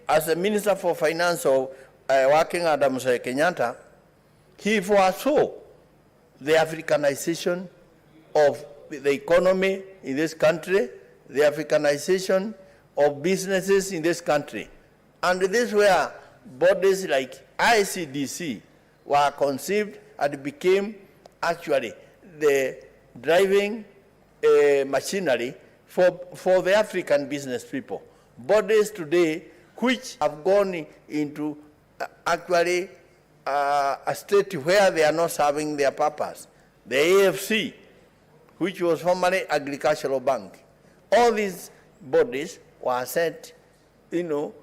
as a Minister for Finance of working under Mwai Kenyatta, he foresaw the Africanization of the economy in this country, the Africanization of businesses in this country. And this where bodies like ICDC were conceived and became actually the driving machinery for the African business people. Bodies today which have gone into actually a state where they are not serving their purpose. The AFC, which was formerly Agricultural Bank. All these bodies were set, through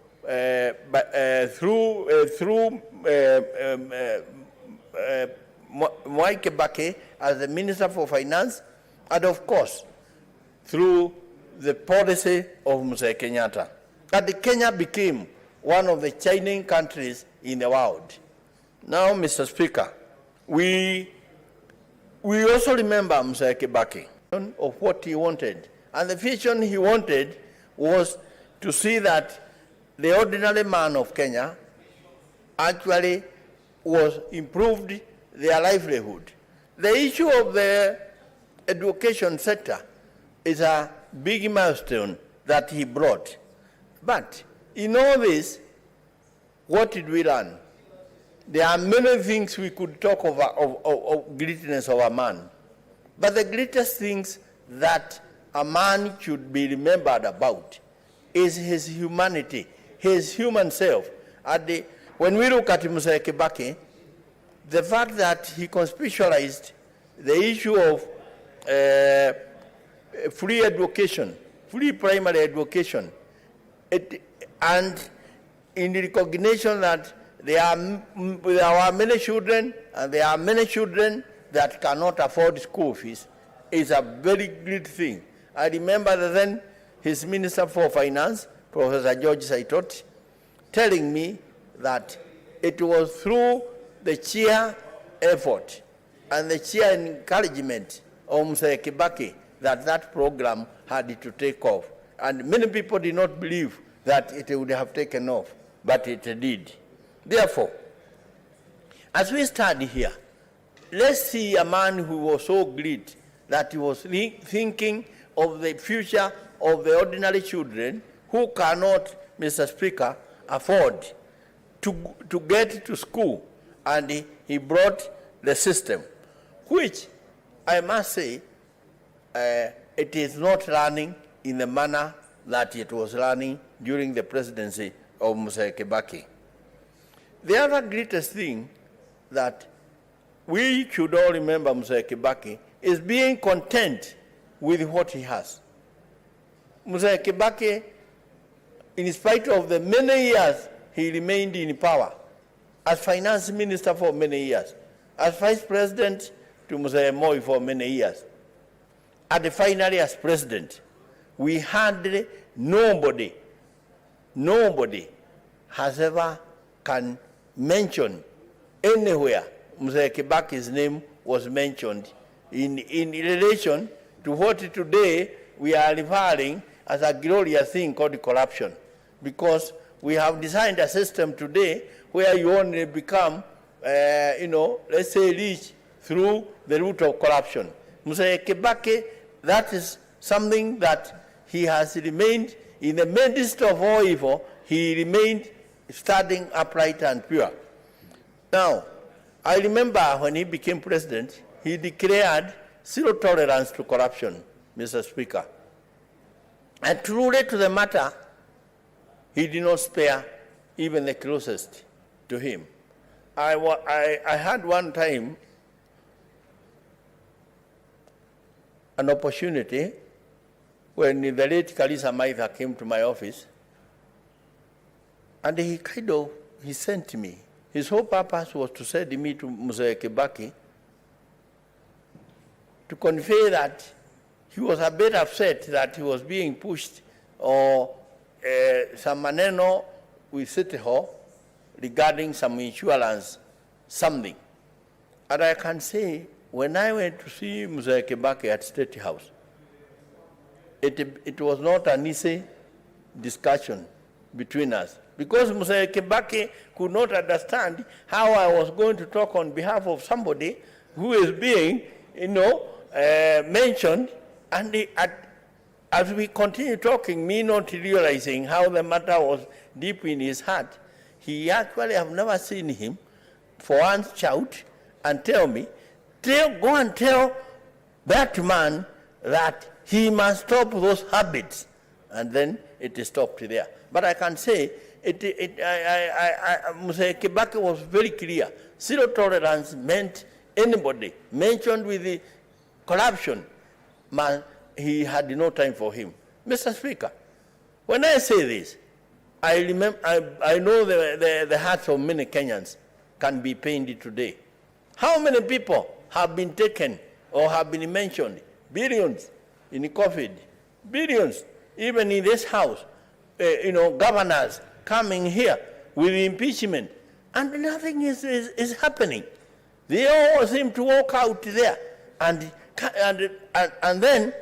Mwai Kibaki as the Minister for Finance, and of course, through the policy of Mwai Kenyatta. But Kenya became one of the shining countries in the world. Now, Mr. Speaker, we also remember Mwai Kibaki of what he wanted. And the vision he wanted was to see that the ordinary man of Kenya actually was improved their livelihood. The issue of the education sector is a big milestone that he brought. But in all this, what did we learn? There are many things we could talk of greatness of a man. But the greatest things that a man should be remembered about is his humanity, his human self. When we look at Mwai Kibaki, the fact that he conspicuously the issue of free education, free primary education, and in recognition that there are many children, and there are many children that cannot afford school fees, is a very great thing. I remember that then his Minister for Finance, Professor George Saitoti, telling me that it was through the sheer effort and the sheer encouragement of Mwai Kibaki that that program had to take off. And many people did not believe that it would have taken off, but it did. Therefore, as we study here, let's see a man who was so great that he was thinking of the future of the ordinary children who cannot, Mr. Speaker, afford to get to school. And he brought the system, which I must say, it is not running in the manner that it was running during the presidency of Mwai Kibaki. The other greatest thing that we should all remember Mwai Kibaki is being content with what he has. Mwai Kibaki, in spite of the many years he remained in power, as finance minister for many years, as vice president to Moi for many years, and finally as president, we had nobody has ever can mention anywhere Mwai Kibaki's name was mentioned in relation to what today we are referring as a glorious thing called corruption. Because we have designed a system today where you only become, let's say rich through the route of corruption. Mwai Kibaki, that is something that he has remained in the midst of all evil. He remained standing upright and pure. Now, I remember when he became president, he declared zero tolerance to corruption, Mr. Speaker. And truly to the matter, he did not spare even the closest to him. I had one time an opportunity when the late Kalisa Maitha came to my office, and he sent me. His whole purpose was to send me to Mwai Kibaki to convey that he was a bit upset that he was being pushed or some maneno with City Hall regarding some insurance, something. And I can say, when I went to see Mwai Kibaki at State House, it was not an easy discussion between us. because Mwai Kibaki could not understand how I was going to talk on behalf of somebody who is being, mentioned, and as we continue talking, me not realizing how the matter was deep in his heart, he actually, have never seen him for once shout and tell me, go and tell that man that he must stop those habits. And then it stopped there. But I can say, Mwai Kibaki was very clear. Zero tolerance meant anybody mentioned with the corruption, man, he had no time for him. Mr. Speaker, when I say this, I know the hearts of many Kenyans can be pained today. How many people have been taken or have been mentioned? Billions in COVID, billions, even in this house, governors coming here with impeachment, and nothing is happening. They all seem to walk out there, and then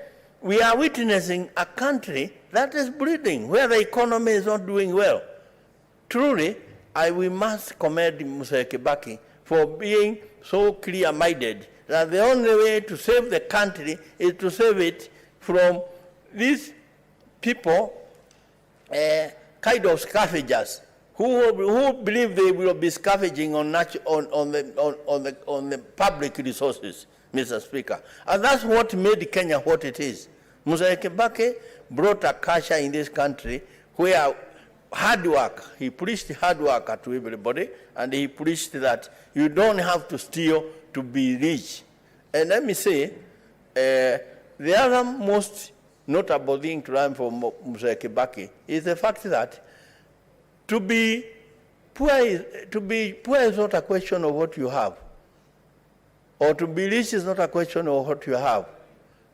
we are witnessing a country that is bleeding, where the economy is not doing well. Truly, we must commend Mwai Kibaki for being so clear-minded that the only way to save the country is to save it from these people, kind of scavengers, who believe they will be scavenging on the public resources, Mr. Speaker. And that's what made Kenya what it is. Mwai Kibaki brought a culture in this country where hard work, he preached hard work to everybody, and he preached that you don't have to steal to be rich. And let me say, the other most notable thing to learn from Mwai Kibaki is the fact that to be poor is not a question of what you have, or to be rich is not a question of what you have.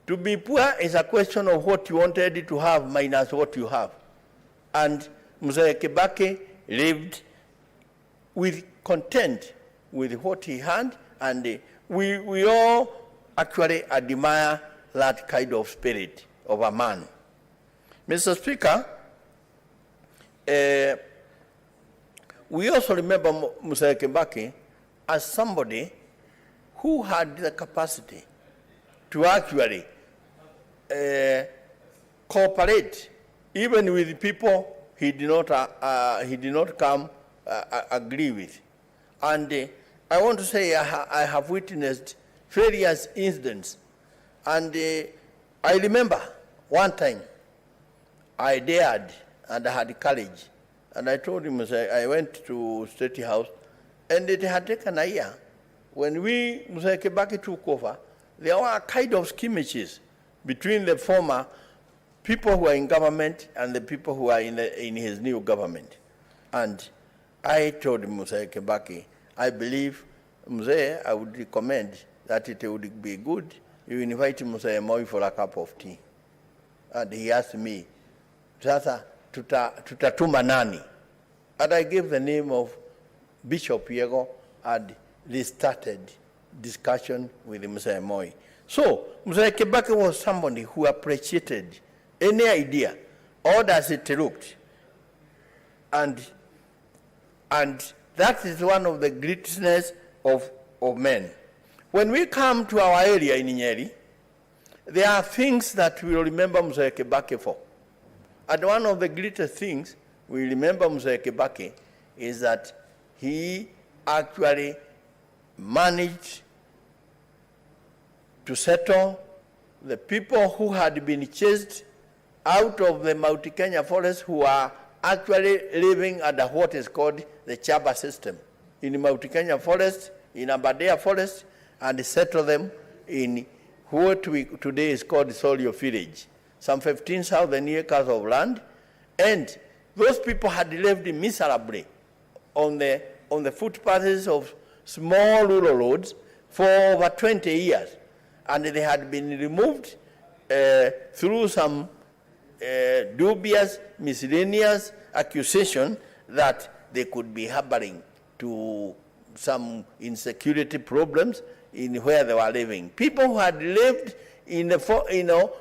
To be poor is a question of what you wanted to have minus what you have. And Mwai Kibaki lived with content with what he had, and we all actually admire that kind of spirit of a man. Mr. Speaker, we also remember Mwai Kibaki as somebody who had the capacity to actually cooperate even with people he did not come agree with. And I want to say I have witnessed various incidents. And I remember one time I dared and I had courage. And I told him, I went to State House, and it had taken a year. When Mwai Kibaki took over, there were a kind of skirmishes between the former people who are in government and the people who are in his new government. And I told Mwai Kibaki, I believe, Mzee, I would recommend that it would be good you invite Mwai for a cup of tea. And he asked me, sasa tutatuma nani? And I gave the name of Bishop Yego, and they started discussion with Mwai. So, Mwai Kibaki was somebody who appreciated any idea, odd as it looked. And that is one of the greatness of men. When we come to our area in Nyeri, there are things that we will remember Mwai Kibaki for. And one of the greatest things we remember Mwai Kibaki is that he actually managed to settle the people who had been chased out of the Mount Kenya forest, who are actually living under what is called the Chaba system in Mount Kenya forest, in Aberdare forest, and settle them in what today is called Solio village, some 15,000 acres of land. And those people had lived miserably on the footpaths of small rural roads for over 20 years. And they had been removed through some dubious, miscellaneous accusation that they could be harboring to some insecurity problems in where they were living. People who had lived in the,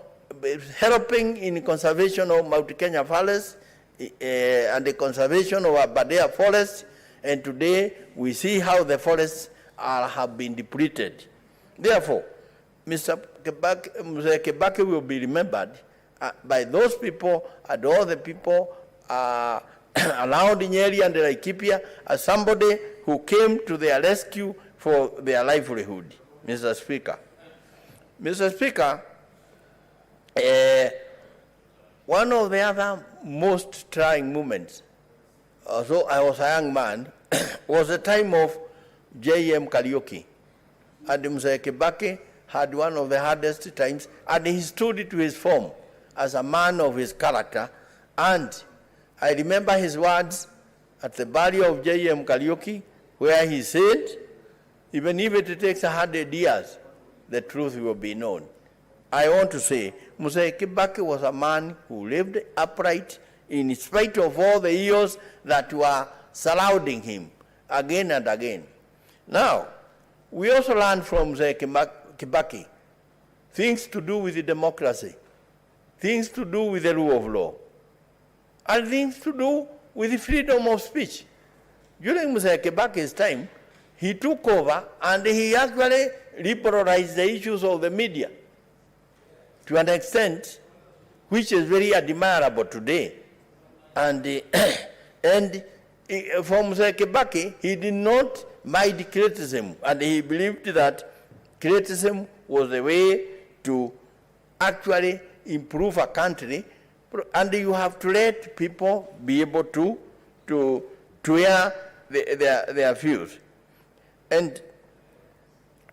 helping in conservation of Mount Kenya forests and the conservation of our Badea forests, and today we see how the forests have been depleted. Therefore, Mr. Kibaki will be remembered by those people and all the people around Nyeri and Laikipia as somebody who came to their rescue for their livelihood, Mr. Speaker. Mr. Speaker, one of the other most trying moments, although I was a young man, was the time of JM karaoke. And Mr. Kibaki had one of the hardest times, and he stood to his form as a man of his character. And I remember his words at the burial of JM karaoke, where he said, even if it takes 100 years, the truth will be known. I want to say, Mwai Kibaki was a man who lived upright in spite of all the years that were surrounding him again and again. Now, we also learned from Mwai Kibaki things to do with the democracy, things to do with the rule of law, and things to do with the freedom of speech. During Mwai Kibaki's time, he took over and he actually liberalized the issues of the media to an extent which is very admirable today. And from Mwai Kibaki, he did not mind criticism, and he believed that criticism was the way to actually improve a country, and you have to let people be able to air their views. And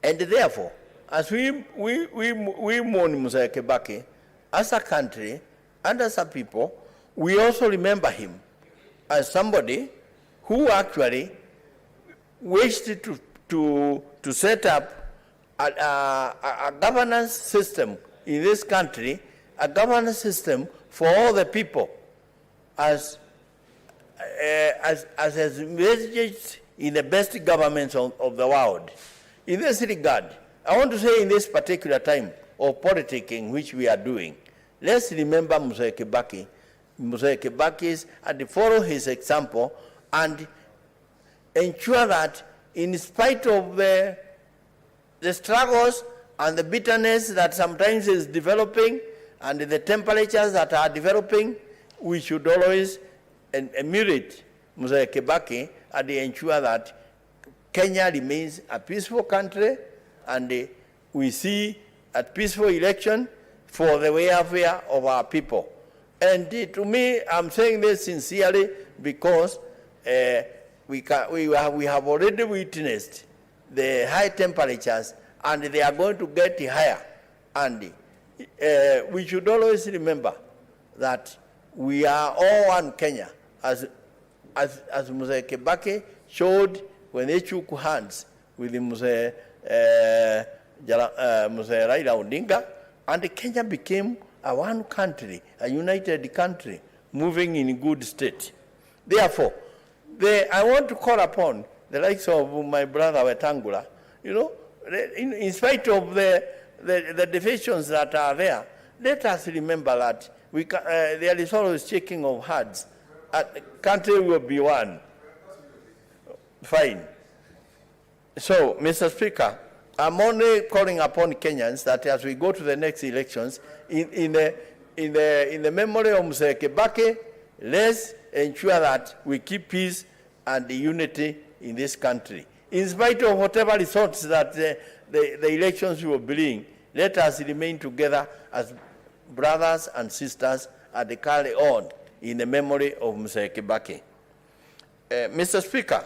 therefore, as we mourn Mwai Kibaki, as a country and as a people, we also remember him as somebody who actually wished to set up a governance system in this country, a governance system for all the people, as envisaged in the best governments of the world. In this regard, I want to say in this particular time of politicking which we are doing, let's remember Mwai Kibaki, and follow his example and ensure that in spite of the struggles and the bitterness that sometimes is developing and the temperatures that are developing, we should always emulate Mwai Kibaki and ensure that Kenya remains a peaceful country, and we see a peaceful election for the welfare of our people. And to me, I'm saying this sincerely because we have already witnessed the high temperatures, and they are going to get higher. And we should always remember that we are all one Kenya, as Mwai Kibaki showed when they shook hands with Mwai Raila Odinga, and Kenya became a one country, a united country, moving in good state. Therefore, I want to call upon the likes of my brother Wetangula, in spite of the divisions that are there, let us remember that there is always shaking of hands. A country will be one. Fine. So, Mr. Speaker, I'm only calling upon Kenyans that as we go to the next elections, in the memory of Mwai Kibaki, let's ensure that we keep peace and unity in this country. In spite of whatever results that the elections will bring, let us remain together as brothers and sisters and carry on in the memory of Mwai Kibaki. Mr. Speaker,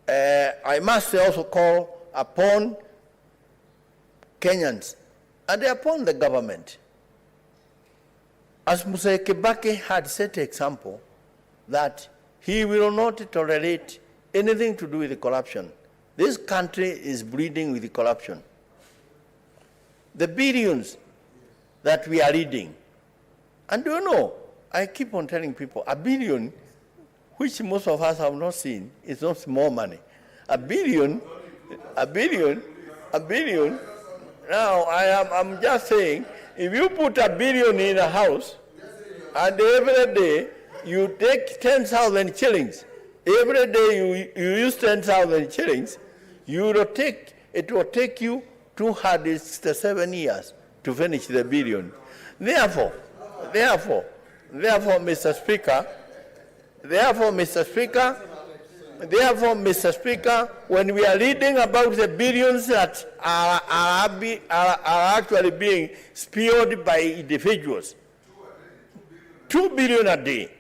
I must also call upon Kenyans and upon the government. As Mwai Kibaki had set an example that he will not tolerate anything to do with corruption. This country is bleeding with corruption. The billions that we are reading, and I keep on telling people, a billion, which most of us have not seen, is not small money. A billion. Now, I'm just saying, if you put a billion in a house, And every day you take 10,000 shillings. Every day you use 10,000 shillings. It will take you 267 years to finish the billion. Therefore, Mr. Speaker, when we are reading about the billions that are actually being spewed by individuals, 2 billion a day,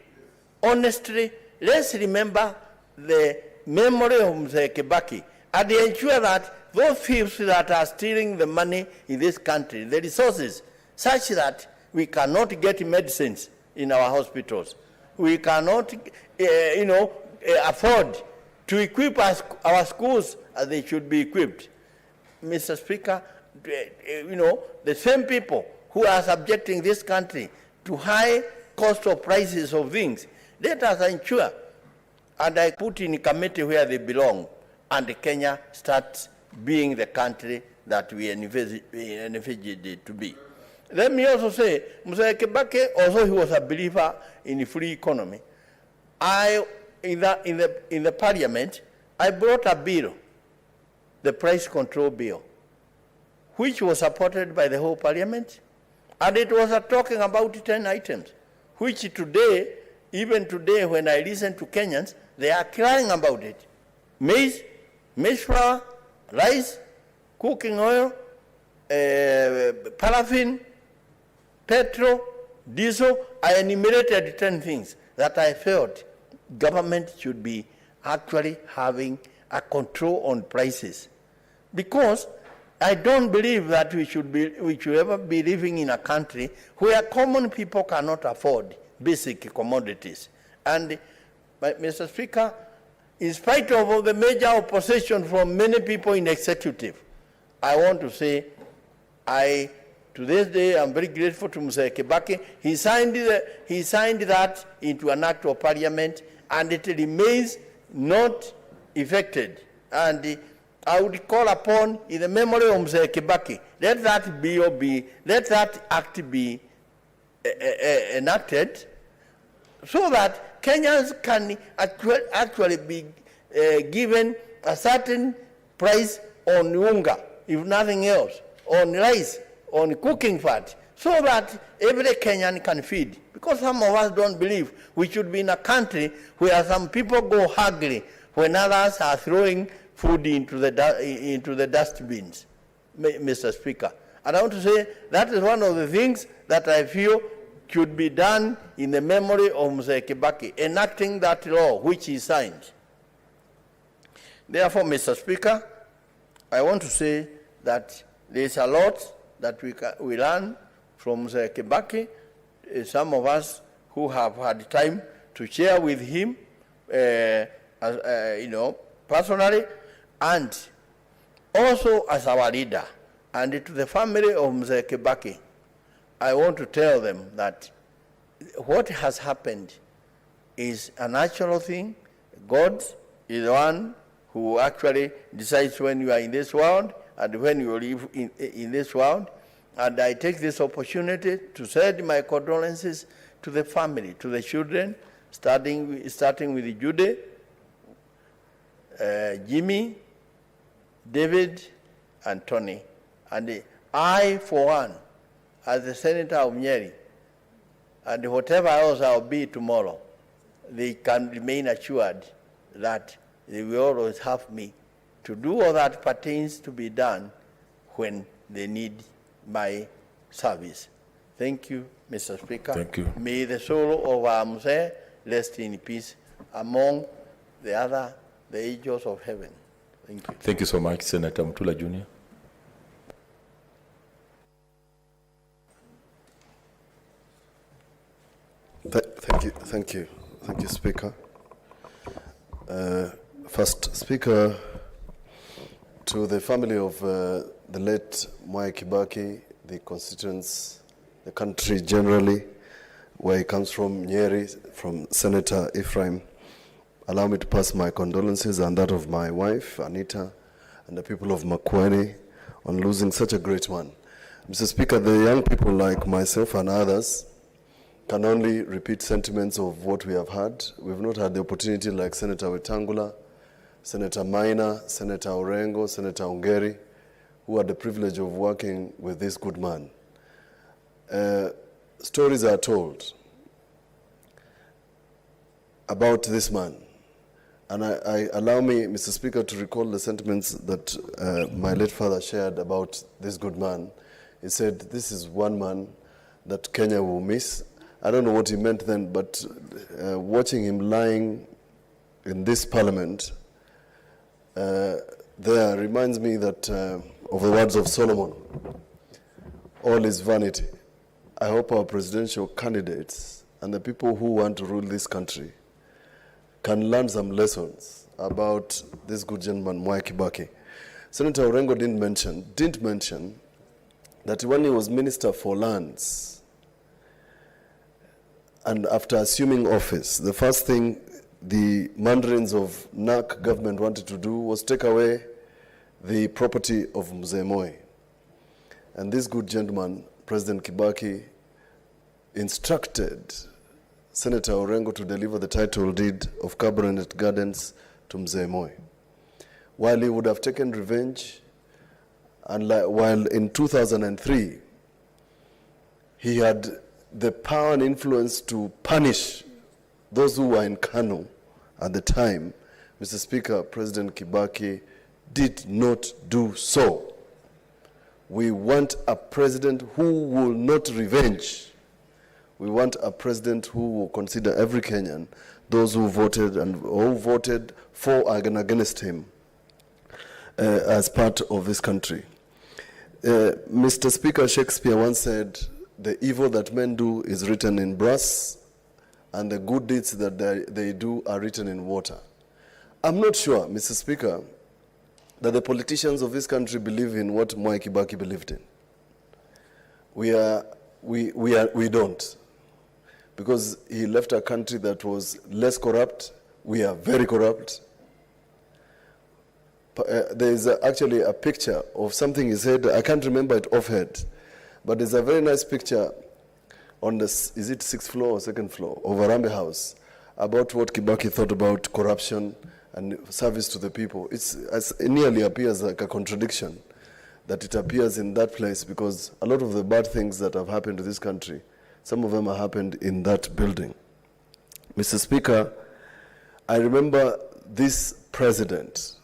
honestly, let's remember the memory of Mwai Kibaki and ensure that those thieves that are stealing the money in this country, the resources, such that we cannot get medicines in our hospitals, we cannot, afford to equip our schools as they should be equipped. Mr. Speaker, the same people who are subjecting this country to high cost of prices of things, let us ensure, and I put in a committee where they belong, and Kenya starts being the country that we envisaged it to be. Let me also say, Mwai Kibaki, although he was a believer in the free economy, in the Parliament, I brought a bill, the price control bill, which was supported by the whole Parliament, and it was talking about 10 items, which today, even today, when I listen to Kenyans, they are crying about it. Maize flour, rice, cooking oil, paraffin, petrol, diesel. I enumerated 10 things that I felt government should be actually having a control on prices. Because I don't believe that we should ever be living in a country where common people cannot afford basic commodities. And, Mr. Speaker, in spite of the major opposition from many people in executive, I want to say, to this day, I'm very grateful to Mwai Kibaki. He signed that into an act of Parliament, and it remains not effected. And I would call upon, in the memory of Mwai Kibaki, let that act be enacted, so that Kenyans can actually be given a certain price on unga, if nothing else, on rice, on cooking fat, so that every Kenyan can feed. Because some of us don't believe we should be in a country where some people go hungry when others are throwing food into the dustbins, Mr. Speaker. And I want to say that is one of the things that I feel should be done in the memory of Mwai Kibaki, enacting that law which he signed. Therefore, Mr. Speaker, I want to say that there is a lot that we learn from Mwai Kibaki. Some of us who have had time to share with him, personally, and also as our leader. And to the family of Mwai Kibaki, I want to tell them that what has happened is a natural thing. God is the one who actually decides when you are in this world and when you live in this world. And I take this opportunity to send my condolences to the family, to the children, starting with Jude, Jimmy, David, and Tony. And I, for one, as the Senator of Nyeri, and whatever else I'll be tomorrow, they can remain assured that they will always have me to do all that pertains to be done when they need my service. Thank you, Mr. Speaker. Thank you. May the soul of our Mwai rest in peace among the angels of heaven. Thank you. Thank you so much, Senator Mutula Jr. Thank you, Speaker. First, Speaker, to the family of the late Mwai Kibaki, the constituents, the country generally, where he comes from, Nyeri, from Senator Ephraim, allow me to pass my condolences and that of my wife, Anita, and the people of Makwiny on losing such a great one. Mr. Speaker, the young people like myself and others can only repeat sentiments of what we have had. We've not had the opportunity like Senator Wetangula, Senator Maina, Senator Orengo, Senator Ongeri, who had the privilege of working with this good man. Stories are told about this man. And I allow me, Mr. Speaker, to recall the sentiments that my late father shared about this good man. He said, this is one man that Kenya will miss. I don't know what he meant then, but watching him lying in this parliament there reminds me that of the words of Solomon, all is vanity. I hope our presidential candidates and the people who want to rule this country can learn some lessons about this good gentleman, Mwai Kibaki. Senator Orengo didn't mention that when he was Minister for Lands, and after assuming office, the first thing the mandarins of NAC government wanted to do was take away the property of Mzee Moi. And this good gentleman, President Kibaki, instructed Senator Orengo to deliver the title deed of Cabinet Gardens to Mzee Moi. While he would have taken revenge, and while in 2003, he had the power and influence to punish those who were in Kanu at the time, Mr. Speaker, President Kibaki did not do so. We want a president who will not revenge. We want a president who will consider every Kenyan, those who voted and who voted for and against him as part of this country. Mr. Speaker, Shakespeare once said, the evil that men do is written in brass, and the good deeds that they do are written in water. I'm not sure, Mr. Speaker, that the politicians of this country believe in what Mwai Kibaki believed in. We don't. Because he left a country that was less corrupt. We are very corrupt. There is actually a picture of something he said. I can't remember it offhand. But there's a very nice picture on the, is it 6th floor or 2nd floor, of Arambe House, about what Kibaki thought about corruption and service to the people. It nearly appears like a contradiction that it appears in that place, because a lot of the bad things that have happened to this country, some of them have happened in that building. Mr. Speaker, I remember this president,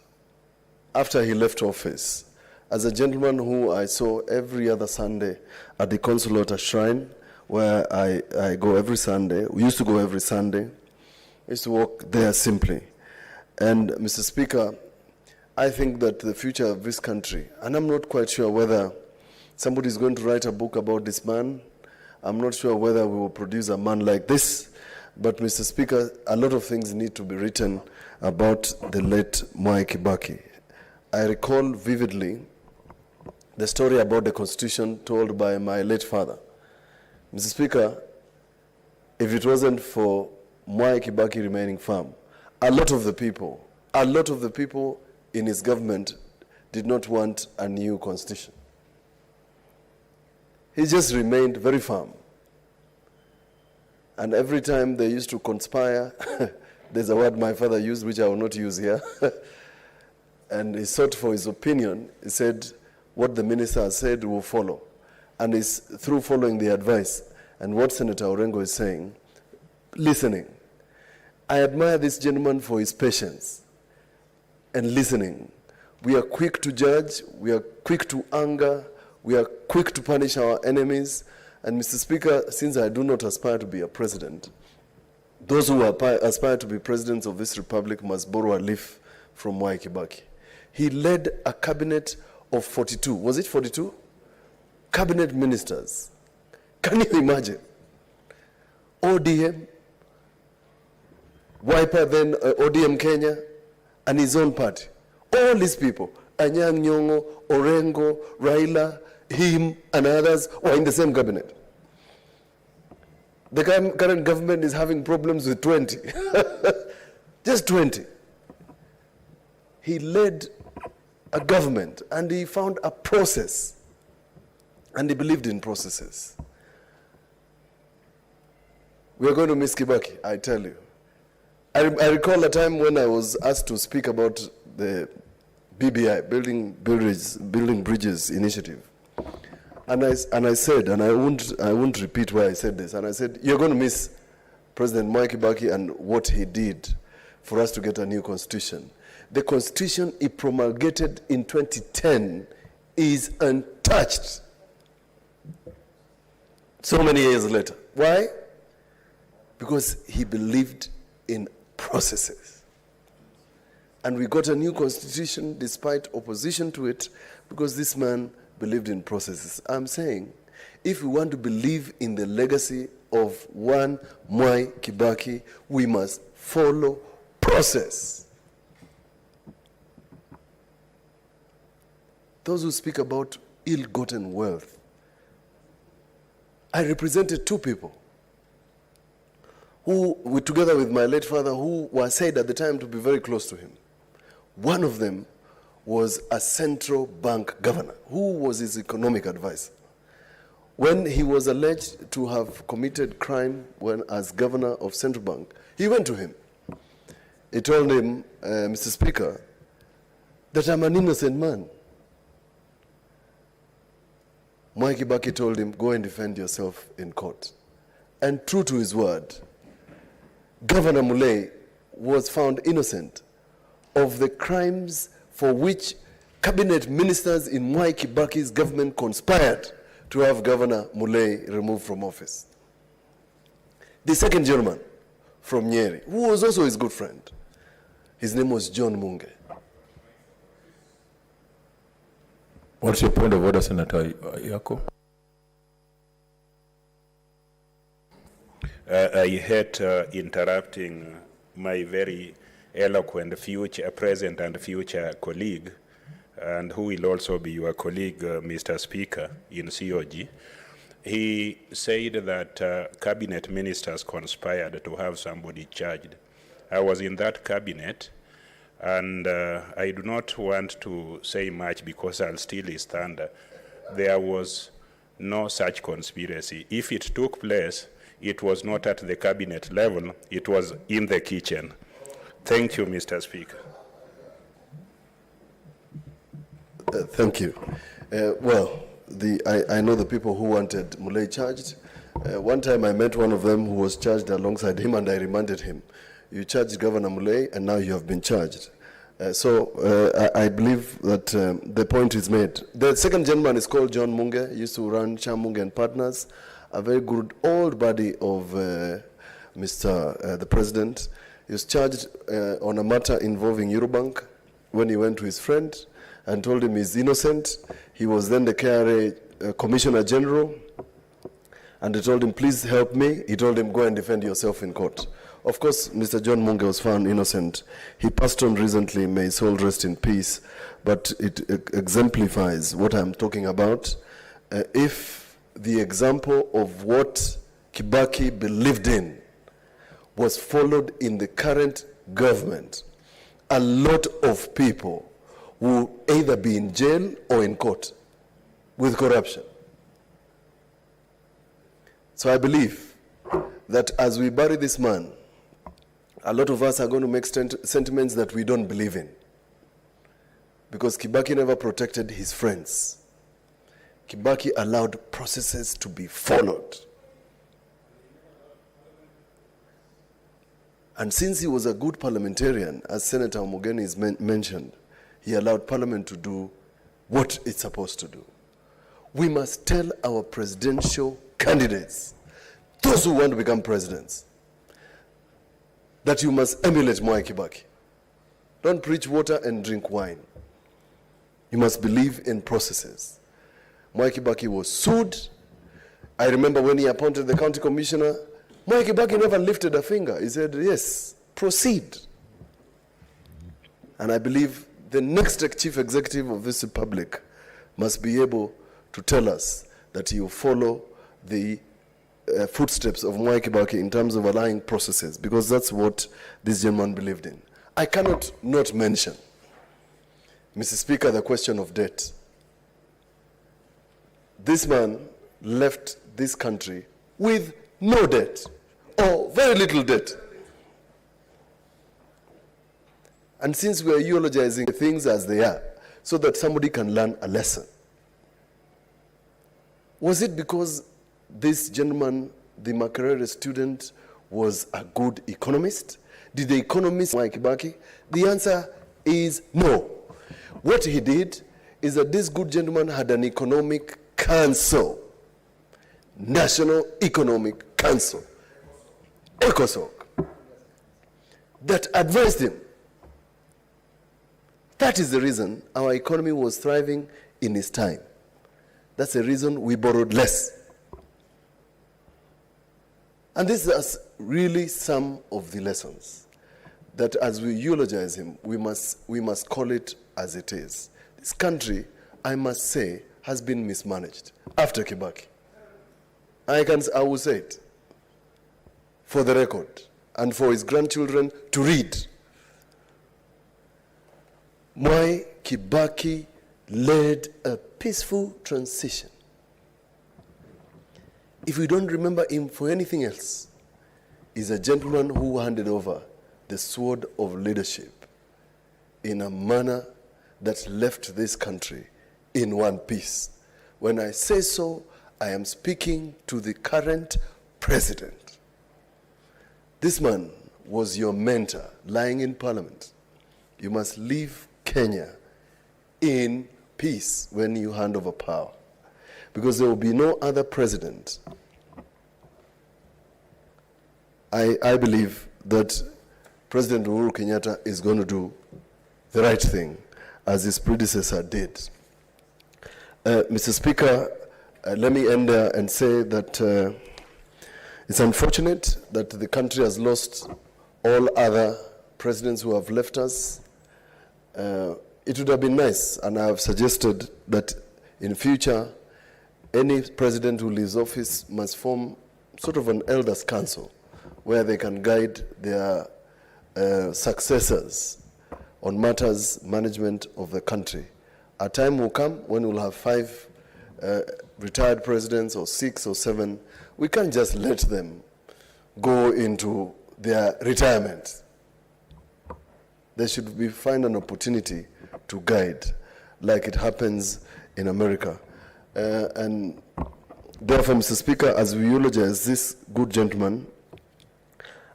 after he left office, as a gentleman who I saw every other Sunday at the consulate shrine, where I go every Sunday. We used to go every Sunday. I used to walk there simply. And Mr. Speaker, I think that the future of this country, and I'm not quite sure whether somebody is going to write a book about this man. I'm not sure whether we will produce a man like this. But Mr. Speaker, a lot of things need to be written about the late Mwai Kibaki. I recall vividly the story about the Constitution told by my late father. Mr. Speaker, if it wasn't for Mwai Kibaki remaining firm, a lot of the people in his government did not want a new constitution. He just remained very firm. And every time they used to conspire, there's a word my father used, which I will not use here, and he sought for his opinion. He said, what the minister said will follow. And it's through following the advice and what Senator Orengo is saying, listening. I admire this gentleman for his patience and listening. We are quick to judge, we are quick to anger, we are quick to punish our enemies. And Mr. Speaker, since I do not aspire to be a president, those who aspire to be presidents of this republic must borrow a leaf from Mwai Kibaki. He led a cabinet of 42, was it 42? Cabinet ministers. Can you imagine? ODM, Wiper then ODM Kenya, and his own party. All these people, Anyang' Nyong'o, Orengo, Raila, him and others were in the same cabinet. The current government is having problems with 20. Just 20. He led a government and he found a process and he believed in processes. We are going to miss Kibaki, I tell you. I recall a time when I was asked to speak about the BBI, Building Bridges Initiative. And I said, and I won't repeat why I said this, and I said, you're going to miss President Mwai Kibaki and what he did for us to get a new constitution. The constitution he promulgated in 2010 is untouched. So many years later. Why? Because he believed in processes. And we got a new constitution despite opposition to it because this man believed in processes. I'm saying, if we want to believe in the legacy of one Mwai Kibaki, we must follow process. Those who speak about ill-gotten wealth, I represented two people who, together with my late father, who were said at the time to be very close to him. One of them was a central bank governor. Who was his economic advisor? When he was alleged to have committed crime when as governor of central bank, he went to him. He told him, Mr. Speaker, that I'm an innocent man. Mwai Kibaki told him, go and defend yourself in court. And true to his word, Governor Mulay was found innocent of the crimes for which cabinet ministers in Mwai Kibaki's government conspired to have Governor Mulay removed from office. The second gentleman from Nyeri, who was also his good friend, his name was John Munge. What's your point of order, Senator Yako? I hate interrupting my very eloquent future present and future colleague, and who will also be your colleague, Mr. Speaker, in COG. He said that cabinet ministers conspired to have somebody charged. I was in that cabinet, and I do not want to say much because I'll steal his thunder. There was no such conspiracy. If it took place, it was not at the cabinet level, it was in the kitchen. Thank you, Mr. Speaker. Thank you. Well, I know the people who wanted Mulay charged. One time I met one of them who was charged alongside him, and I reminded him, you charged Governor Mulay, and now you have been charged. I believe that the point is made. The second gentleman is called John Munge. He used to run Munge and Partners, a very good old buddy of the President. He was charged on a matter involving Eurobank when he went to his friend and told him he's innocent. He was then the KRA Commissioner General, and he told him, please help me. He told him, go and defend yourself in court. Of course, Mr. John Munge was found innocent. He passed on recently, may his soul rest in peace, but it exemplifies what I'm talking about. If the example of what Kibaki believed in was followed in the current government, a lot of people will either be in jail or in court with corruption. So I believe that as we bury this man, a lot of us are going to make sentiments that we don't believe in. Because Kibaki never protected his friends. Kibaki allowed processes to be followed. And since he was a good parliamentarian, as Senator Omogeni has mentioned, he allowed Parliament to do what it's supposed to do. We must tell our presidential candidates, those who want to become presidents, that you must emulate Mwai Kibaki. Don't preach water and drink wine. You must believe in processes. Mwai Kibaki was sued. I remember when he appointed the county commissioner, Mwai Kibaki never lifted a finger. He said, yes, proceed. And I believe the next chief executive of this republic must be able to tell us that he will follow the footsteps of Mwai Kibaki in terms of allowing processes, because that's what this gentleman believed in. I cannot not mention, Mr. Speaker, the question of debt. This man left this country with no debt, or very little debt. And since we are eulogizing things as they are, so that somebody can learn a lesson, was it because this gentleman, the Makerere student, was a good economist? Did the economist Mwai Kibaki? The answer is no. What he did is that this good gentleman had an economic council, National Economic Council, ECOSOC, that advised him. That is the reason our economy was thriving in his time. That's the reason we borrowed less. And this is really some of the lessons that as we eulogize him, we must call it as it is. This country, I must say, has been mismanaged after Kibaki. I will say it for the record and for his grandchildren to read. Mwai Kibaki led a peaceful transition. If we don't remember him for anything else, he's a gentleman who handed over the sword of leadership in a manner that left this country in one piece. When I say so, I am speaking to the current president. This man was your mentor lying in Parliament. You must leave Kenya in peace when you hand over power, because there will be no other president. I believe that President Uhuru Kenyatta is going to do the right thing, as his predecessor did. Mr. Speaker, let me end there and say that it's unfortunate that the country has lost all other presidents who have left us. It would have been nice, and I have suggested that in future, any president who leaves office must form sort of an elders' council where they can guide their successors on matters management of the country. A time will come when we'll have 5 retired presidents, or 6 or 7. We can't just let them go into their retirement. They should find an opportunity to guide, like it happens in America. And therefore, Mr. Speaker, as we eulogize this good gentleman,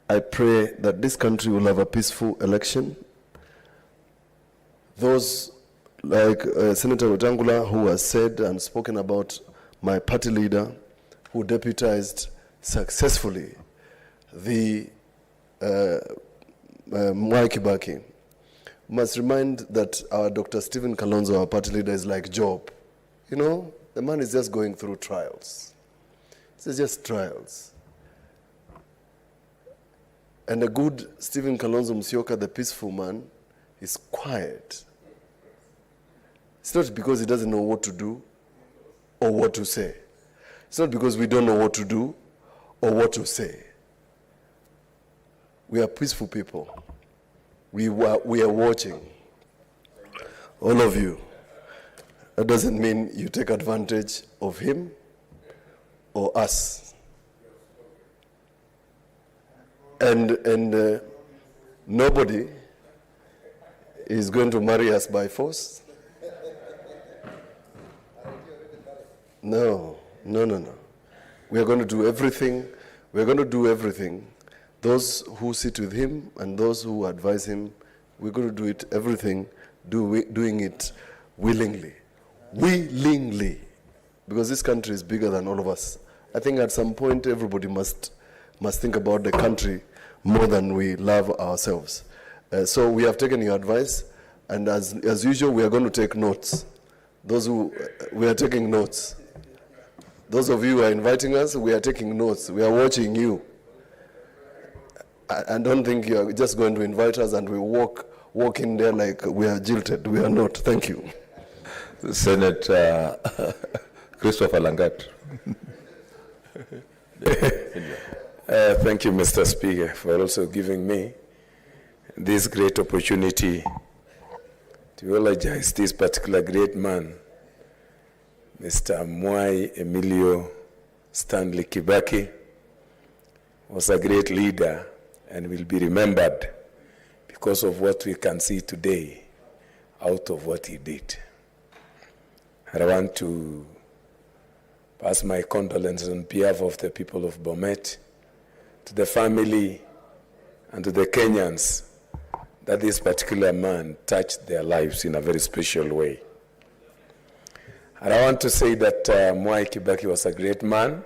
I pray that this country will have a peaceful election. Those like Senator Wetangula, who has said and spoken about my party leader, who deputized successfully the Mwai Kibaki, must remind that our Dr. Stephen Kalonzo, our party leader, is like Job. You know, the man is just going through trials. It's just trials. And a good Stephen Kalonzo Musyoka, the peaceful man, is quiet. It's not because he doesn't know what to do or what to say. It's not because we don't know what to do or what to say. We are peaceful people. We are watching. All of you. That doesn't mean you take advantage of him or us. And nobody is going to marry us by force. No. We are going to do everything. We're going to do everything. Those who sit with him and those who advise him, we're going to do it, everything, doing it willingly. Willingly. Because this country is bigger than all of us. I think at some point everybody must think about the country more than we love ourselves. So we have taken your advice, and as usual, we are going to take notes. We are taking notes. Those of you who are inviting us, we are taking notes. We are watching you. I don't think you are just going to invite us and we walk in there like we are jilted. We are not. Thank you. Senator Christopher Langat. Thank you, Mr. Speaker, for also giving me this great opportunity to eulogize this particular great man, Mr. Mwai Emilio Stanley Kibaki, was a great leader and will be remembered because of what we can see today out of what he did. And I want to pass my condolences on behalf of the people of Bomet to the family and to the Kenyans that this particular man touched their lives in a very special way. And I want to say that Mwai Kibaki was a great man,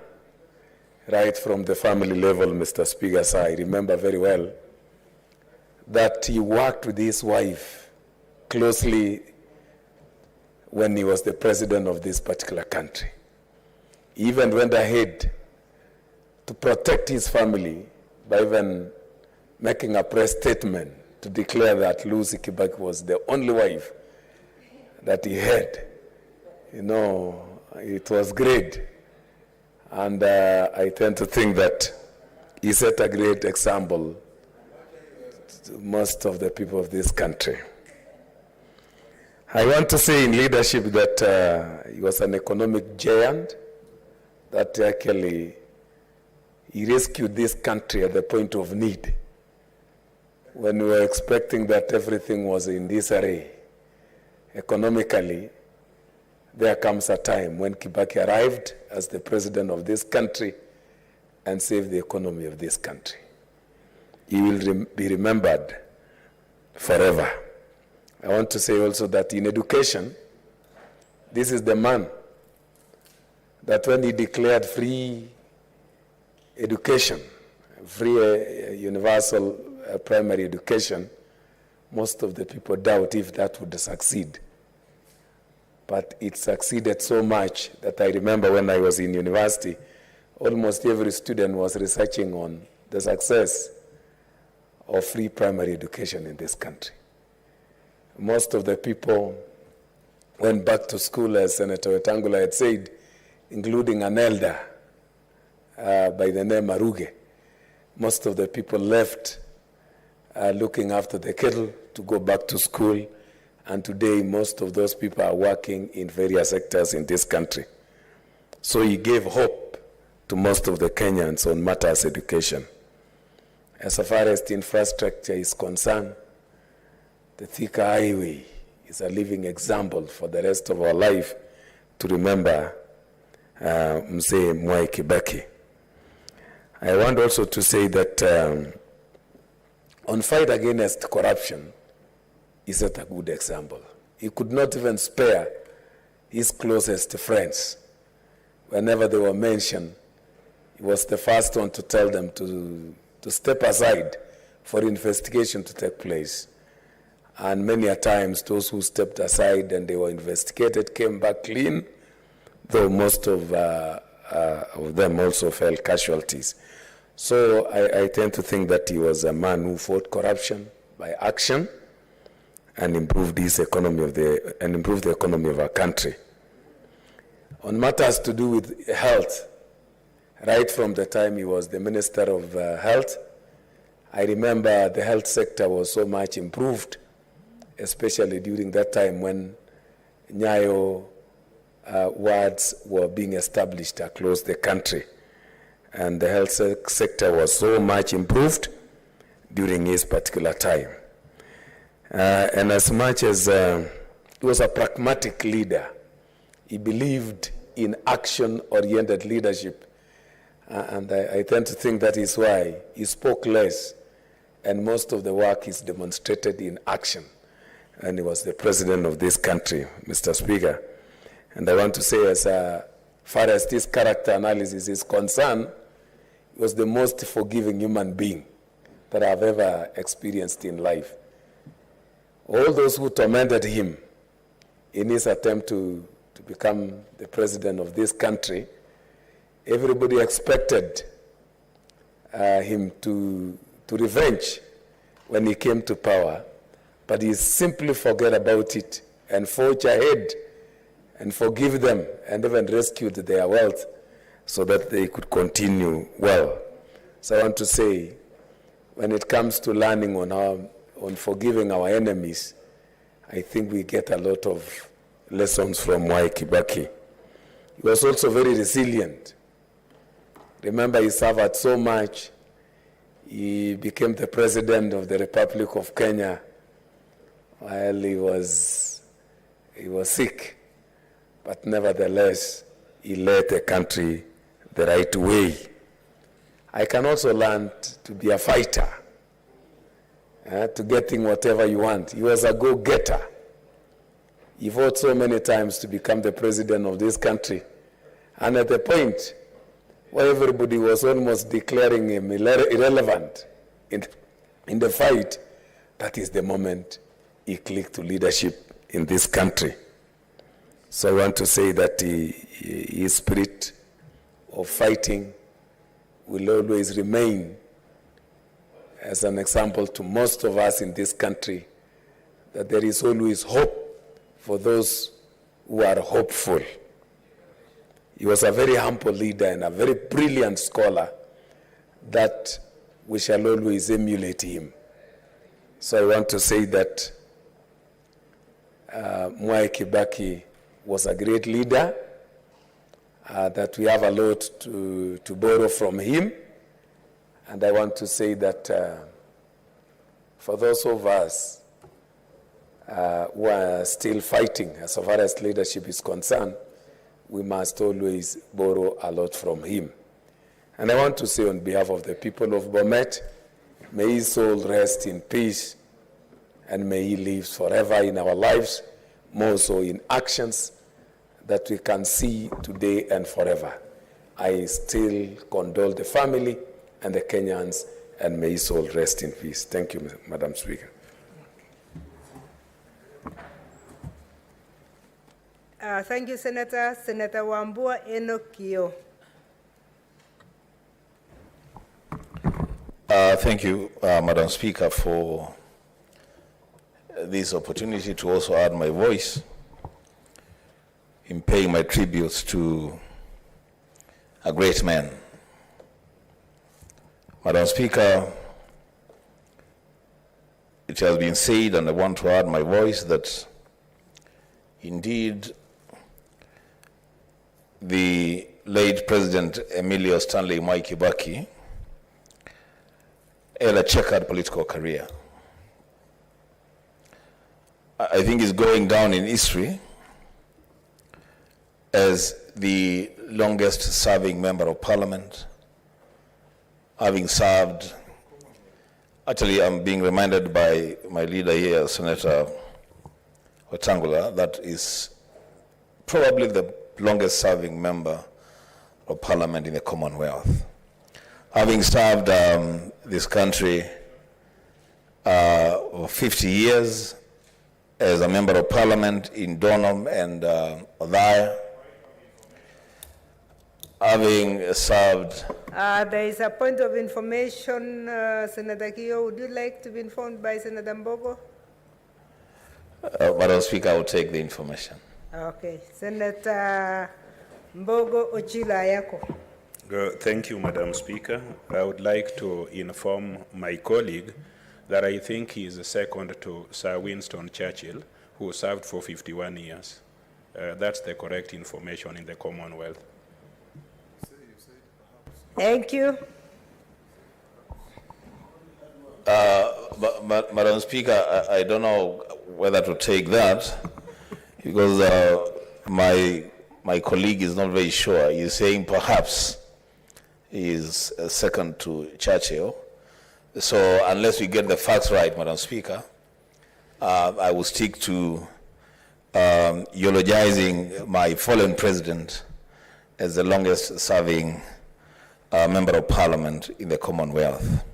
right from the family level, Mr. Speaker. So I remember very well that he worked with his wife closely when he was the president of this particular country. He even went ahead to protect his family by even making a press statement to declare that Lucy Kibaki was the only wife that he had. You know, it was great. And I tend to think that he set a great example to most of the people of this country. I want to say in leadership that he was an economic giant, that actually he rescued this country at the point of need. When we were expecting that everything was in disarray economically, there comes a time when Kibaki arrived as the president of this country and saved the economy of this country. He will be remembered forever. I want to say also that in education, this is the man that when he declared free education, free universal primary education, most of the people doubt if that would succeed. But it succeeded so much that I remember when I was in university, almost every student was researching on the success of free primary education in this country. Most of the people went back to school, as Senator Wetangula had said, including an elder by the name Maruge. Most of the people left looking after the cattle to go back to school, and today most of those people are working in various sectors in this country. So he gave hope to most of the Kenyans on matters education. As far as the infrastructure is concerned, the Thika Highway is a living example for the rest of our life to remember Mzee Mwai Kibaki. I want also to say that on fight against corruption, he set a good example. He could not even spare his closest friends. Whenever they were mentioned, he was the first one to tell them to step aside for investigation to take place. And many a times, those who stepped aside and they were investigated came back clean, though most of them also fell casualties. So I tend to think that he was a man who fought corruption by action and improved the economy of our country. On matters to do with health, right from the time he was the Minister of Health, I remember the health sector was so much improved, especially during that time when Nyayo wards were being established across the country. And the health sector was so much improved during his particular time. And as much as he was a pragmatic leader, he believed in action-oriented leadership. And I tend to think that is why he spoke less, and most of the work is demonstrated in action. And he was the president of this country, Mr. Speaker. And I want to say, as far as this character analysis is concerned, he was the most forgiving human being that I've ever experienced in life. All those who tormented him in his attempt to become the president of this country, everybody expected him to revenge when he came to power, but he simply forgot about it and forged ahead and forgive them and even rescued their wealth so that they could continue well. So I want to say, when it comes to learning on forgiving our enemies, I think we get a lot of lessons from Mwai Kibaki. He was also very resilient. Remember, he suffered so much He became the president of the Republic of Kenya while he was sick, but nevertheless, he led the country the right way. I can also learn to be a fighter, to getting whatever you want. He was a go-getter. He fought so many times to become the president of this country. And at the point where everybody was almost declaring him irrelevant in the fight, that is the moment he clicked to leadership in this country. So I want to say that his spirit of fighting will always remain as an example to most of us in this country, that there is always hope for those who are hopeful. He was a very humble leader and a very brilliant scholar that we shall always emulate him. So I want to say that Mwai Kibaki was a great leader, that we have a lot to borrow from him. And I want to say that for those of us who are still fighting as far as leadership is concerned, we must always borrow a lot from him. And I want to say on behalf of the people of Bomet, may his soul rest in peace, and may he live forever in our lives, more so in actions that we can see today and forever. I still condole the family and the Kenyans, and may his soul rest in peace. Thank you, Madam Speaker. Thank you, Senator. Senator Wambua Enokio. Thank you, Madam Speaker, for this opportunity to also add my voice in paying my tributes to a great man. Madam Speaker, it has been said, and I want to add my voice, that indeed the late President Emilio Stanley Mwai Kibaki had a checkered political career. I think he's going down in history as the longest serving member of Parliament, having served, actually I'm being reminded by my leader here, Senator Wetangula, that is probably the longest serving member of Parliament in the Commonwealth. Having served this country for 50 years as a member of Parliament in Donholm and Othaya, having served... there is a point of information, Senator Kio. Would you like to be informed by Senator Mbogo? Madam Speaker, I will take the information. Okay. Senator Mbogo Ochila Ayako. Thank you, Madam Speaker. I would like to inform my colleague that I think he is the second to Sir Winston Churchill, who served for 51 years. That's the correct information in the Commonwealth. Thank you. Madam Speaker, I don't know whether to take that because my colleague is not very sure. He's saying perhaps he is second to Churchill. So unless we get the facts right, Madam Speaker, I will stick to eulogizing my fallen president as the longest serving member of Parliament in the Commonwealth.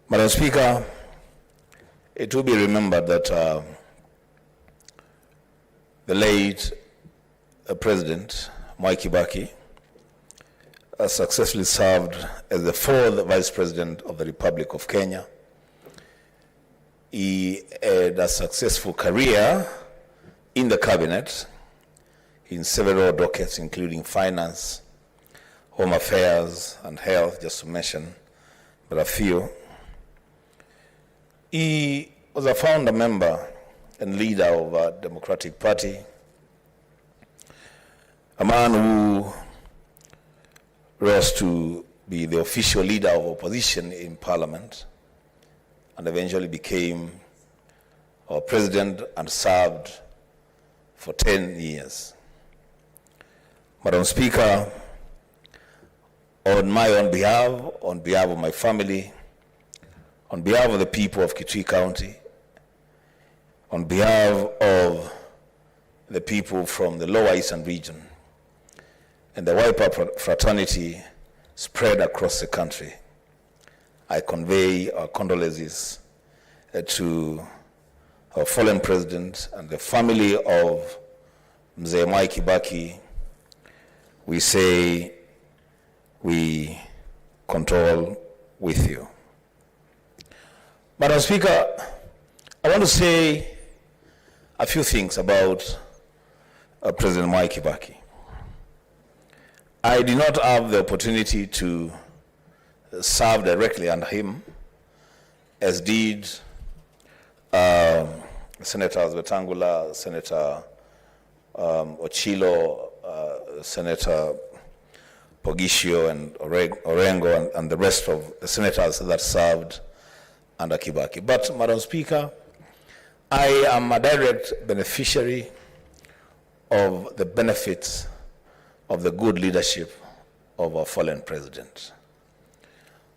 Madam Speaker, it will be remembered that the late President Mwai Kibaki successfully served as the fourth Vice President of the Republic of Kenya. He had a successful career in the cabinet in several dockets, including finance, home affairs, and health, just to mention but a few. He was a founder member and leader of a Democratic Party, a man who rose to be the official leader of opposition in Parliament, and eventually became our president and served for 10 years. Madam Speaker, on my own behalf, on behalf of my family, on behalf of the people of Kitui County, on behalf of the people from the Lower Eastern region and the wider fraternity spread across the country, I convey our condolences to our fallen president and the family of Mzee Mwai Kibaki. We say we condole with you. Madam Speaker, I want to say a few things about President Mwai Kibaki. I did not have the opportunity to serve directly under him, as did Senators Wetangula, Senator Ochilo, Senator Pogisho and Orengo and the rest of the senators that served under Kibaki. But, Madam Speaker, I am a direct beneficiary of the benefits of the good leadership of our fallen president.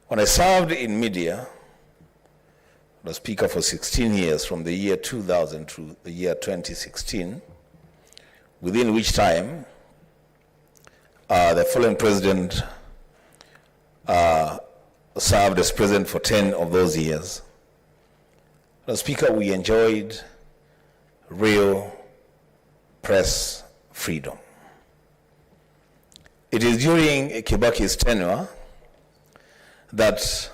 When I served in media, the Speaker for 16 years, from the year 2000 to the year 2016, within which time the fallen president served as president for 10 of those years. The Speaker, we enjoyed real press freedom. It is during Kibaki's tenure that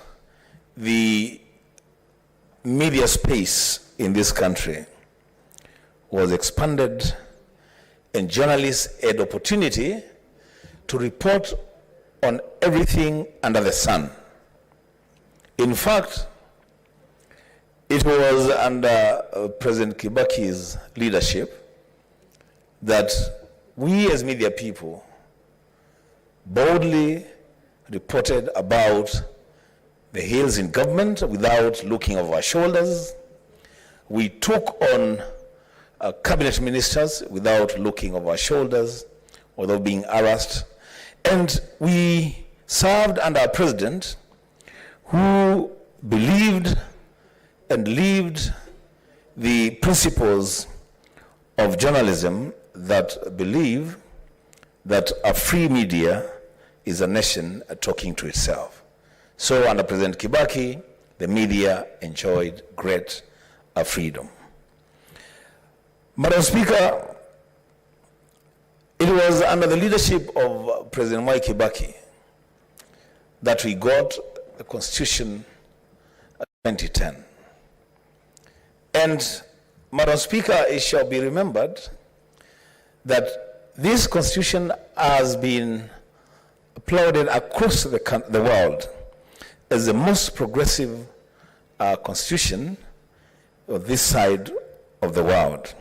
the media space in this country was expanded and journalists had opportunity to report on everything under the sun. In fact, it was under President Kibaki's leadership that we as media people boldly reported about the hills in government without looking over our shoulders. We took on cabinet ministers without looking over our shoulders, without being harassed. And we served under a president who believed and lived the principles of journalism that believe that a free media is a nation talking to itself. So under President Kibaki, the media enjoyed great freedom. Madam Speaker, it was under the leadership of President Mwai Kibaki that we got the Constitution of 2010. And, Madam Speaker, it shall be remembered that this Constitution has been applauded across the world as the most progressive constitution of this side of the world.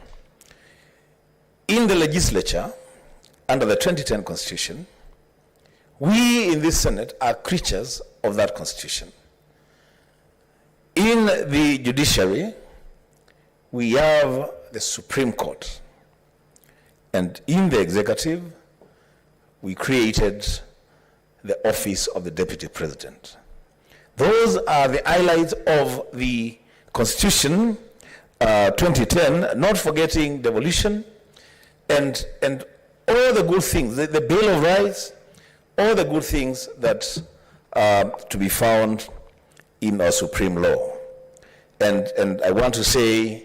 In the legislature, under the 2010 Constitution, we in this Senate are creatures of that Constitution. In the judiciary, we have the Supreme Court. And in the executive, we created the office of the Deputy President. Those are the highlights of the Constitution 2010, not forgetting devolution and all the good things, the Bill of Rights, all the good things that are to be found in our supreme law. And I want to say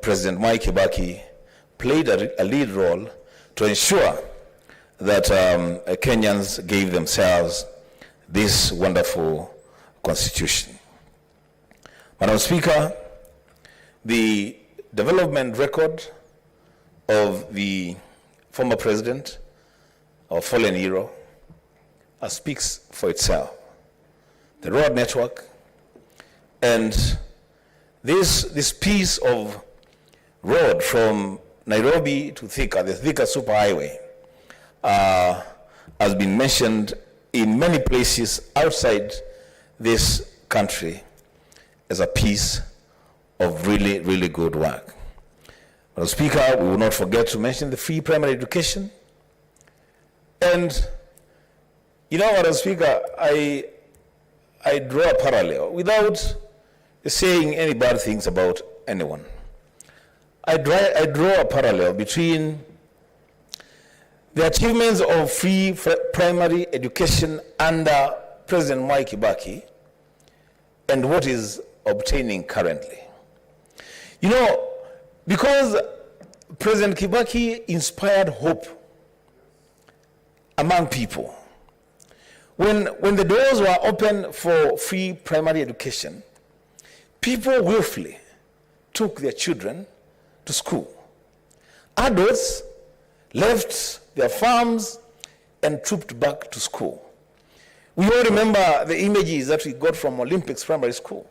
President Mwai Kibaki played a lead role to ensure that Kenyans gave themselves this wonderful constitution. Madam Speaker, the development record of the former president, our fallen hero, speaks for itself. The road network and this piece of road from Nairobi to Thika, the Thika Superhighway, has been mentioned in many places outside this country as a piece of really, really good work. Madam Speaker, we will not forget to mention the free primary education. And, you know, Madam Speaker, I draw a parallel without saying any bad things about anyone. I draw a parallel between the achievements of free primary education under President Mwai Kibaki and what is obtaining currently. You know, because President Kibaki inspired hope among people. When the doors were open for free primary education, people willfully took their children to school. Adults left their farms and trooped back to school. We all remember the images that we got from Olympics Primary School,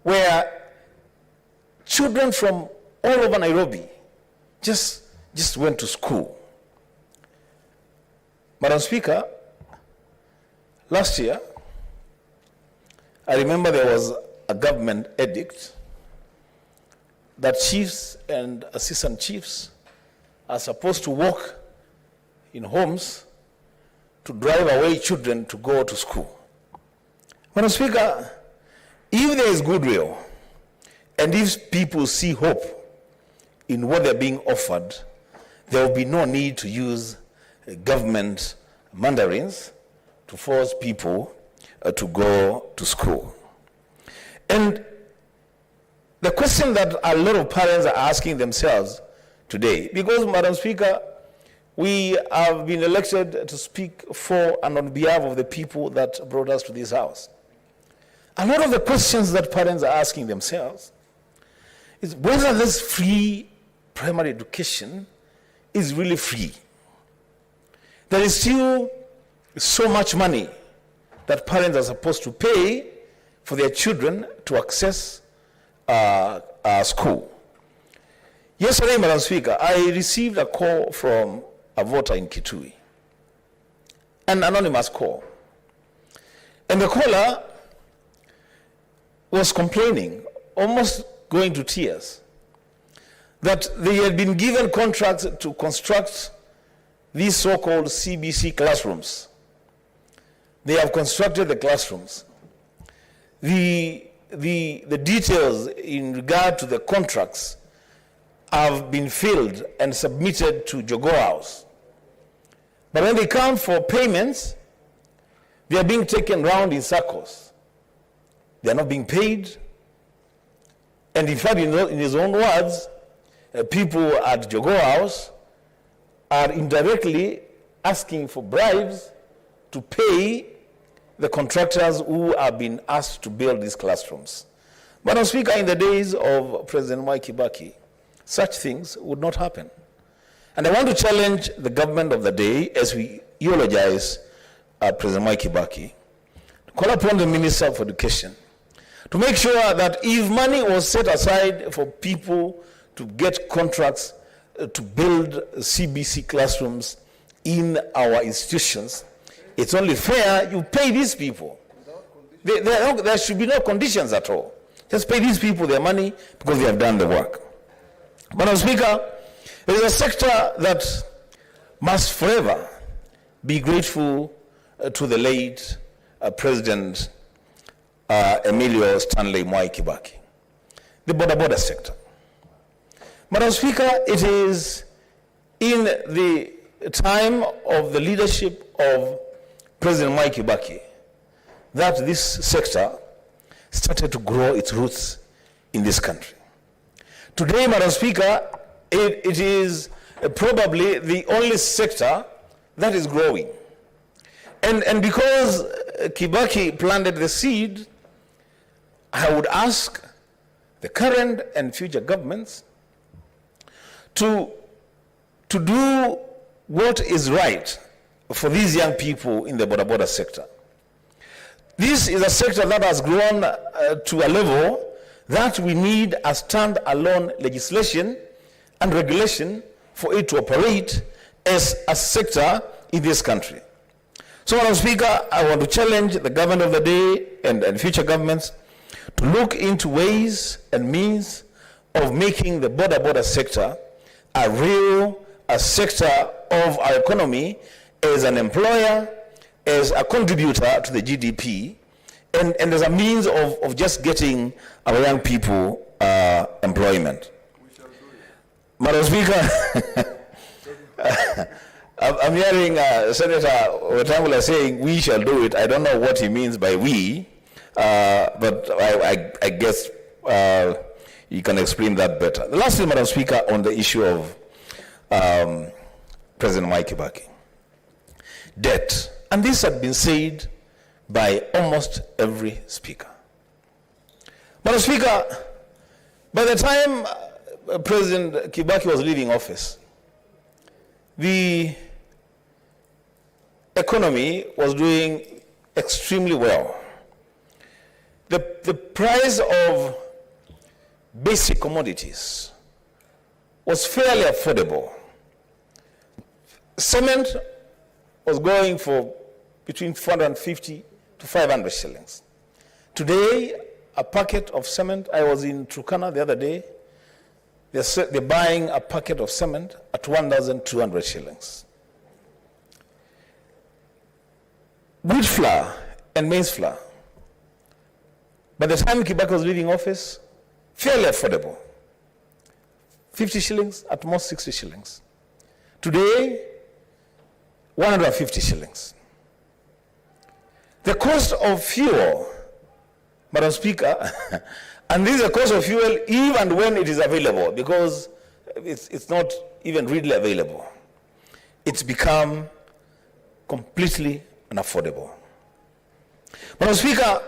where children from all over Nairobi just went to school. Madam Speaker, last year, I remember there was a government edict that chiefs and assistant chiefs are supposed to walk in homes to drive away children to go to school. Madam Speaker, if there is goodwill and if people see hope in what they're being offered, there will be no need to use government mandarins to force people to go to school. And the question that a lot of parents are asking themselves today, because, Madam Speaker, we have been elected to speak for and on behalf of the people that brought us to this house. A lot of the questions that parents are asking themselves is whether this free primary education is really free. There is still so much money that parents are supposed to pay for their children to access school. Yesterday, Madam Speaker, I received a call from a voter in Kitui, an anonymous call. And the caller was complaining, almost going to tears, that they had been given contracts to construct these so-called CBC classrooms. They have constructed the classrooms. The details in regard to the contracts have been filled and submitted to Jogoo House. But when they come for payments, they are being taken round in circles. They are not being paid. And in fact, in his own words, people at Jogoo House are indirectly asking for bribes to pay the contractors who have been asked to build these classrooms. Madam Speaker, in the days of President Mwai Kibaki, such things would not happen. And I want to challenge the government of the day, as we eulogize President Mwai Kibaki, to call upon the Minister of Education to make sure that if money was set aside for people to get contracts to build CBC classrooms in our institutions, it's only fair you pay these people. There should be no conditions at all. Just pay these people their money because they have done the work. Madam Speaker, there is a sector that must forever be grateful to the late President Emilio Stanley Mwai Kibaki, the border sector. Madam Speaker, it is in the time of the leadership of President Mwai Kibaki that this sector started to grow its roots in this country. Today, Madam Speaker, it is probably the only sector that is growing. And because Kibaki planted the seed, I would ask the current and future governments to do what is right for these young people in the border sector. This is a sector that has grown to a level that we need a stand-alone legislation and regulation for it to operate as a sector in this country. So, Madam Speaker, I want to challenge the government of the day and future governments to look into ways and means of making the border sector a sector of our economy as an employer, as a contributor to the GDP, and as a means of just getting our young people employment. Madam Speaker, I'm hearing Senator Wetangula saying we shall do it. I don't know what he means by we, but I guess you can explain that better. Lastly, Madam Speaker, on the issue of President Mwai Kibaki. Debt. And this had been said by almost every speaker. Madam Speaker, by the time President Kibaki was leaving office, the economy was doing extremely well. The price of basic commodities was fairly affordable. Cement was going for between 450 to 500 shillings. Today, a packet of cement, I was in Turkana the other day, they're buying a packet of cement at 1,200 shillings. Wheat flour and maize flour, by the time Kibaki was leaving office, fairly affordable. 50 shillings, at most 60 shillings. Today, 150 shillings. The cost of fuel, Madam Speaker, and this is the cost of fuel even when it is available, because it's not even readily available. It's become completely unaffordable. Madam Speaker,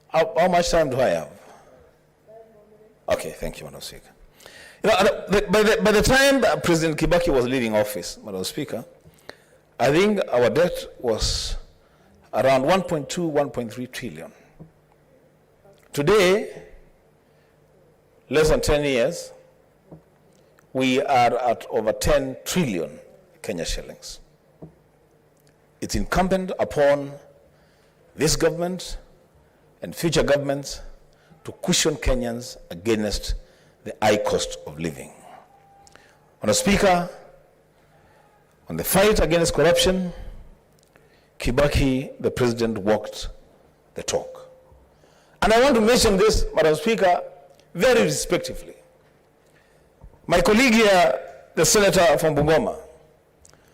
how much time do I have? Okay, thank you, Madam Speaker. You know, by the time President Kibaki was leaving office, Madam Speaker, I think our debt was around 1.2, 1.3 trillion. Today, less than 10 years, we are at over 10 trillion Kenya shillings. It's incumbent upon this government and future governments to cushion Kenyans against the high cost of living. Madam Speaker, on the fight against corruption, Kibaki, the president, walked the talk. And I want to mention this, Madam Speaker, very respectively. My colleague here, the senator from Bungoma,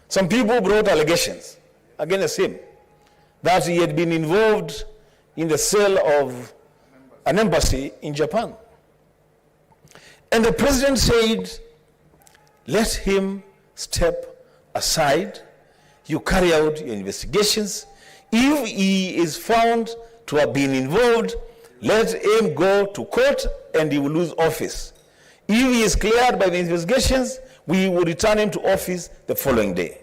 some people brought allegations against him that he had been involved in the sale of an embassy in Japan. And the president said, let him step aside, you carry out your investigations. If he is found to have been involved, let him go to court and he will lose office. If he is cleared by the investigations, we will return him to office the following day.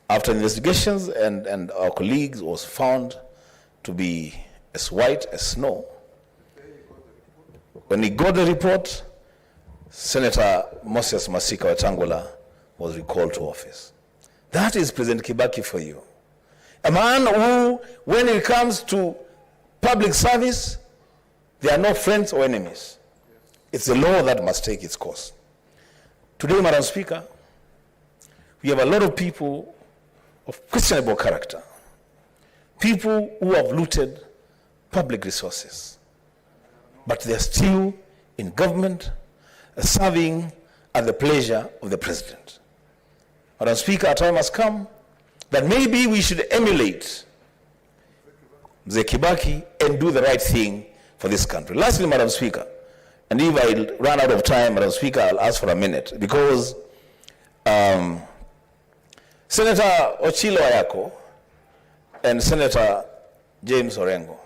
After investigations and our colleagues was found to be as white as snow, when he got the report, Senator Moses Masika Wetangula was recalled to office. That is President Kibaki for you. A man who, when it comes to public service, there are no friends or enemies. It's the law that must take its course. Today, Madam Speaker, we have a lot of people of questionable character, people who have looted public resources, but they're still in government, serving at the pleasure of the president. Madam Speaker, a time has come that maybe we should emulate Mzee Kibaki and do the right thing for this country. Lastly, Madam Speaker, and if I run out of time, Madam Speaker, I'll ask for a minute, because Senator Ochilo Ayako and Senator James Orengo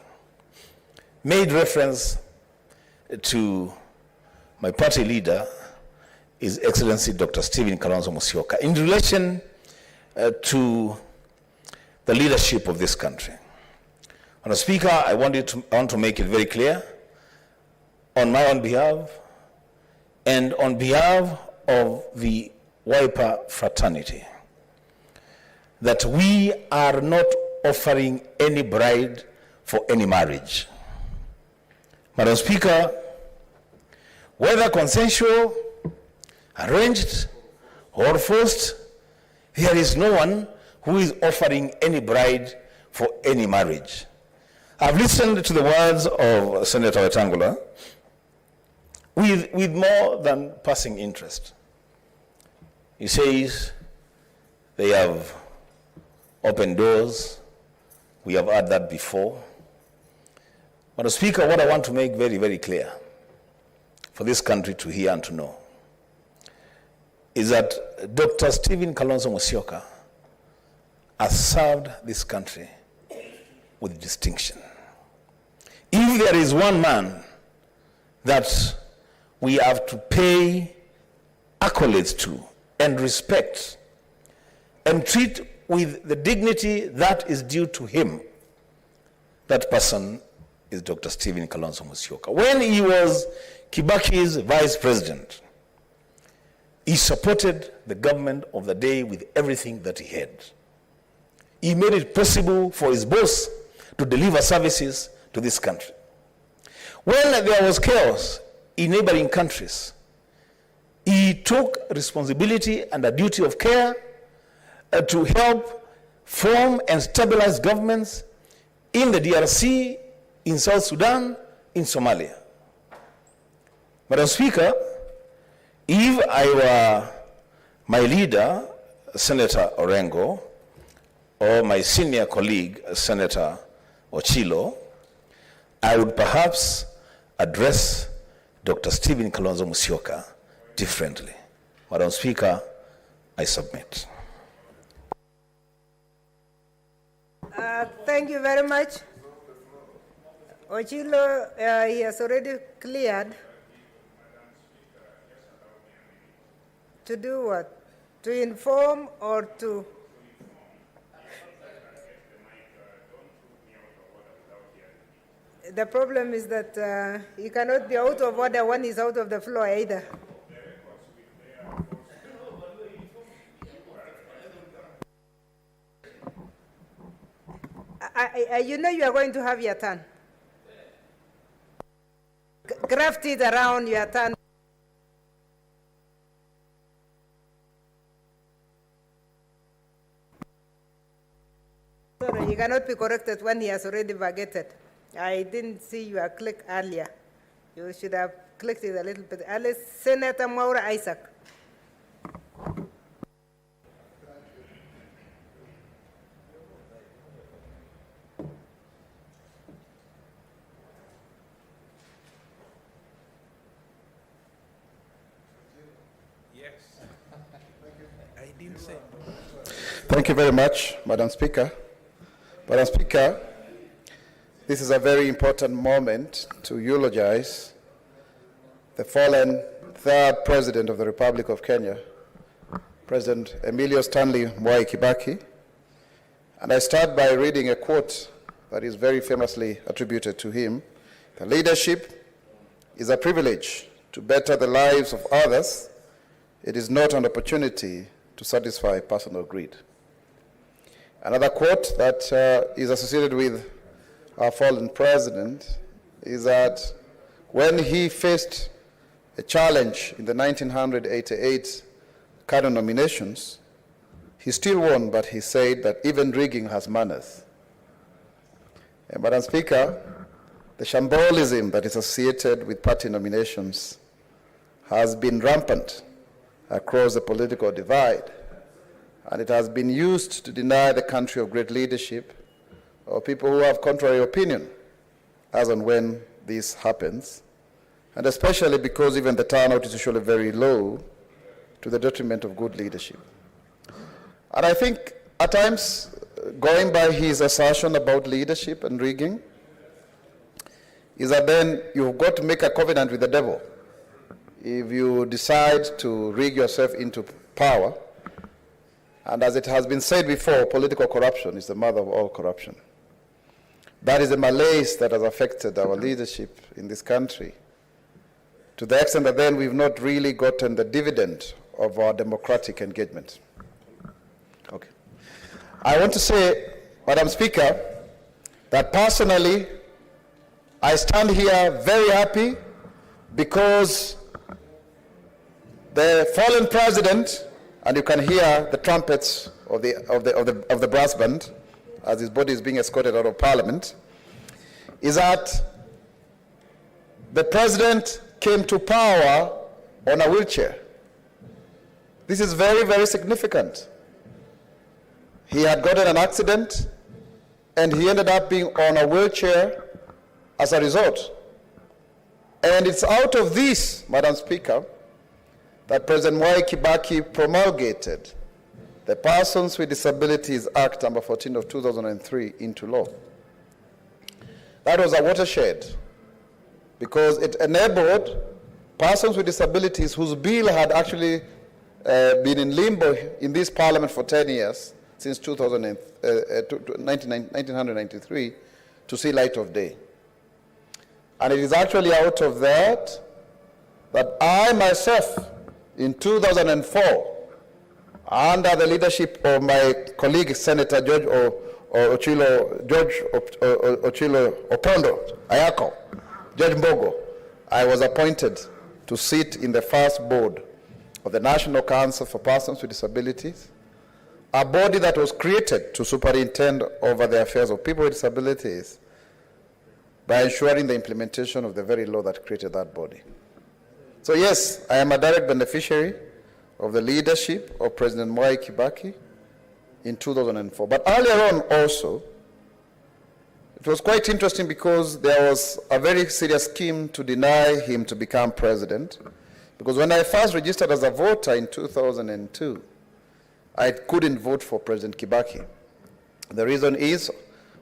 made reference to my party leader, His Excellency Dr. Stephen Kalonzo Musyoka, in relation to the leadership of this country. Madam Speaker, I want to make it very clear, on my own behalf and on behalf of the Wiper fraternity, that we are not offering any bride for any marriage. Madam Speaker, whether consensual, arranged, or forced, there is no one who is offering any bride for any marriage. I've listened to the words of Senator Wetangula with more than passing interest. He says they have opened doors. We have heard that before. Madam Speaker, what I want to make very, very clear for this country to hear and to know is that Dr. Stephen Kalonzo Musyoka has served this country with distinction. If there is one man that we have to pay accolades to and respect and treat with the dignity that is due to him, that person is Dr. Stephen Kalonzo Musyoka. When he was Kibaki's vice president, he supported the government of the day with everything that he had. He made it possible for his boss to deliver services to this country. When there was chaos in neighboring countries, he took responsibility and a duty of care to help form and stabilize governments in the DRC, in South Sudan, in Somalia. Madam Speaker, if I were my leader, Senator Orengo, or my senior colleague, Senator Ochilo, I would perhaps address Dr. Stephen Kalonzo Musyoka differently. Madam Speaker, I submit. Thank you very much. Ochilo, he has already cleared. To do what? To inform or to? The problem is that you cannot be out of order when he's out of the floor either. You know you are going to have your turn. Graft it around your turn. Sorry, you cannot be corrected when he has already vacated. I didn't see your click earlier. You should have clicked it a little bit earlier. Senator Maura Isaac. Thank you very much, Madam Speaker. Madam Speaker, this is a very important moment to eulogize the fallen third President of the Republic of Kenya, President Emilio Stanley Mwai Kibaki. And I start by reading a quote that is very famously attributed to him. The leadership is a privilege to better the lives of others. It is not an opportunity to satisfy personal greed. Another quote that is associated with our fallen president is that when he faced a challenge in the 1988 cabinet nominations, he still won, but he said that even rigging has manners. And Madam Speaker, the shambolism that is associated with party nominations has been rampant across the political divide, and it has been used to deny the country of great leadership or people who have contrary opinion as and when this happens, and especially because even the turnout is usually very low to the detriment of good leadership. And I think at times, going by his assertion about leadership and rigging, is that then you've got to make a covenant with the devil. If you decide to rig yourself into power, and as it has been said before, political corruption is the mother of all corruption. That is the malaise that has affected our leadership in this country, to the extent that then we've not really gotten the dividend of our democratic engagement. Okay. I want to say, Madam Speaker, that personally, I stand here very happy because the fallen president, and you can hear the trumpets of the brass band as his body is being escorted out of Parliament, is that the president came to power on a wheelchair. This is very, very significant. He had gotten an accident and he ended up being on a wheelchair as a result. And it's out of this, Madam Speaker, that President Mwai Kibaki promulgated the Persons with Disabilities Act number 14 of 2003 into law. That was a watershed because it enabled persons with disabilities whose bill had actually been in limbo in this Parliament for 10 years, since 1993, to see light of day. And it is actually out of that that I myself, in 2004, under the leadership of my colleague, Senator George Ochilo Opondo Ayako, Judge Mbogo, I was appointed to sit in the first board of the National Council for Persons with Disabilities, a body that was created to superintend over the affairs of people with disabilities by ensuring the implementation of the very law that created that body. So yes, I am a direct beneficiary of the leadership of President Mwai Kibaki in 2004. But earlier on also, it was quite interesting because there was a very serious scheme to deny him to become president. Because when I first registered as a voter in 2002, I couldn't vote for President Kibaki. The reason is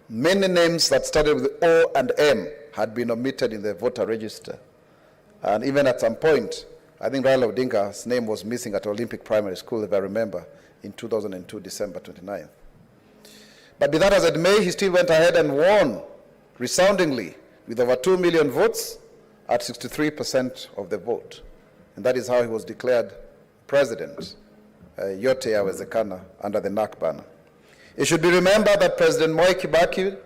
many names that started with O and M had been omitted in the voter register. And even at some point, I think Raila Odinga's name was missing at Olympic Primary School, if I remember, in 2002, December 29th. But be that as it may, he still went ahead and won resoundingly with over 2 million votes at 63% of the vote. And that is how he was declared president, Yote Yawezekana, under the NAC banner. It should be remembered that President Mwai Kibaki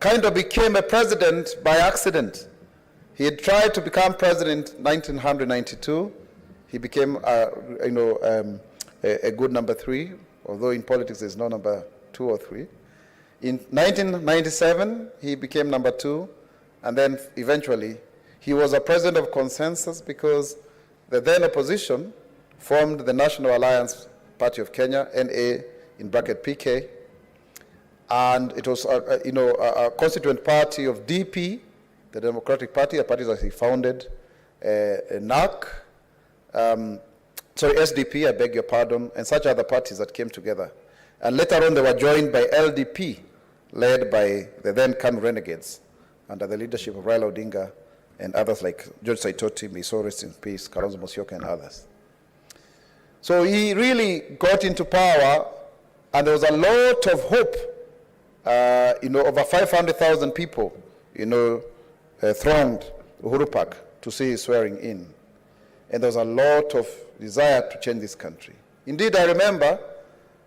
kind of became a president by accident. He had tried to become president in 1992. He became a good number 3, although in politics there's no number 2 or 3. In 1997, he became number 2, and then eventually he was a president of consensus because the then opposition formed the National Alliance Party of Kenya, NA, in bracket PK, and it was a constituent party of DP, the Democratic Party, a party that he founded, NAC, SDP, I beg your pardon, and such other parties that came together. And later on, they were joined by LDP, led by the then KANU renegades, under the leadership of Raila Odinga and others like George Saitoti, may so rest in peace, Kalonzo Musyoka, and others. So he really got into power, and there was a lot of hope. Over 500,000 people, thronged Uhuru Park to see his swearing in. And there was a lot of desire to change this country. Indeed, I remember,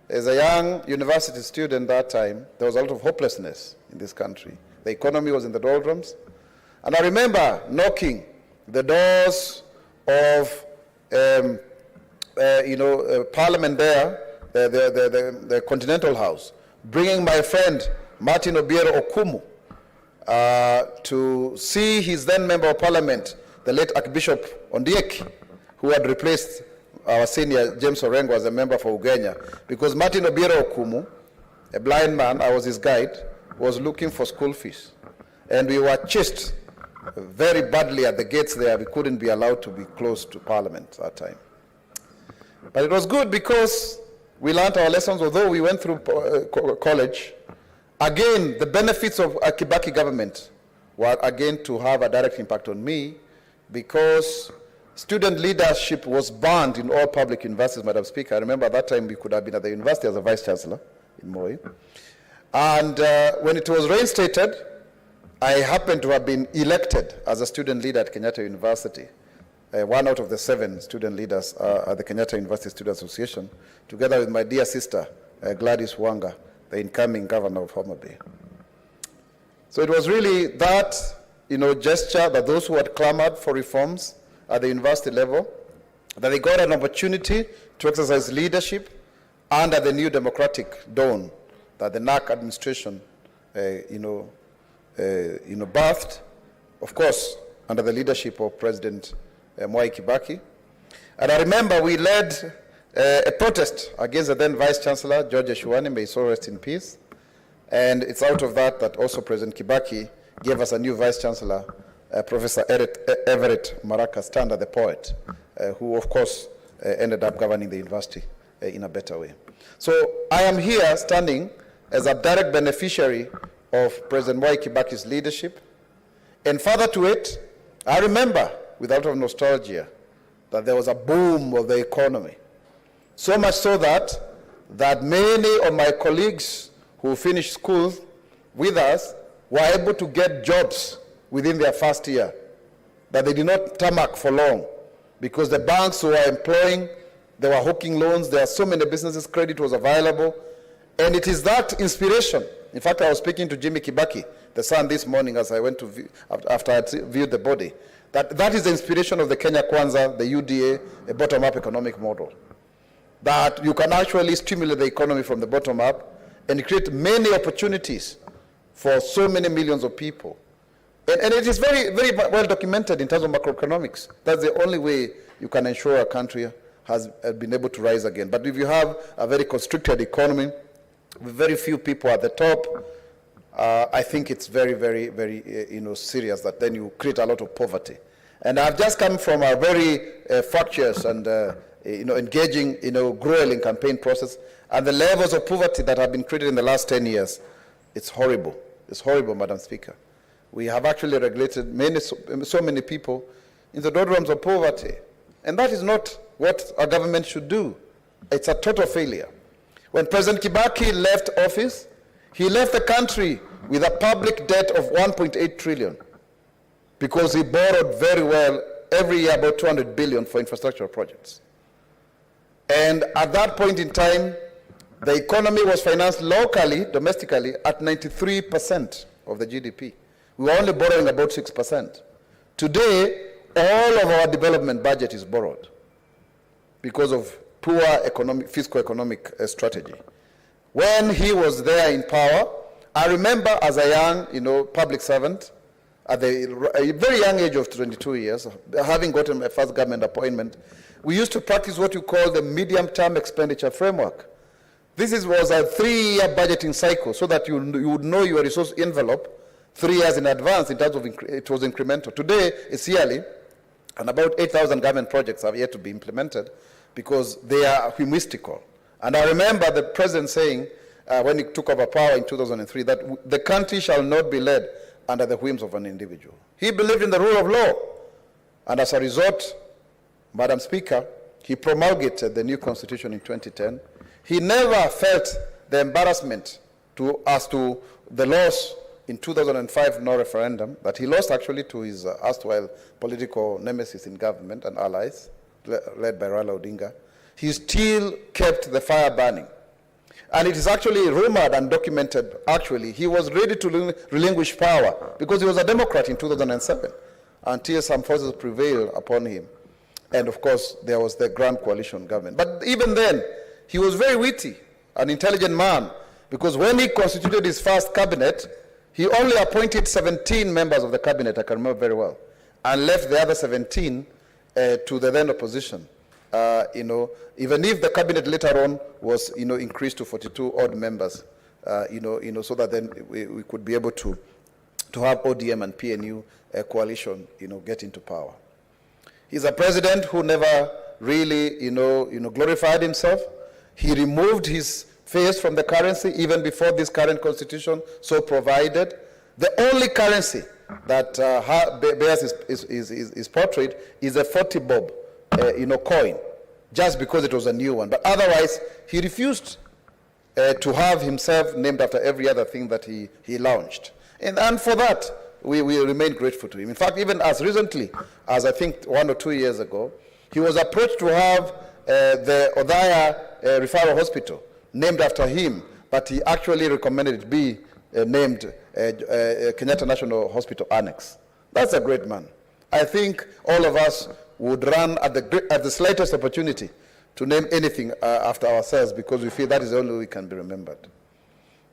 as a young university student that time, there was a lot of hopelessness in this country. The economy was in the doldrums. And I remember knocking the doors of Parliament there, the Continental House, bringing my friend Martin Obiero Okumu to see his then Member of Parliament, the late Archbishop Ondieki, who had replaced our senior James Orengo as a member for Ugenya, because Martin Obiero Okumu, a blind man, I was his guide, was looking for school fees. And we were chased very badly at the gates there. We couldn't be allowed to be close to Parliament at that time. But it was good because we learned our lessons, although we went through college. Again, the benefits of a Kibaki government were again to have a direct impact on me because student leadership was banned in all public universities, Madam Speaker. I remember at that time we could have been at the university as a vice chancellor in Moi. And when it was reinstated, I happened to have been elected as a student leader at Kenyatta University, one out of the 7 student leaders at the Kenyatta University Student Association, together with my dear sister, Gladys Wanga, the incoming governor of Homa Bay. So it was really that, gesture that those who had clamored for reforms at the university level, that they got an opportunity to exercise leadership under the new democratic dawn that the NAC administration, birthed, of course, under the leadership of President Mwai Kibaki. And I remember we led a protest against the then Vice Chancellor, George Shuani, may his soul rest in peace. And it's out of that that also President Kibaki gave us a new Vice Chancellor, Professor Everett Maraka Standa, the poet, who, of course, ended up governing the university in a better way. So I am here standing as a direct beneficiary of President Mwai Kibaki's leadership. And further to it, I remember, with a lot of nostalgia, that there was a boom of the economy. So much so that many of my colleagues who finished school with us were able to get jobs within their first year, that they did not tarmac for long, because the banks who were employing, they were hooking loans, there are so many businesses, credit was available, and it is that inspiration. In fact, I was speaking to Jimmy Kibaki, the son, this morning as I went to view, after I had viewed the body, that is the inspiration of the Kenya Kwanza, the UDA, a bottom-up economic model. That you can actually stimulate the economy from the bottom up and create many opportunities for so many millions of people. And it is very, very well documented in terms of macroeconomics. That's the only way you can ensure a country has been able to rise again. But if you have a very constricted economy, with very few people at the top, I think it's very, very, very serious that then you create a lot of poverty. And I've just come from a very fractious and engaging, grueling campaign process, and the levels of poverty that have been created in the last 10 years, it's horrible. It's horrible, Madam Speaker. We have actually regulated so many people in the doldrums of poverty. And that is not what our government should do. It's a total failure. When President Kibaki left office, he left the country with a public debt of 1.8 trillion because he borrowed very well every year about 200 billion for infrastructure projects. And at that point in time, the economy was financed locally, domestically, at 93% of the GDP. We were only borrowing about 6%. Today, all of our development budget is borrowed because of poor fiscal economic strategy. When he was there in power, I remember as a young, public servant, at a very young age of 22 years, having gotten my first government appointment, we used to practice what you call the medium-term expenditure framework. This was a 3-year budgeting cycle so that you would know your resource envelope 3 years in advance in terms of it was incremental. Today, it's yearly, and about 8,000 government projects have yet to be implemented because they are whimsical. And I remember the president saying, when he took over power in 2003, that the country shall not be led under the whims of an individual. He believed in the rule of law. And as a result, Madam Speaker, he promulgated the new constitution in 2010. He never felt the embarrassment as to the loss in 2005 no referendum, that he lost actually to his erstwhile political nemesis in government and allies, led by Raila Odinga. He still kept the fire burning. And it is actually rumored and documented, actually, he was ready to relinquish power because he was a Democrat in 2007 until some forces prevailed upon him. And of course, there was the Grand Coalition government. But even then, he was very witty, an intelligent man, because when he constituted his first cabinet, he only appointed 17 members of the cabinet, I can remember very well, and left the other 17 to the then opposition. Even if the cabinet later on was, increased to 42 odd members, so that then we could be able to have ODM and PNU coalition, get into power. He's a president who never really, glorified himself. He removed his face from the currency even before this current constitution so provided. The only currency that bears his portrait is a 40 bob, coin, just because it was a new one. But otherwise, he refused to have himself named after every other thing that he launched. And for that, we remain grateful to him. In fact, even as recently as I think 1 or 2 years ago, he was approached to have the Odaya Referral Hospital named after him but he actually recommended it be named Kenyatta National Hospital Annex. That's a great man. I think all of us would run at the slightest opportunity to name anything after ourselves, because we feel that is the only way we can be remembered.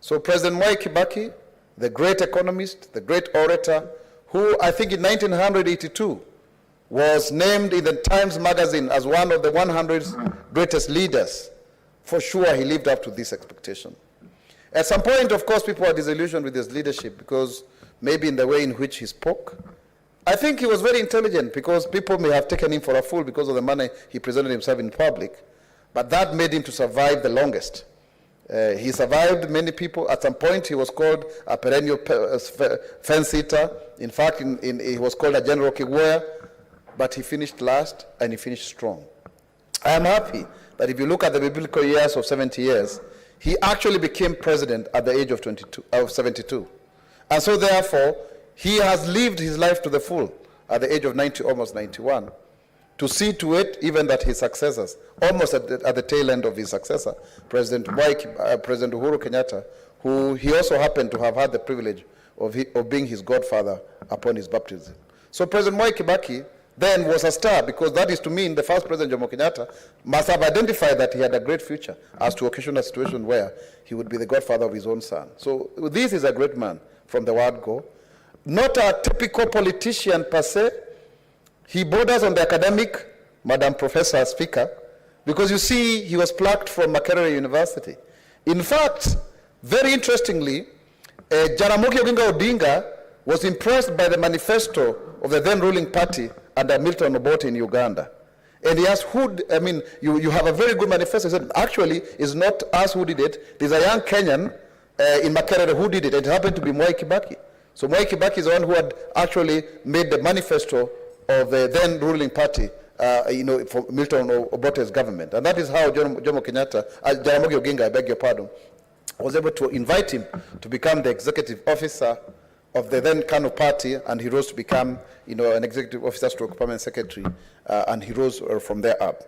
So President Mwai Kibaki, the great economist, the great orator, who I think in 1982 was named in the Times magazine as one of the 100 greatest leaders. For sure, he lived up to this expectation. At some point, of course, people are disillusioned with his leadership because maybe in the way in which he spoke. I think he was very intelligent, because people may have taken him for a fool because of the manner he presented himself in public, but that made him to survive the longest. He survived many people. At some point, he was called a perennial fence-sitter. In fact, he was called a general Kigwea, but he finished last, and he finished strong. I am happy that if you look at the biblical years of 70 years, he actually became president at the age of 72. And so therefore, he has lived his life to the full at the age of 90, almost 91, to see to it even that his successors, almost at the tail end of his successor, President Uhuru Kenyatta, who he also happened to have had the privilege of being his godfather upon his baptism. So President Mwai Kibaki then was a star, because that is to mean the first President Jomo Kenyatta must have identified that he had a great future as to occasion a situation where he would be the godfather of his own son. So this is a great man from the word go. Not a typical politician per se. He borders on the academic, Madam Professor Speaker, because you see he was plucked from Makerere University. In fact, very interestingly, Jaramogi Odinga was impressed by the manifesto of the then ruling party under Milton Obote in Uganda. And he asked, you have a very good manifesto. He said, actually, it's not us who did it. There's a young Kenyan in Makerere who did it. It happened to be Mwai Kibaki. So Mwai Kibaki is the one who had actually made the manifesto of the then ruling party, for Milton Obote's government. And that is how Jomo Kenyatta, Jaramogi Oginga, I beg your pardon, was able to invite him to become the executive officer of the then Kano party, and he rose to become, an executive officer stroke permanent secretary, and he rose from there up.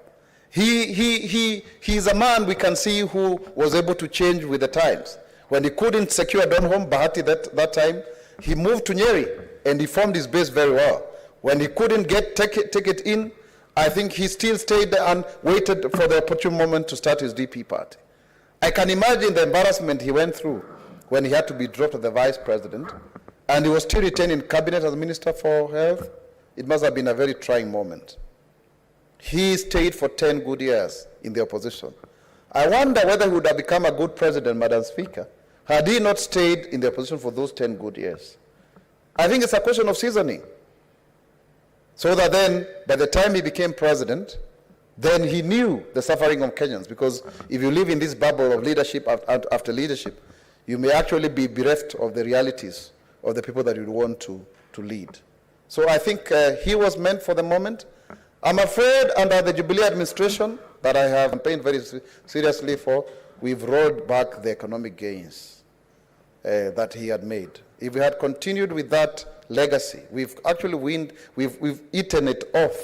He's a man we can see who was able to change with the times. When he couldn't secure Donholm, Bahati that time, he moved to Nyeri, and he formed his base very well. When he couldn't take it in, I think he still stayed there and waited for the opportune moment to start his DP party. I can imagine the embarrassment he went through when he had to be dropped as the vice president, and he was still retained in cabinet as Minister for Health. It must have been a very trying moment. He stayed for 10 good years in the opposition. I wonder whether he would have become a good president, Madam Speaker, had he not stayed in the opposition for those 10 good years. I think it's a question of seasoning. So that then, by the time he became president, then he knew the suffering of Kenyans, because if you live in this bubble of leadership after leadership, you may actually be bereft of the realities of the people that you want to lead. So I think he was meant for the moment. I'm afraid under the Jubilee administration that I have campaigned very seriously for, we've rolled back the economic gains that he had made. If we had continued with that legacy, we've actually we've eaten it off,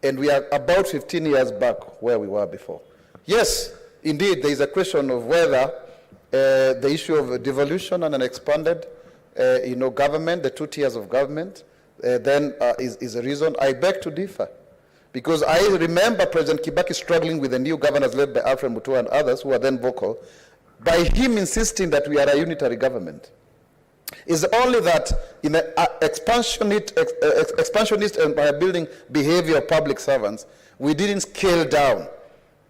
and we are about 15 years back where we were before. Yes, indeed, there is a question of whether the issue of devolution and an expanded government, the 2 tiers of government, then is a reason. I beg to differ, because I remember President Kibaki struggling with the new governors led by Alfred Mutua and others who were then vocal, by him insisting that we are a unitary government. It's only that in the expansionist and building behavior of public servants, we didn't scale down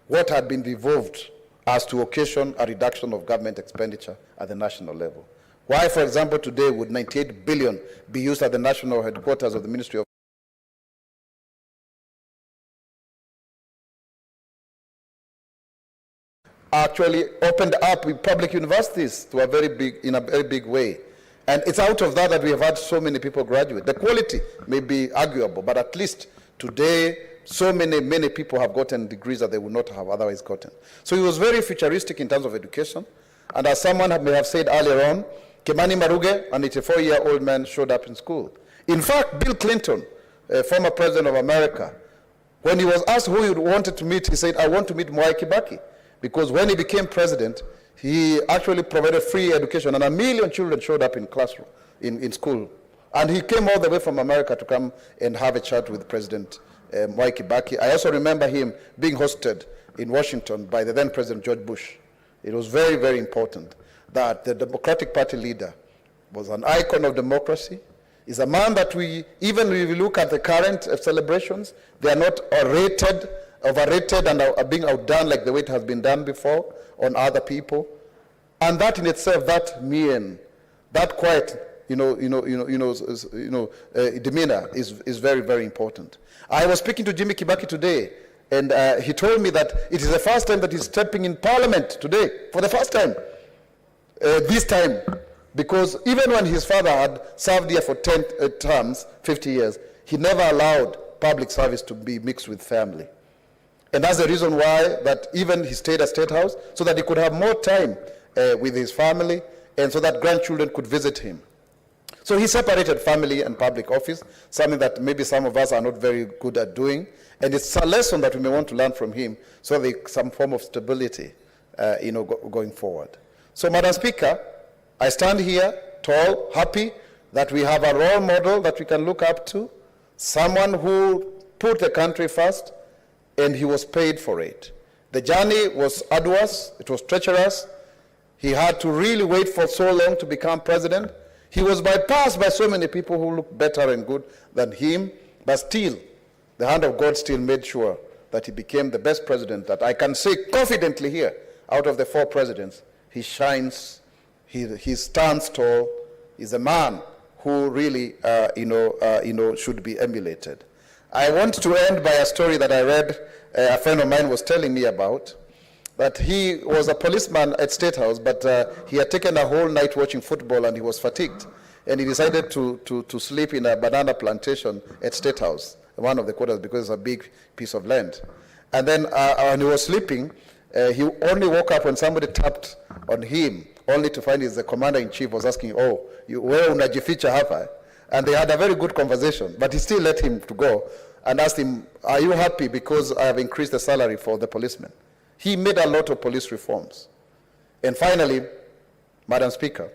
what had been devolved as to occasion a reduction of government expenditure at the national level. Why, for example, today would 98 billion be used at the national headquarters of the Ministry of actually opened up with public universities to in a very big way. And it's out of that we have had so many people graduate. The quality may be arguable, but at least today, so many people have gotten degrees that they would not have otherwise gotten. So he was very futuristic in terms of education. And as someone may have said earlier on, Kimani Maruge, an 84-year-old man, showed up in school. In fact, Bill Clinton, former president of America, when he was asked who he wanted to meet, he said, I want to meet Mwai Kibaki. Because when he became president, He actually provided free education, and 1 million children showed up in classroom, in school. And he came all the way from America to come and have a chat with President Mwai Kibaki. I also remember him being hosted in Washington by the then President George Bush. It was very, very important that the Democratic Party leader was an icon of democracy. Is a man that even if we look at the current celebrations, they are not overrated and are being outdone like the way it has been done before on other people. And that in itself, that mien, that quiet, demeanor is very, very important. I was speaking to Jimmy Kibaki today, and he told me that it is the first time that he's stepping in Parliament today, for the first time, this time, because even when his father had served here for 10 terms, 50 years, he never allowed public service to be mixed with family. And that's the reason why that even he stayed at State House, so that he could have more time with his family, and so that grandchildren could visit him. So he separated family and public office, something that maybe some of us are not very good at doing. And it's a lesson that we may want to learn from him, so there's some form of stability going forward. So, Madam Speaker, I stand here tall, happy that we have a role model that we can look up to, someone who put the country first, and he was paid for it. The journey was arduous, it was treacherous. He had to really wait for so long to become president. He was bypassed by so many people who looked better and good than him, but still, the hand of God still made sure that he became the best president that I can say confidently here, out of the 4 presidents. He shines, he stands tall, he's a man who really, should be emulated. I want to end by a story that I read, a friend of mine was telling me about, that he was a policeman at State House, but he had taken a whole night watching football and he was fatigued. And he decided to sleep in a banana plantation at State House, one of the quarters, because it's a big piece of land. And then when he was sleeping, he only woke up when somebody tapped on him, only to find the commander-in-chief was asking, "Oh, where unajificha hapa?" And they had a very good conversation, but he still let him to go and asked him, "Are you happy because I have increased the salary for the policemen?" He made a lot of police reforms. And finally, Madam Speaker,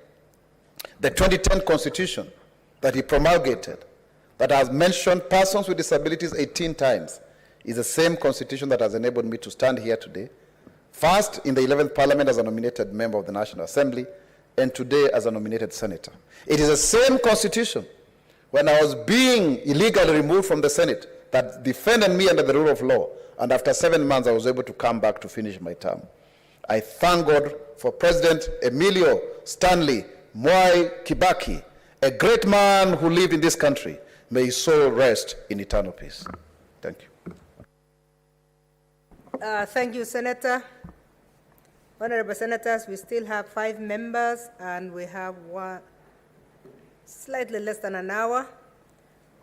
the 2010 Constitution that he promulgated, that has mentioned persons with disabilities 18 times, is the same Constitution that has enabled me to stand here today, first in the 11th Parliament as a nominated member of the National Assembly, and today as a nominated senator. It is the same Constitution when I was being illegally removed from the Senate that defended me under the rule of law, and after 7 months I was able to come back to finish my term. I thank God for President Emilio Stanley Mwai Kibaki, a great man who lived in this country. May his soul rest in eternal peace. Thank you. Thank you, Senator. Honorable Senators, we still have 5 members, and we have slightly less than an hour.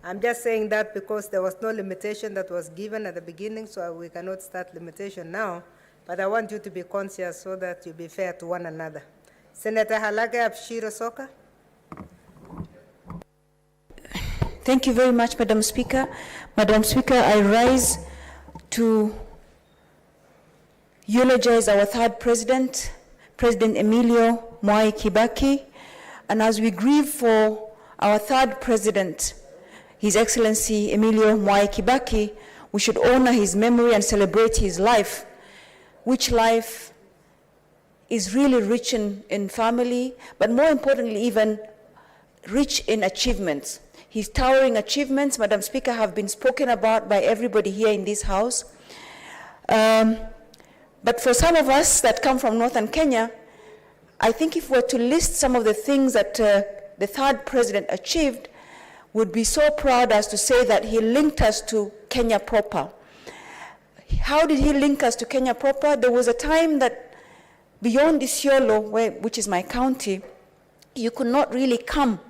I'm just saying that because there was no limitation that was given at the beginning, so we cannot start limitation now. But I want you to be conscious so that you be fair to one another. Senator Halaga Abshiro Soka. Thank you very much, Madam Speaker. Madam Speaker, I rise to eulogize our 3rd president, President Emilio Mwai Kibaki. And as we grieve for our 3rd president, His Excellency Emilio Mwai Kibaki, we should honor his memory and celebrate his life, which life is really rich in family, but more importantly, even rich in achievements. His towering achievements, Madam Speaker, have been spoken about by everybody here in this House. But for some of us that come from Northern Kenya, I think if we're to list some of the things that the 3rd president achieved, would be so proud as to say that he linked us to Kenya proper. How did he link us to Kenya proper? There was a time that beyond Isiolo, which is my county, you could not really come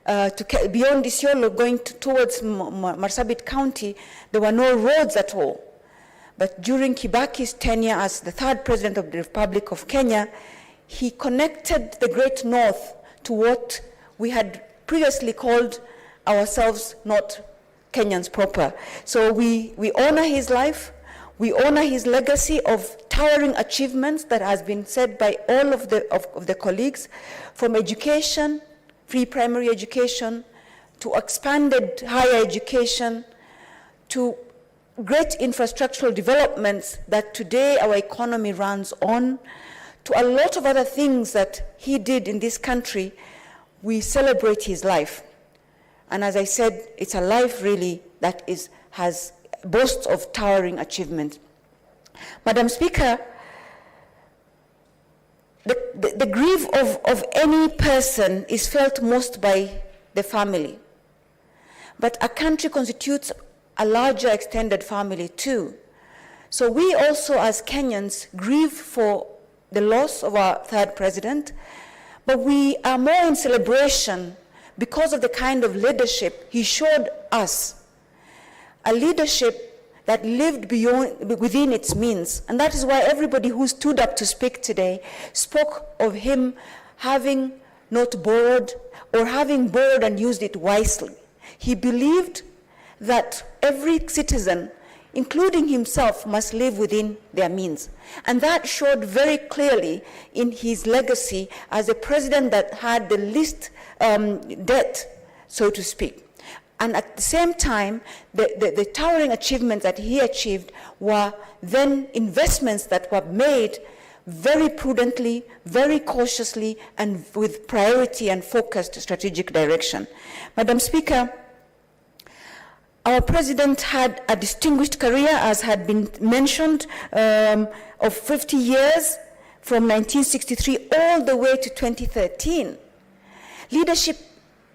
beyond Isiolo going towards Marsabit County. There were no roads at all. But during Kibaki's tenure as the 3rd president of the Republic of Kenya, he connected the Great North to what we had previously called ourselves not Kenyans proper. So we honor his life, we honor his legacy of towering achievements that has been said by all of the colleagues, from education, free primary education, to expanded higher education, to great infrastructural developments that today our economy runs on, to a lot of other things that he did in this country. We celebrate his life. And as I said, it's a life really that boasts of towering achievement. Madam Speaker, the grief of any person is felt most by the family. But a country constitutes a larger extended family too. So we also as Kenyans grieve for the loss of our third president, but we are more in celebration because of the kind of leadership he showed us. A leadership that lived within its means. And that is why everybody who stood up to speak today spoke of him having not borrowed or having borrowed and used it wisely. He believed that every citizen, including himself, must live within their means. And that showed very clearly in his legacy as a president that had the least debt, so to speak. And at the same time, the towering achievements that he achieved were then investments that were made very prudently, very cautiously, and with priority and focused strategic direction. Madam Speaker, our president had a distinguished career, as had been mentioned, of 50 years, from 1963 all the way to 2013. Leadership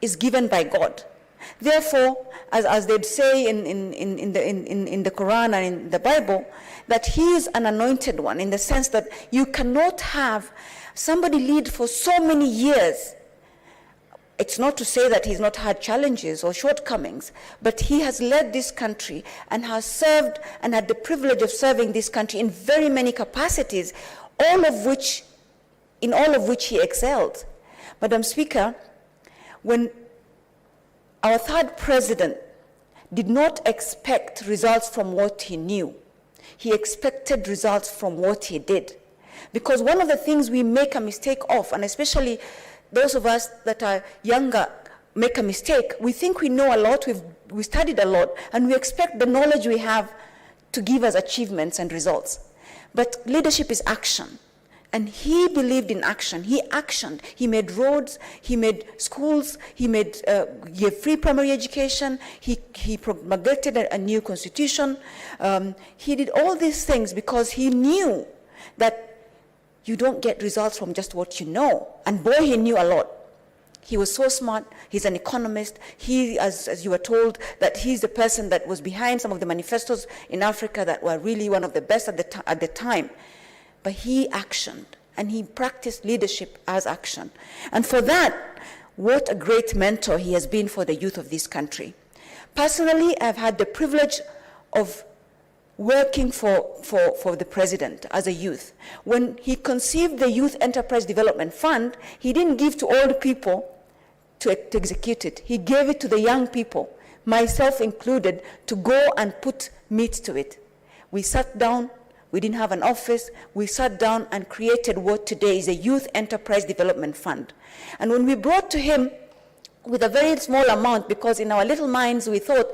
is given by God. Therefore, as they'd say in the Quran and in the Bible, that he is an anointed one, in the sense that you cannot have somebody lead for so many years. It's not to say that he's not had challenges or shortcomings, but he has led this country and has served and had the privilege of serving this country in very many capacities, in all of which he excelled. Madam Speaker, when our third president did not expect results from what he knew, he expected results from what he did. Because one of the things we make a mistake of, and especially those of us that are younger make a mistake, we think we know a lot, we studied a lot, and we expect the knowledge we have to give us achievements and results. But leadership is action. And he believed in action. He actioned. He made roads, he made schools, he gave free primary education, he promulgated a new constitution. He did all these things because he knew that you don't get results from just what you know. And boy, he knew a lot. He was so smart. He's an economist. He, as you were told, that he's the person that was behind some of the manifestos in Africa that were really one of the best at the time. But he actioned, and he practiced leadership as action. And for that, what a great mentor he has been for the youth of this country. Personally, I've had the privilege of working for the president as a youth. When he conceived the Youth Enterprise Development Fund, he didn't give to old people to execute it. He gave it to the young people, myself included, to go and put meat to it. We sat down. We didn't have an office. We sat down and created what today is a Youth Enterprise Development Fund. And when we brought to him with a very small amount, because in our little minds we thought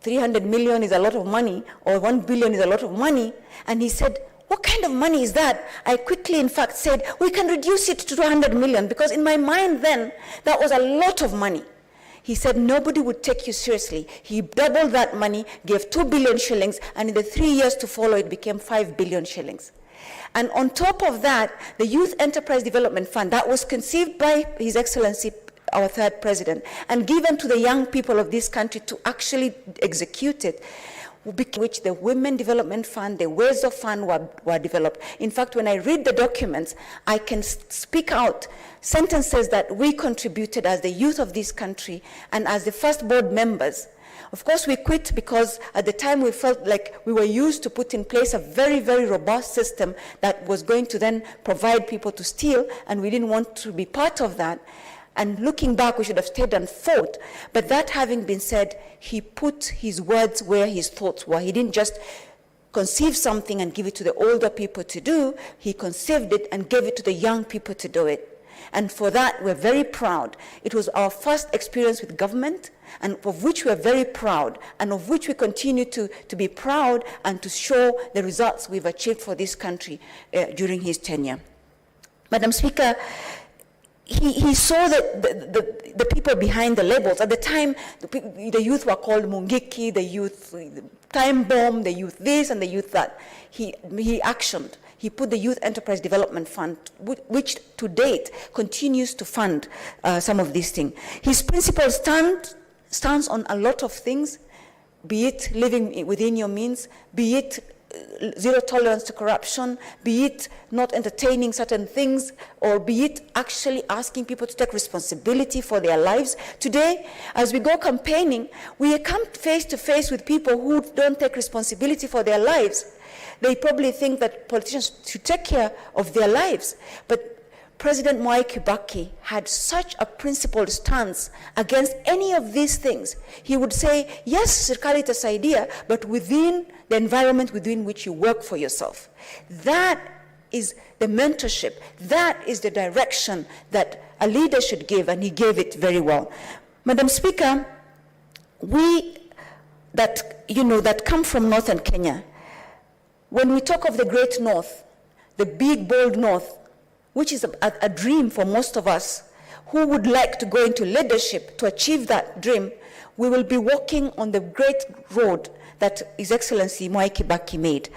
300 million is a lot of money, or 1 billion is a lot of money, and he said, what kind of money is that? I quickly, in fact, said, we can reduce it to 200 million, because in my mind then, that was a lot of money. He said nobody would take you seriously. He doubled that money, gave 2 billion shillings, and in the 3 years to follow, it became 5 billion shillings. And on top of that, the Youth Enterprise Development Fund, that was conceived by His Excellency, our third president, and given to the young people of this country to actually execute it, which the Women Development Fund, the Ways of Fund were developed. In fact, when I read the documents, I can speak out sentences that we contributed as the youth of this country and as the first board members. Of course, we quit because at the time we felt like we were used to put in place a very, very robust system that was going to then provide people to steal, and we didn't want to be part of that. And looking back, we should have stayed and fought. But that having been said, he put his words where his thoughts were. He didn't just conceive something and give it to the older people to do, he conceived it and gave it to the young people to do it. And for that, we're very proud. It was our first experience with government, and of which we're very proud, and of which we continue to be proud and to show the results we've achieved for this country during his tenure. Madam Speaker, he saw the people behind the labels. At the time, the youth were called Mungiki, the youth time bomb, the youth this and the youth that. He actioned. He put the Youth Enterprise Development Fund, which to date continues to fund some of these things. His principle stands on a lot of things, be it living within your means, be it zero tolerance to corruption, be it not entertaining certain things, or be it actually asking people to take responsibility for their lives. Today, as we go campaigning, we come face to face with people who don't take responsibility for their lives. They probably think that politicians should take care of their lives. But President Mwai Kibaki had such a principled stance against any of these things. He would say, yes, serikali itasaidia, but within the environment within which you work for yourself. That is the mentorship. That is the direction that a leader should give, and he gave it very well. Madam Speaker, we that come from northern Kenya, when we talk of the great north, the big, bold north, which is a dream for most of us who would like to go into leadership to achieve that dream, we will be walking on the great road that His Excellency Mwai Kibaki made.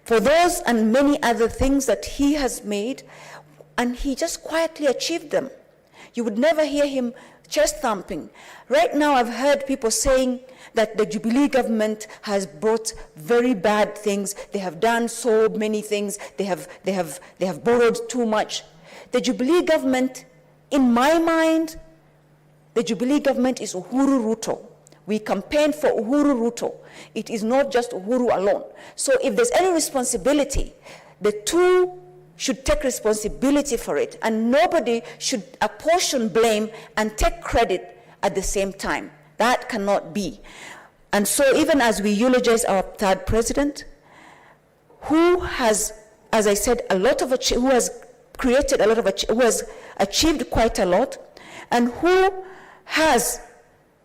For those and many other things that he has made, and he just quietly achieved them. You would never hear him chest thumping. Right now I've heard people saying that the Jubilee government has brought very bad things. They have done so many things. They have borrowed too much. The Jubilee government, in my mind, the Jubilee government is Uhuru Ruto. We campaigned for Uhuru Ruto. It is not just Uhuru alone. So if there's any responsibility, the two should take responsibility for it, and nobody should apportion blame and take credit at the same time. That cannot be. And so even as we eulogize our third president, who has, as I said, who has created a lot of, who has achieved quite a lot, and who has,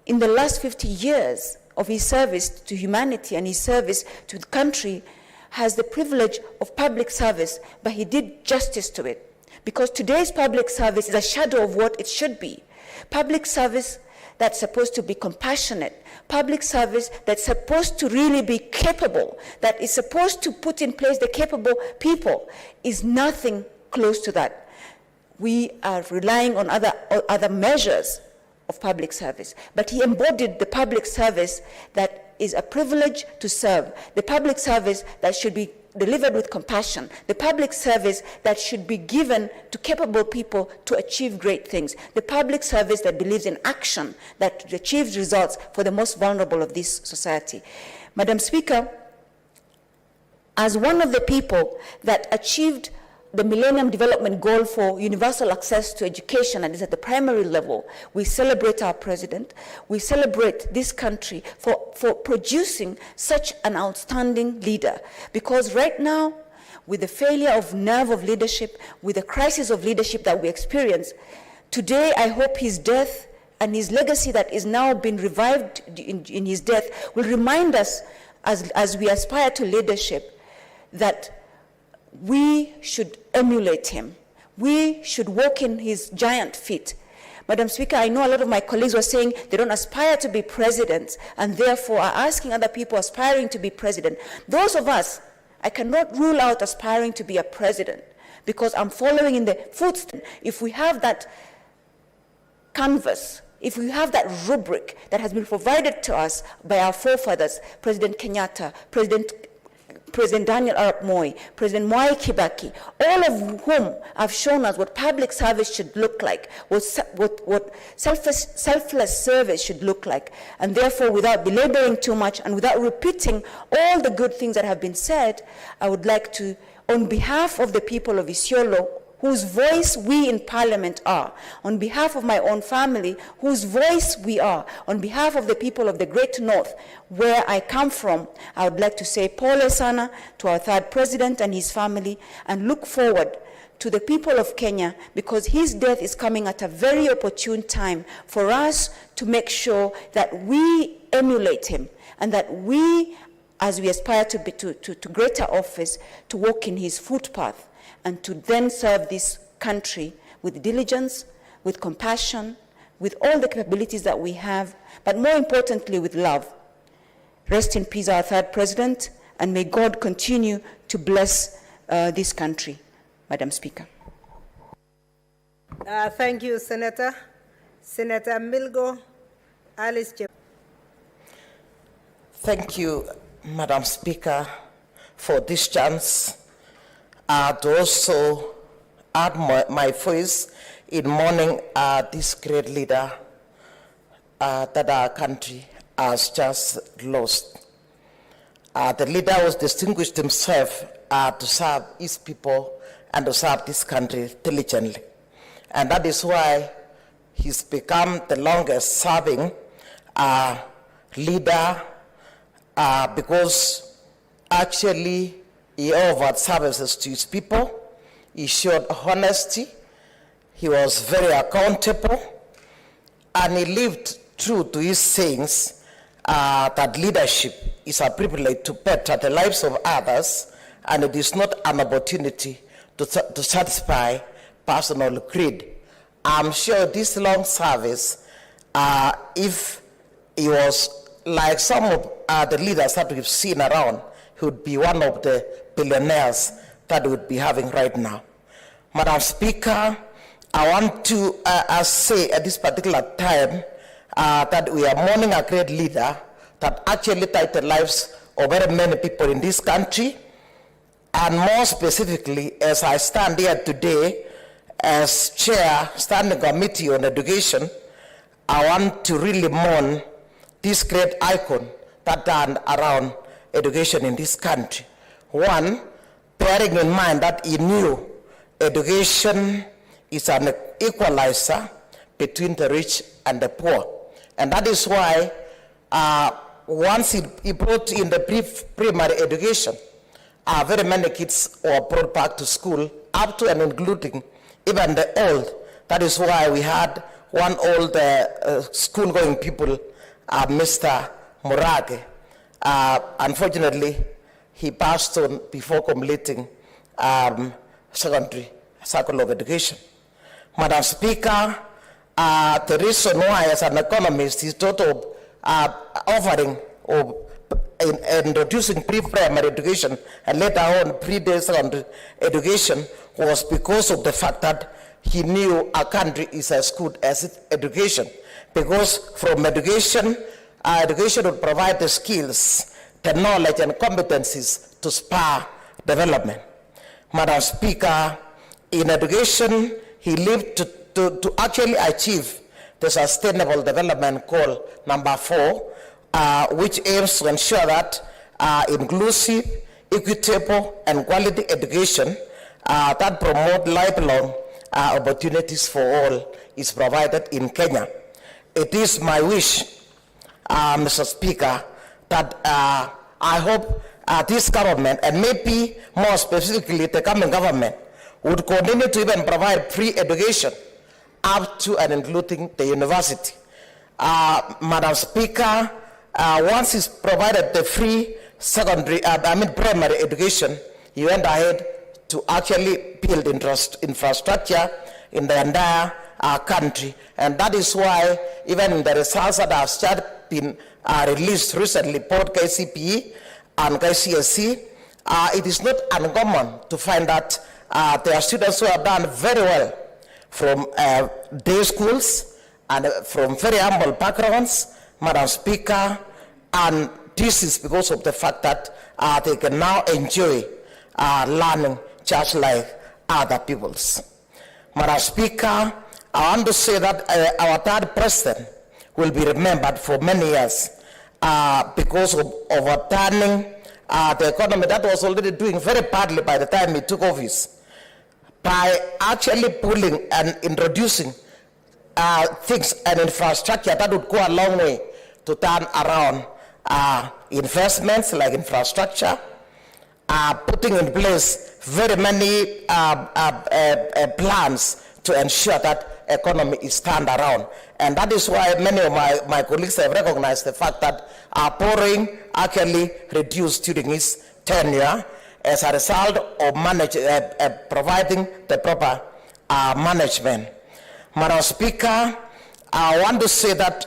in the last 50 years of his service to humanity and his service to the country, has the privilege of public service, but he did justice to it. Because today's public service is a shadow of what it should be. Public service that's supposed to be compassionate, public service that's supposed to really be capable, that is supposed to put in place the capable people, is nothing close to that. We are relying on other measures of public service. But he embodied the public service that is a privilege to serve, the public service that should be delivered with compassion, the public service that should be given to capable people to achieve great things, the public service that believes in action, that achieves results for the most vulnerable of this society. Madam Speaker, as one of the people that achieved the Millennium Development Goal for universal access to education, and is at the primary level, we celebrate our president. We celebrate this country for producing such an outstanding leader. Because right now, with the failure of nerve of leadership, with the crisis of leadership that we experience, today I hope his death and his legacy that is now been revived in his death will remind us, as we aspire to leadership, that we should emulate him. We should walk in his giant feet. Madam Speaker, I know a lot of my colleagues were saying they don't aspire to be president and therefore are asking other people aspiring to be president. Those of us, I cannot rule out aspiring to be a president because I'm following in the footsteps. If we have that canvas, if we have that rubric that has been provided to us by our forefathers, President Kenyatta, President Daniel Arap Moi, President Mwai Kibaki, all of whom have shown us what public service should look like, what selfless service should look like. And therefore, without belaboring too much and without repeating all the good things that have been said, I would like to, on behalf of the people of Isiolo, whose voice we in Parliament are, on behalf of my own family, whose voice we are, on behalf of the people of the Great North, where I come from, I would like to say pole sana to our third president and his family, and look forward to the people of Kenya, because his death is coming at a very opportune time for us to make sure that we emulate him, and that we, as we aspire to greater office, to walk in his footpath, and to then serve this country with diligence, with compassion, with all the capabilities that we have, but more importantly, with love. Rest in peace, our third president, and may God continue to bless this country. Madam Speaker. Thank you, Senator. Senator Milgo, Alice. Thank you, Madam Speaker, for this chance to also add my voice in mourning this great leader that our country has just lost. The leader was distinguished himself to serve his people and to serve this country diligently. And that is why he's become the longest serving leader, because actually he offered services to his people. He showed honesty. He was very accountable, and he lived true to his sayings that leadership is a privilege to better the lives of others, and it is not an opportunity to satisfy personal greed. I'm sure this long service, if he was like some of the leaders that we've seen around, he would be one of the billionaires that we would be having right now. Madam Speaker, I want to say at this particular time that we are mourning a great leader that actually touched the lives of very many people in this country. And more specifically, as I stand here today as Chair, Standing Committee on Education, I want to really mourn this great icon that turned around education in this country. One, bearing in mind that he knew education is an equalizer between the rich and the poor. And that is why once he brought in the primary education, very many kids were brought back to school, up to and including even the old. That is why we had one old school-going people, Mr. Murage. Unfortunately, he passed on before completing secondary circle of education. Madam Speaker, the reason why, as an economist, he thought of offering or introducing pre-primary education and later on pre-day secondary education was because of the fact that he knew a country is as good as its education. Because from education, education would provide the skills, the knowledge and competencies to spur development. Madam Speaker, in education, he lived to actually achieve the Sustainable Development Goal number 4, which aims to ensure that inclusive, equitable, and quality education that promote lifelong opportunities for all is provided in Kenya. It is my wish, Mr. Speaker, that I hope this government, and maybe more specifically the coming government, would continue to even provide free education up to and including the university. Madam Speaker, once he's provided the free primary education, he went ahead to actually build infrastructure in the entire country. And that is why even in the results that have started been released recently, both KCPE and KCSE, it is not uncommon to find that there are students who have done very well from day schools and from very humble backgrounds, Madam Speaker, and this is because of the fact that they can now enjoy learning just like other peoples. Madam Speaker, I want to say that our third president will be remembered for many years because of overturning the economy that was already doing very badly by the time he took office. by actually pulling and introducing things and infrastructure that would go a long way to turn around investments like infrastructure, putting in place very many plans to ensure that economy is turned around. And that is why many of my colleagues have recognized the fact that our borrowing actually reduced during his tenure as a result of providing the proper management. Madam Speaker, I want to say that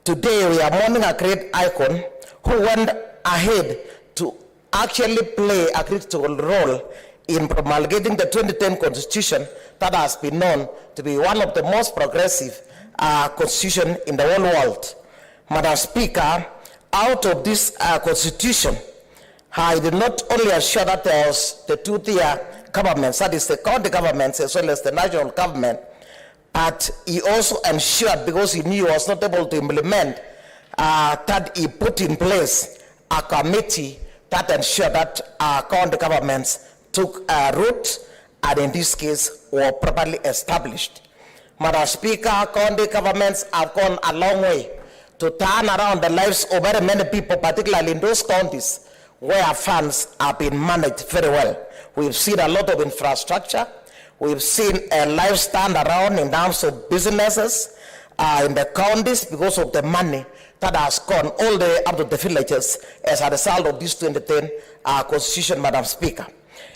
today we are mourning a great icon who went ahead to actually play a critical role in promulgating the 2010 Constitution that has been known to be one of the most progressive constitution in the whole world. Madam Speaker, out of this Constitution, I did not only ensure that there was the two-tier governments, that is the county governments as well as the national government, but he also ensured, because he knew he was not able to implement, that he put in place a committee that ensured that county governments took root and in this case were properly established. Madam Speaker, county governments have gone a long way to turn around the lives of very many people, particularly in those counties where funds are being managed very well. We've seen a lot of infrastructure. We've seen lives turned around in terms of businesses in the counties because of the money that has gone all the way up to the villages as a result of this 2010 Constitution, Madam Speaker.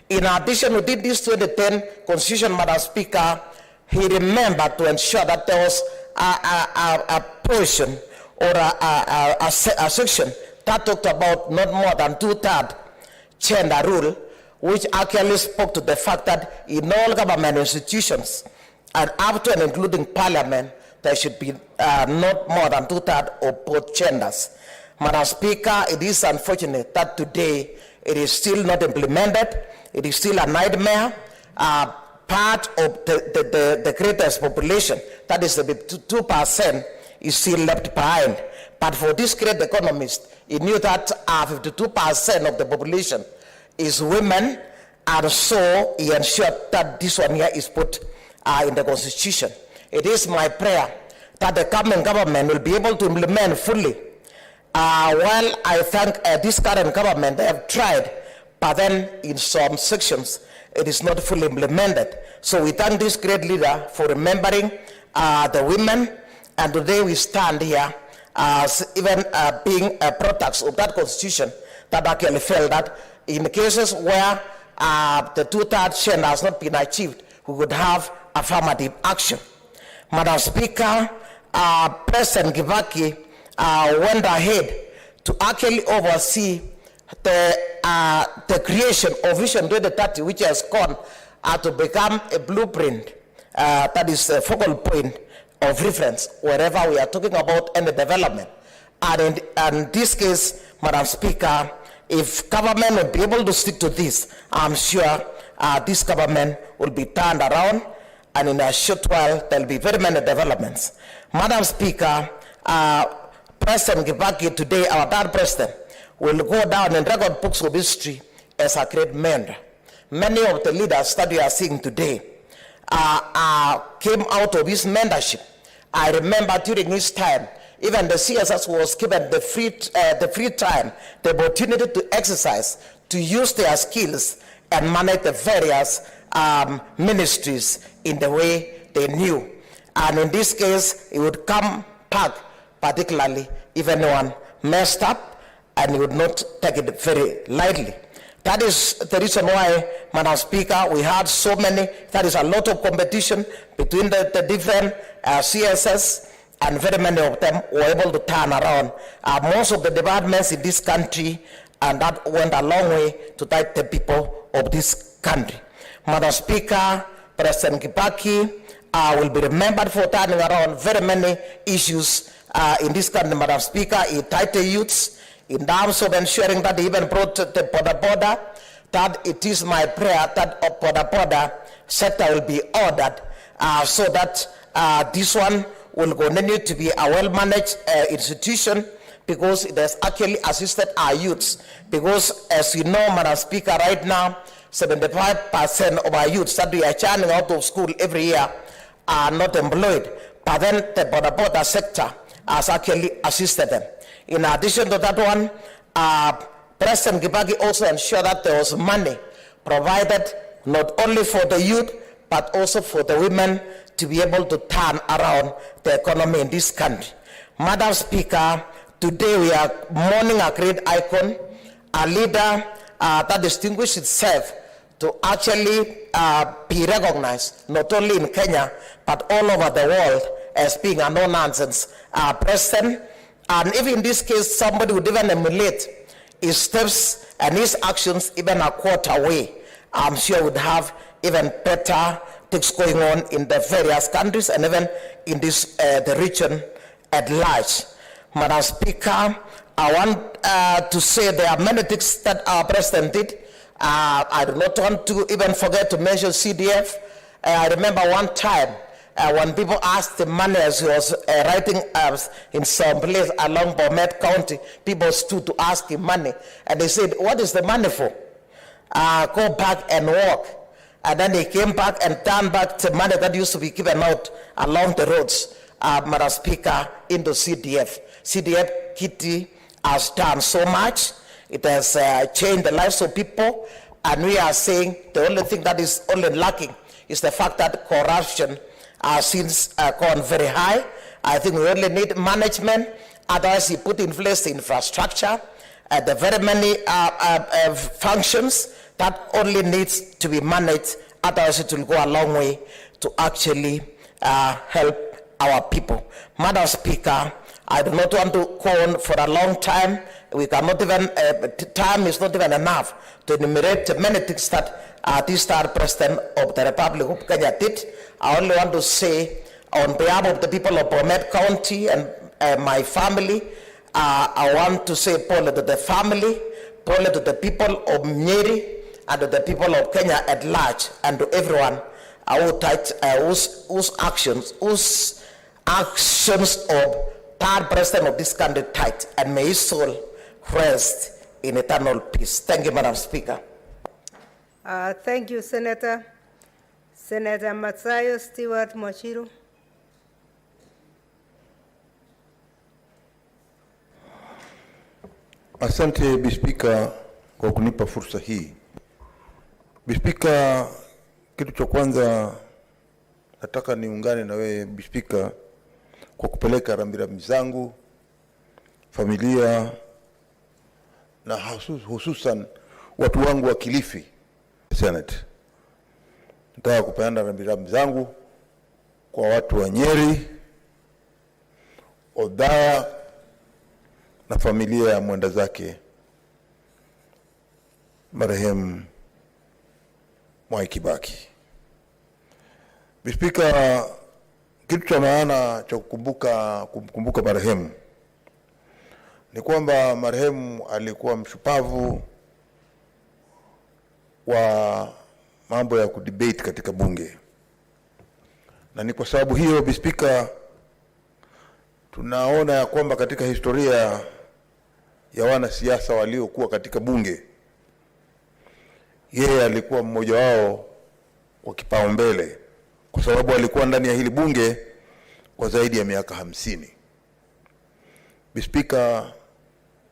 In addition, within this 2010 Constitution, Madam Speaker, he remembered to ensure that there was a portion or a section that talked about not more than 2/3 gender rule, which actually spoke to the fact that in all government institutions, and up to and including Parliament, there should be not more than 2/3 of both genders. Madam Speaker, it is unfortunate that today it is still not implemented. It is still a nightmare. Part of the greatest population, that is the 2%, is still left behind. But for this great economist, he knew that 52% of the population is women, and so he ensured that this one here is put in the Constitution. It is my prayer that the coming government will be able to implement fully. While I thank this current government, they have tried, but then in some sections, it is not fully implemented. So we thank this great leader for remembering the women, and today we stand here as even being products of that Constitution that actually felt that in cases where the 2/3 gender has not been achieved, we would have affirmative action. Madam Speaker, President Kibaki went ahead to actually oversee the creation of Vision 2030, which has gone to become a blueprint that is a focal point of reference wherever we are talking about any development. And in this case, Madam Speaker, if government will be able to stick to this, I'm sure this government will be turned around, and in a short while, there will be very many developments. Madam Speaker, President Kibaki today, our third president, will go down in record books of history as a great man. Many of the leaders that we are seeing today came out of his mentorship. I remember during his time, even the CSS was given the free time, the opportunity to exercise, to use their skills and manage the various ministries in the way they knew. And in this case, it would come back, particularly if anyone messed up, and he would not take it very lightly. That is the reason why, Madam Speaker, we had so many, there is a lot of competition between the different CSS, and very many of them were able to turn around most of the departments in this country, and that went a long way to guide the people of this country. Madam Speaker, President Kibaki will be remembered for turning around very many issues in this country. Madam Speaker, he tied the youths in terms of ensuring that he even brought the border, that it is my prayer that border sector will be ordered so that this one will continue to be a well-managed institution, because it has actually assisted our youths. Because as you know, Madam Speaker, right now, 75% of our youths that we are churning out of school every year are not employed. But then the border sector has actually assisted them. In addition to that one, President Kibaki also ensured that there was money provided not only for the youth, but also for the women to be able to turn around the economy in this country. Madam Speaker, today we are mourning a great icon, a leader that distinguished itself to actually be recognized not only in Kenya, but all over the world as being a no-nonsense president. And if in this case somebody would even emulate his steps and his actions even a quarter away, I'm sure would have even better things going on in the various countries and even in this the region at large. Madam Speaker, I want to say there are many things that our president did. I do not want to even forget to mention CDF. I remember one time when people asked the money as he was writing in some place along Bomet County, people stood to ask him money. And they said, what is the money for? Go back and walk. And then he came back and turned back the money that used to be given out along the roads, Madam Speaker, into CDF. CDF Kitty has done so much. It has changed the lives of people. And we are saying the only thing that is only lacking is the fact that corruption has since gone very high. I think we only need management. Otherwise, you put in place the infrastructure, the very many functions that only needs to be managed. Otherwise, it will go a long way to actually help our people. Madam Speaker, I do not want to go on for a long time. We cannot even, time is not even enough to enumerate many things that this third president of the Republic of Kenya did. I only want to say, on behalf of the people of Bomet County and my family, I want to say Paul to the family, Paul to the people of Nyeri, and to the people of Kenya at large, and to everyone whose actions of third president of this country tight, and may his soul rest in eternal peace. Thank you, Madam Speaker. Thank you, Senator. Senator Matsayo Stewart Mochiru. Asante Bispika kwa kunipa fursa hii. Bispika, kitu cha kwanza nataka niungane na wewe Bispika kwa kupeleka rambirambi zangu, familia na hususan watu wangu wa Kilifi Senate. Nataka kupeana rambirambi zangu kwa watu wa Nyeri, Othaya na familia ya mwenda zake marehemu Mwai Kibaki. Bispika, kitu cha maana cha kumkumbuka marehemu ni kwamba marehemu alikuwa mshupavu wa mambo ya kudebate katika bunge. Na ni kwa sababu hiyo Bispika, tunaona ya kwamba katika historia ya wanasiasa waliokuwa katika bunge, yeye alikuwa mmoja wao kwa kipaumbele, kwa sababu alikuwa ndani ya hili bunge kwa zaidi ya miaka 50. Bispika,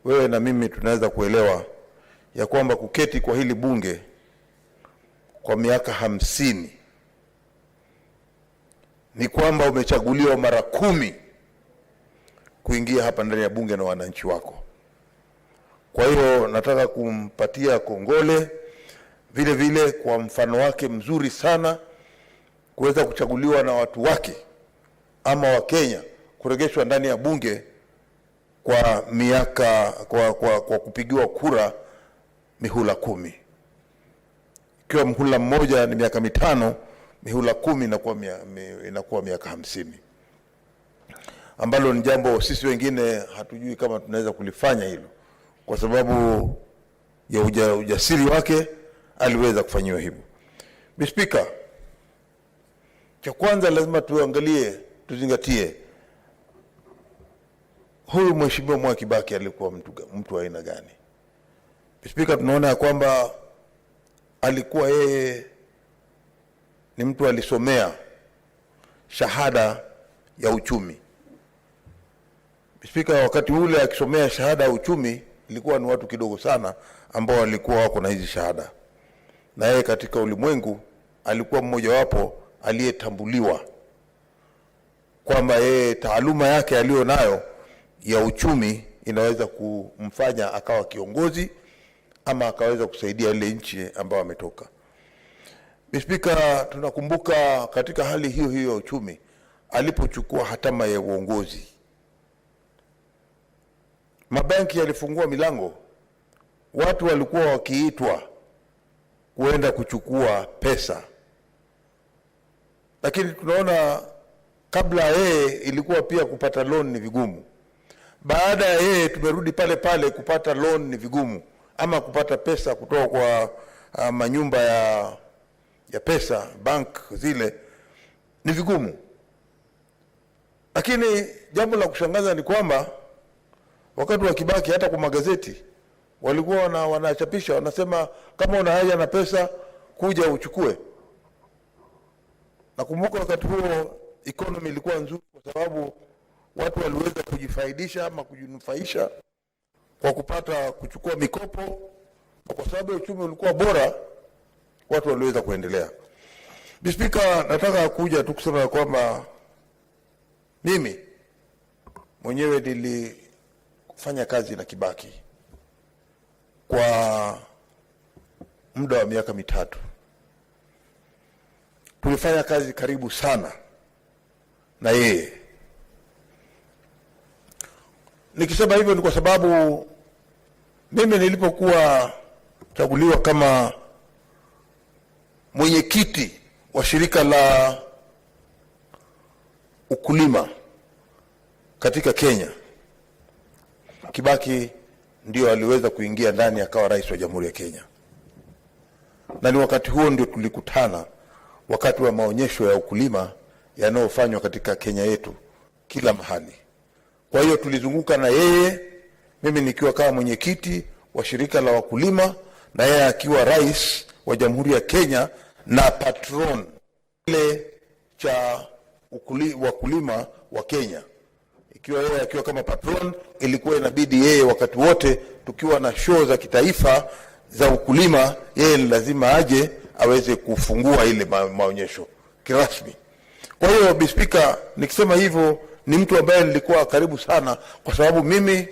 wewe na mimi tunaweza kuelewa ya kwamba kuketi kwa hili bunge kwa miaka 50 ni kwamba umechaguliwa mara 10 kuingia hapa ndani ya bunge na wananchi wako. Kwa hiyo nataka kumpatia kongole vile vile kwa mfano wake mzuri sana kuweza kuchaguliwa na watu wake ama wa Kenya kuregeshwa ndani ya bunge kwa miaka kwa kupigiwa kura mihula 10. Ikiwa mhula mmoja ni miaka 5, mihula 10 inakuwa miaka 50. Ambalo ni jambo sisi wengine hatujui kama tunaweza kulifanya hilo, kwa sababu ya ujasiri wake aliweza kufanyiwa hivyo. Bispika, cha kwanza lazima tuzingatie huyu mheshimiwa Mwai Kibaki alikuwa mtu wa aina gani. Bispika, tunaona ya kwamba alikuwa yeye ni mtu alisomea shahada ya uchumi. Spika, wakati ule akisomea shahada ya uchumi ilikuwa ni watu kidogo sana ambao walikuwa wako na hizi shahada. Na yeye katika ulimwengu alikuwa mmoja wapo aliyetambuliwa kwamba yeye taaluma yake aliyonayo ya uchumi inaweza kumfanya akawa kiongozi ama akaweza kusaidia ile nchi ambayo ametoka. Spika, tunakumbuka katika hali hiyo hiyo ya uchumi alipochukua hatama ya uongozi, mabanki yalifungua milango, watu walikuwa wakiitwa kuenda kuchukua pesa. Lakini tunaona kabla yeye ilikuwa pia kupata loan ni vigumu. Baada ya yeye tumerudi pale pale, kupata loan ni vigumu, ama kupata pesa kutoka kwa manyumba ya pesa, bank zile ni vigumu. Lakini jambo la kushangaza ni kwamba wakati wa Kibaki hata kwa magazeti walikuwa wanachapisha, wanasema kama una haja na pesa kuja uchukue. Nakumbuka wakati huo economy ilikuwa nzuri kwa sababu watu waliweza kujifaidisha ama kujinufaisha kwa kuchukua mikopo, na kwa sababu uchumi ulikuwa bora watu waliweza kuendelea. Spika, nataka kuja tu kusema kwamba mimi mwenyewe nilifanya kazi na Kibaki kwa muda wa miaka 3. Tulifanya kazi karibu sana na yeye. Nikisema hivyo ni kwa sababu mimi nilipokuwa chaguliwa kama mwenyekiti wa shirika la ukulima katika Kenya, Kibaki ndio aliweza kuingia ndani akawa rais wa Jamhuri ya Kenya. Na ni wakati huo ndio tulikutana wakati wa maonyesho ya ukulima yanayofanywa katika Kenya yetu kila mahali. Kwa hiyo tulizunguka na yeye, mimi nikiwa kama mwenyekiti wa shirika la wakulima na yeye akiwa rais wa Jamhuri ya Kenya na patron ile cha wakulima wa Kenya. Ikiwa yeye akiwa kama patron, ilikuwa inabidi yeye wakati wote tukiwa na show za kitaifa za ukulima, yeye lazima aje aweze kufungua ile maonyesho kirasmi. Kwa hiyo Spika, nikisema hivyo ni mtu ambaye nilikuwa karibu sana, kwa sababu mimi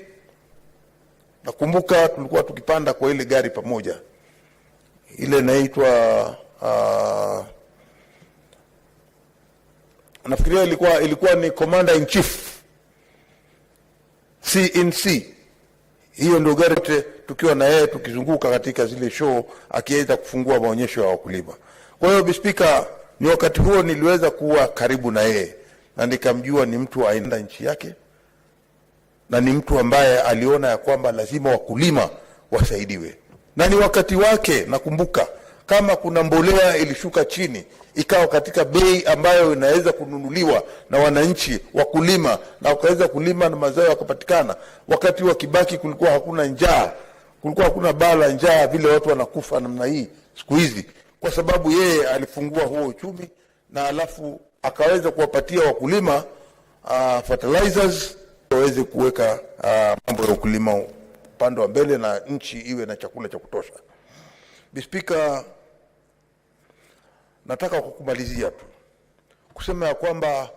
nakumbuka tulikuwa tukipanda kwa ile gari pamoja, ile inaitwa nafikiria ilikuwa ni Commander in Chief CNC. Hiyo ndio gari tukiwa na yeye tukizunguka katika zile show akiweza kufungua maonyesho ya wakulima. Kwa hiyo Spika, ni wakati huo niliweza kuwa karibu na yeye na nikamjua ni mtu aenda nchi yake na ni mtu ambaye aliona ya kwamba lazima wakulima wasaidiwe. Na ni wakati wake, nakumbuka kama kuna mbolea ilishuka chini ikawa katika bei ambayo inaweza kununuliwa na wananchi wakulima na wakaweza kulima na mazao yakapatikana. Wakati wa Kibaki kulikuwa hakuna njaa, kulikuwa hakuna bala njaa vile watu wanakufa namna hii siku hizi, kwa sababu yeye alifungua huo uchumi na alafu akaweza kuwapatia wakulima fertilizers waweze kuweka mambo ya ukulima upande wa mbele na nchi iwe na chakula cha kutosha. Spika, nataka kukumalizia tu kusema ya kwamba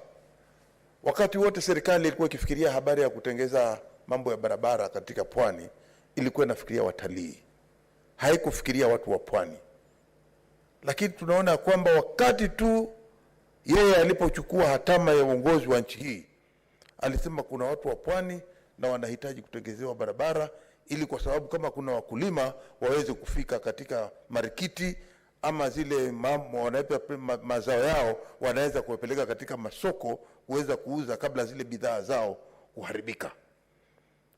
wakati wote serikali ilikuwa ikifikiria habari ya kutengeza mambo ya barabara katika pwani, ilikuwa inafikiria watalii, haikufikiria watu wa pwani. Lakini tunaona kwamba wakati tu yeye alipochukua hatama ya uongozi wa nchi hii, alisema kuna watu wa pwani na wanahitaji kutengezewa barabara, ili kwa sababu kama kuna wakulima waweze kufika katika marikiti ama zile mazao yao wanaweza kuwapeleka katika masoko kuweza kuuza kabla zile bidhaa zao kuharibika.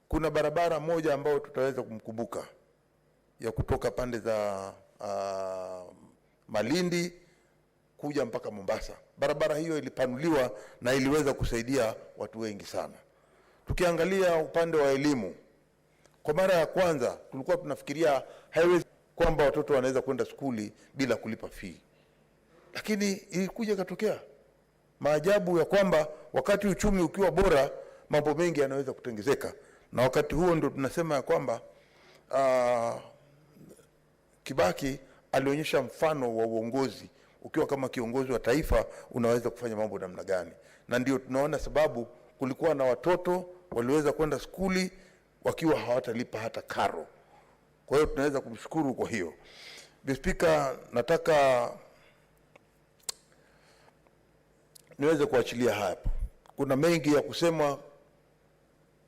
Kuna barabara moja ambayo tutaweza kumkumbuka ya kutoka pande za Malindi kuja mpaka Mombasa. Barabara hiyo ilipanuliwa na iliweza kusaidia watu wengi sana. Tukiangalia upande wa elimu, kwa mara ya kwanza tulikuwa tunafikiria haiwezi kwamba watoto wanaweza kwenda skuli bila kulipa fee. Lakini ilikuja katokea maajabu ya kwamba wakati uchumi ukiwa bora, mambo mengi yanaweza kutengezeka. Na wakati huo ndio tunasema ya kwamba Kibaki alionyesha mfano wa uongozi. Ukiwa kama kiongozi wa taifa unaweza kufanya mambo namna gani. Na ndio tunaona sababu kulikuwa na watoto waliweza kwenda skuli wakiwa hawatalipa hata karo. Kwa hiyo tunaweza kumshukuru kwa hiyo. Speaker, nataka niweze kuachilia hapa. Kuna mengi ya kusema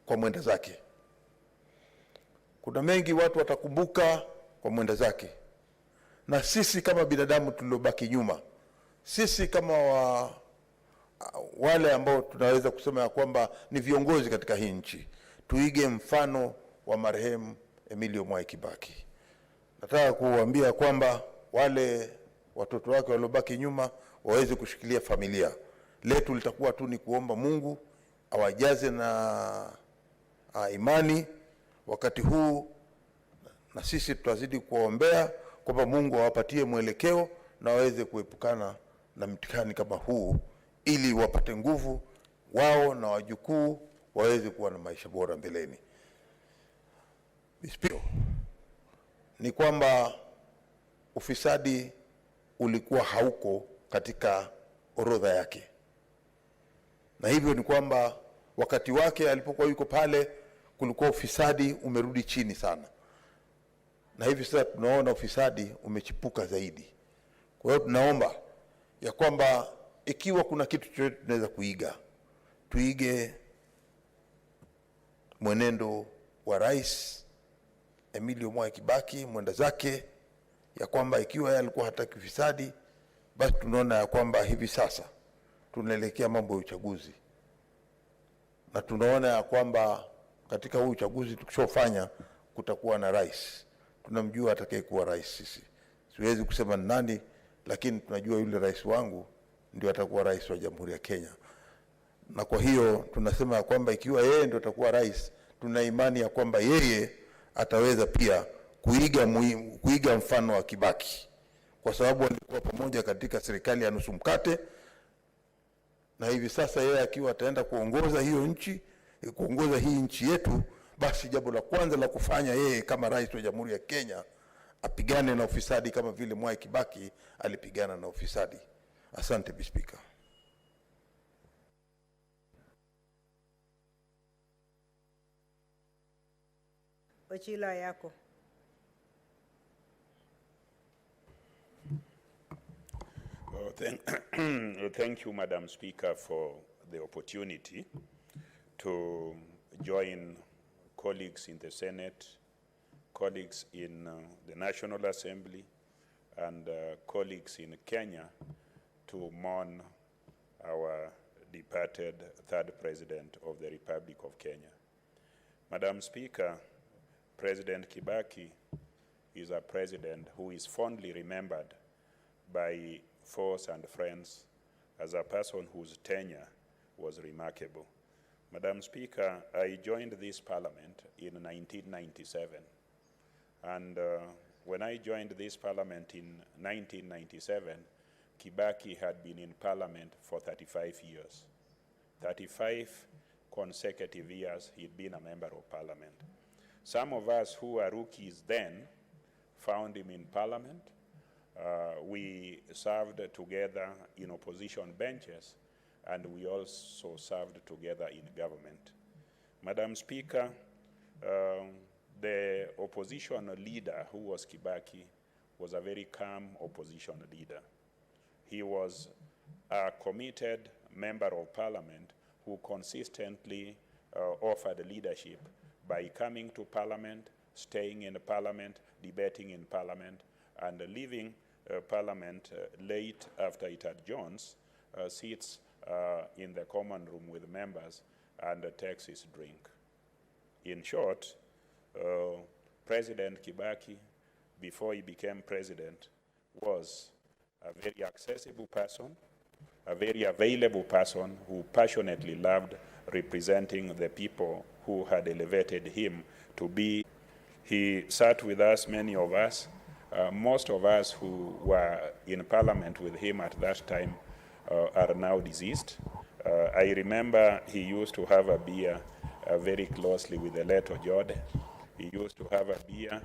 kwa mwenda zake. Kuna mengi watu watakumbuka kwa mwenda zake. Na sisi kama binadamu tuliobaki nyuma, sisi kama wale ambao tunaweza kusema ya kwamba ni viongozi katika hii nchi, tuige mfano wa marehemu Mwai Kibaki. Nataka kuambia kwamba wale watoto wake waliobaki nyuma waweze kushikilia familia. Letu litakuwa tu ni kuomba Mungu awajaze na imani wakati huu, na sisi tutazidi kuombea kwamba Mungu awapatie mwelekeo na waweze kuepukana na mtihani kama huu, ili wapate nguvu wao na wajukuu waweze kuwa na maisha bora mbeleni. Speaker, ni kwamba ufisadi ulikuwa hauko katika orodha yake. Na hivyo ni kwamba wakati wake alipokuwa yuko pale kulikuwa ufisadi umerudi chini sana. Na hivi sasa tunaona ufisadi umechipuka zaidi. Kwa hiyo tunaomba ya kwamba ikiwa kuna kitu chochote tunaweza kuiga, tuige mwenendo wa Rais Mwai Kibaki, mwenda zake, ya kwamba ikiwa yeye alikuwa hataki ufisadi, basi tunaona ya kwamba hivi sasa tunaelekea mambo ya uchaguzi. Na tunaona ya kwamba katika huu uchaguzi tukishofanya kutakuwa na rais. Tunamjua atakayekuwa rais sisi. Siwezi kusema nani, lakini tunajua yule rais wangu ndio atakuwa rais wa Jamhuri ya Kenya. Na kwa hiyo tunasema ya kwamba ikiwa yeye ndio atakuwa rais, tuna imani ya kwamba yeye ataweza pia kuiga mfano wa Kibaki, kwa sababu walikuwa pamoja katika serikali ya nusu mkate. Na hivi sasa yeye akiwa ataenda kuongoza hiyo nchi, kuongoza hii nchi yetu, basi jambo la kwanza la kufanya yeye kama rais wa Jamhuri ya Kenya apigane na ufisadi kama vile Mwai Kibaki alipigana na ufisadi. Asante Mr. Speaker. Ochila yako. Thank you, Madam Speaker, for the opportunity to join colleagues in the Senate, colleagues in the National Assembly, and colleagues in Kenya to mourn our departed third President of the Republic of Kenya. Madam Speaker, President Kibaki is a president who is fondly remembered by foes and friends as a person whose tenure was remarkable. Madam Speaker, I joined this parliament in 1997. And when I joined this parliament in 1997, Kibaki had been in parliament for 35 years. 35 consecutive years he'd been a member of parliament. Some of us who were rookies then found him in parliament. We served together in opposition benches, and we also served together in government. Madam Speaker, the opposition leader, who was Kibaki, was a very calm opposition leader. He was a committed member of parliament who consistently offered leadership by coming to parliament, staying in parliament, debating in parliament, and leaving parliament late after it adjourns, sits in the common room with members and takes his drink. In short, President Kibaki, before he became president, was a very accessible person, a very available person who passionately loved representing the people who had elevated him to be. He sat with us, many of us, most of us who were in Parliament with him at that time are now deceased. I remember he used to have a beer very closely with the late Ojode. He used to have a beer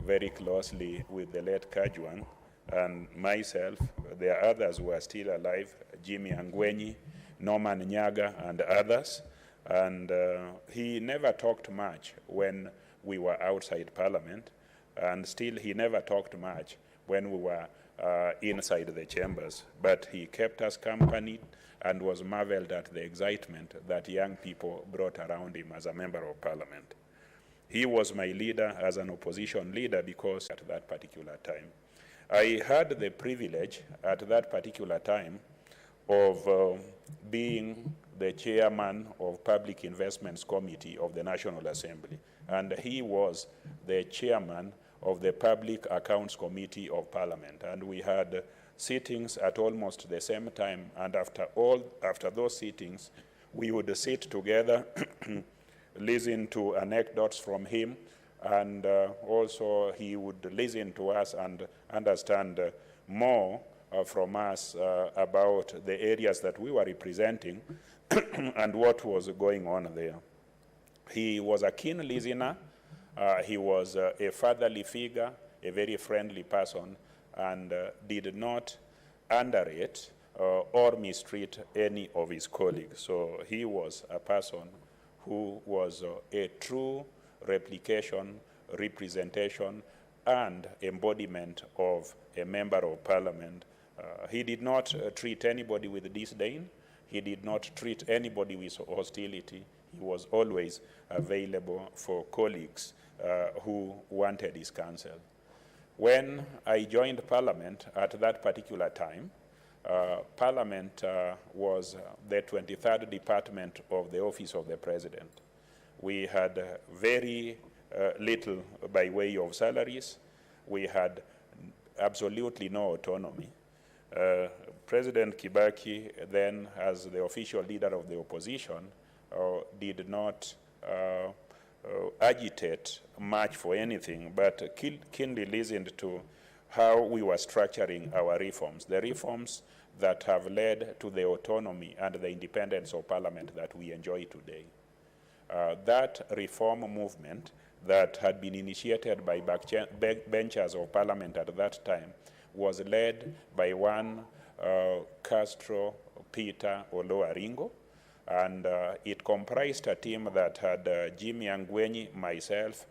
very closely with the late Kajwang and myself. There are others who are still alive, Jimmy Ngwenyi, Norman Nyaga, and others. And he never talked much when we were outside Parliament, and still he never talked much when we were inside the chambers. But he kept us company and was marveled at the excitement that young people brought around him as a member of Parliament. He was my leader as an opposition leader because at that particular time, I had the privilege at that particular time of being the chairman of Public Investments Committee of the National Assembly, and he was the chairman of the Public Accounts Committee of Parliament, and we had sittings at almost the same time, and after those sittings, we would sit together, listen to anecdotes from him, and also he would listen to us and understand more from us about the areas that we were representing and what was going on there. He was a keen listener. He was a fatherly figure, a very friendly person, and did not underrate or mistreat any of his colleagues. So he was a person who was a true replication, representation, and embodiment of a member of Parliament. He did not treat anybody with disdain. He did not treat anybody with hostility. He was always available for colleagues who wanted his counsel. When I joined Parliament at that particular time, Parliament was the 23rd department of the Office of the President. We had very little by way of salaries. We had absolutely no autonomy. President Kibaki, then as the official leader of the opposition, did not agitate much for anything, but keenly listened to how we were structuring our reforms, the reforms that have led to the autonomy and the independence of Parliament that we enjoy today. That reform movement that had been initiated by backbenchers of Parliament at that time was led by one Castro Peter Oloaringo, and it comprised a team that had Jimmy Ngwenyi, myself,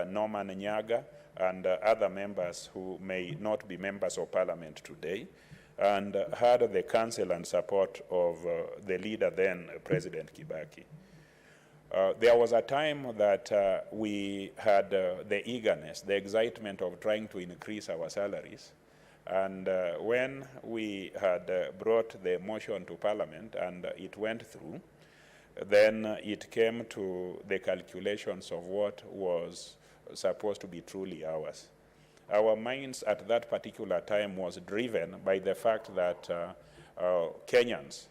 Norman Nyaga, and other members who may not be members of Parliament today, and had the counsel and support of the leader then, President Kibaki. There was a time that we had the eagerness, the excitement of trying to increase our salaries. And when we had brought the motion to Parliament and it went through, then it came to the calculations of what was supposed to be truly ours. Our minds at that particular time was driven by the fact that Kenyans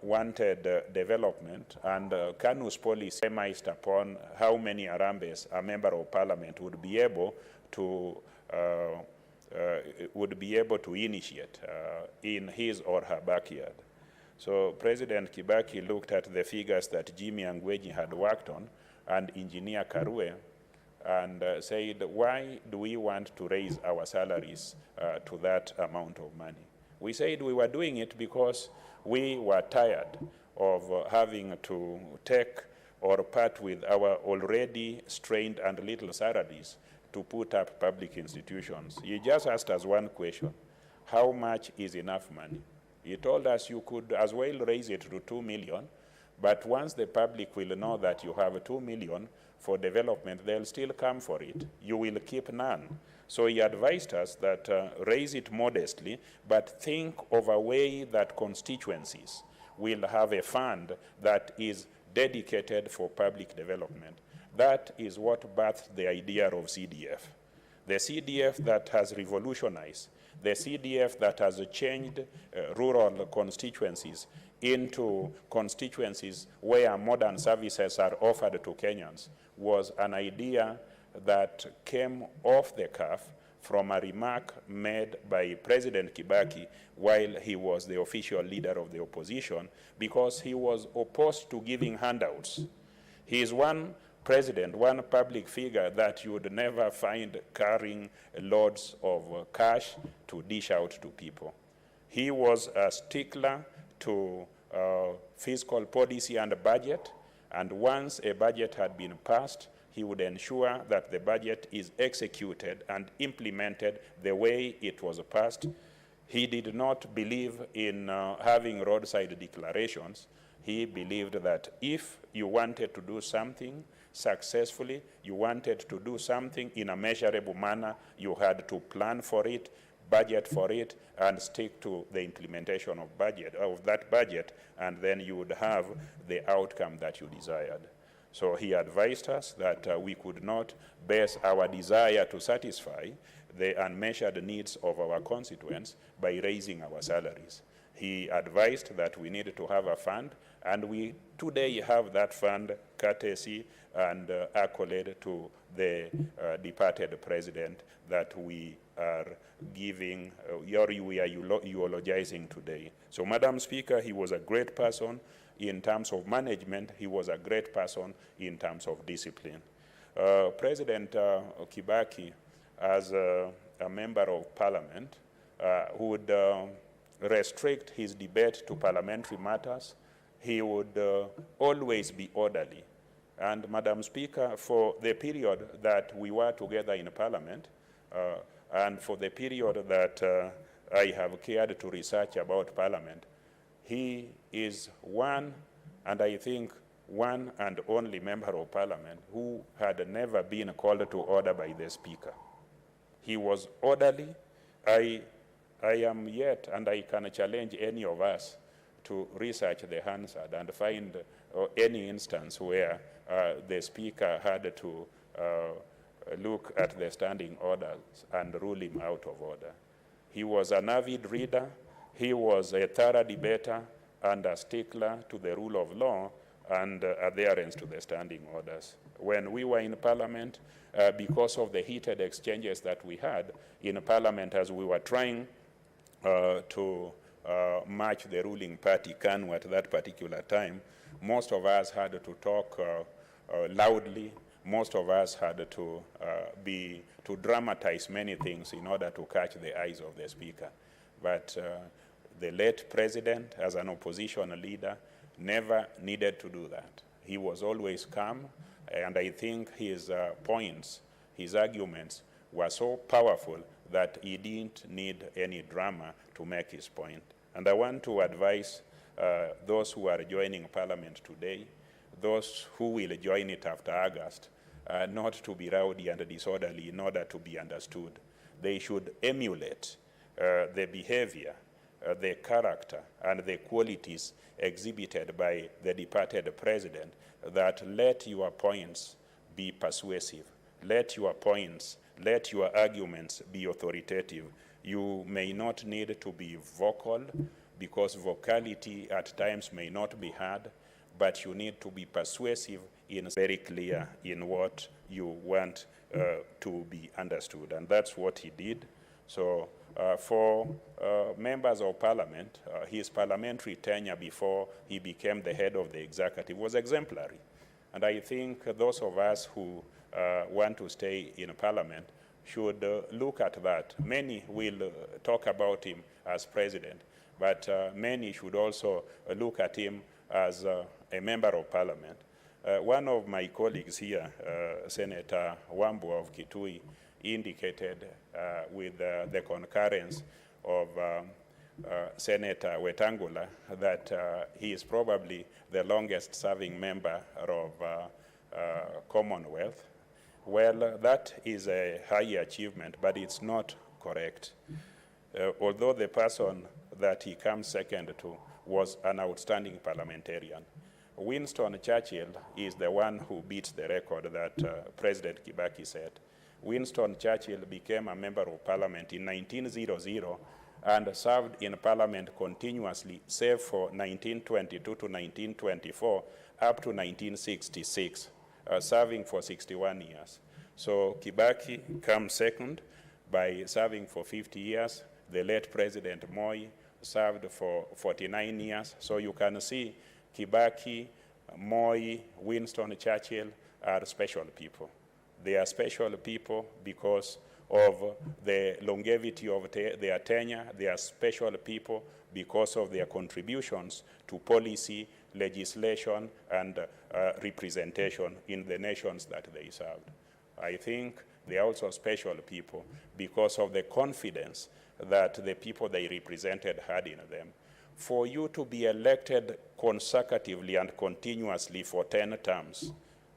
wanted development, and Kanu's policy premised upon how many Arambes a member of Parliament would be able to initiate in his or her backyard. So President Kibaki looked at the figures that Jimmy Ngwenyi had worked on and Engineer Karue and said, why do we want to raise our salaries to that amount of money? We said we were doing it because we were tired of having to take or part with our already strained and little salaries to put up public institutions. He just asked us one question: how much is enough money? He told us you could as well raise it to 2 million, but once the public will know that you have 2 million for development, they'll still come for it. You will keep none. So he advised us that raise it modestly, but think of a way that constituencies will have a fund that is dedicated for public development. That is what birthed the idea of CDF. The CDF that has revolutionized, the CDF that has changed rural constituencies into constituencies where modern services are offered to Kenyans, was an idea that came off the cuff from a remark made by President Kibaki while he was the official leader of the opposition, because he was opposed to giving handouts. He is one president, one public figure that you would never find carrying loads of cash to dish out to people. He was a stickler to fiscal policy and budget, and once a budget had been passed, he would ensure that the budget is executed and implemented the way it was passed. He did not believe in having roadside declarations. He believed that if you wanted to do something successfully, you wanted to do something in a measurable manner, you had to plan for it, budget for it, and stick to the implementation of that budget, and then you would have the outcome that you desired. So he advised us that we could not base our desire to satisfy the unmeasured needs of our constituents by raising our salaries. He advised that we needed to have a fund, and we today have that fund courtesy and accolade to the departed president that we are giving, or we are eulogizing today. So, Madam Speaker, he was a great person in terms of management. He was a great person in terms of discipline. President Kibaki, as a member of parliament, would restrict his debate to parliamentary matters. He would always be orderly. And Madam Speaker, for the period that we were together in Parliament, and for the period that I have cared to research about Parliament, he is one, and I think one and only member of Parliament who had never been called to order by the Speaker. He was orderly. I am yet, and I can challenge any of us to research the Hansard and find any instance where the Speaker had to look at the standing orders and rule him out of order. He was an avid reader. He was a thorough debater and a stickler to the rule of law and adherence to the standing orders. When we were in Parliament, because of the heated exchanges that we had in Parliament as we were trying to match the ruling party, KANU, at that particular time, most of us had to talk loudly. Most of us had to dramatize many things in order to catch the eyes of the Speaker. But the late president, as an opposition leader, never needed to do that. He was always calm, and I think his points, his arguments were so powerful that he didn't need any drama to make his point. And I want to advise those who are joining Parliament today, those who will join it after August, not to be rowdy and disorderly in order to be understood. They should emulate the behavior, the character, and the qualities exhibited by the departed president, that let your points be persuasive, let your points, let your arguments be authoritative. You may not need to be vocal, because vocality at times may not be heard, but you need to be persuasive and very clear in what you want to be understood. And that's what he did. So for members of Parliament, his parliamentary tenure before he became the head of the executive was exemplary. And I think those of us who want to stay in Parliament should look at that. Many will talk about him as president, but many should also look at him as a member of Parliament. One of my colleagues here, Senator Wambu of Kitui, indicated with the concurrence of Senator Wetangula that he is probably the longest serving member of Commonwealth. Well, that is a high achievement, but it's not correct. Although the person that he comes second to was an outstanding parliamentarian, Winston Churchill is the one who beats the record that President Kibaki set. Winston Churchill became a member of Parliament in 1900 and served in Parliament continuously, save for 1922 to 1924, up to 1966, serving for 61 years. So Kibaki comes second, by serving for 50 years. The late President Moi served for 49 years. So you can see Kibaki, Moi, Winston Churchill are special people. They are special people because of the longevity of their tenure. They are special people because of their contributions to policy, legislation, and representation in the nations that they served. I think they are also special people because of the confidence that the people they represented had in them. For you to be elected consecutively and continuously for 10 terms,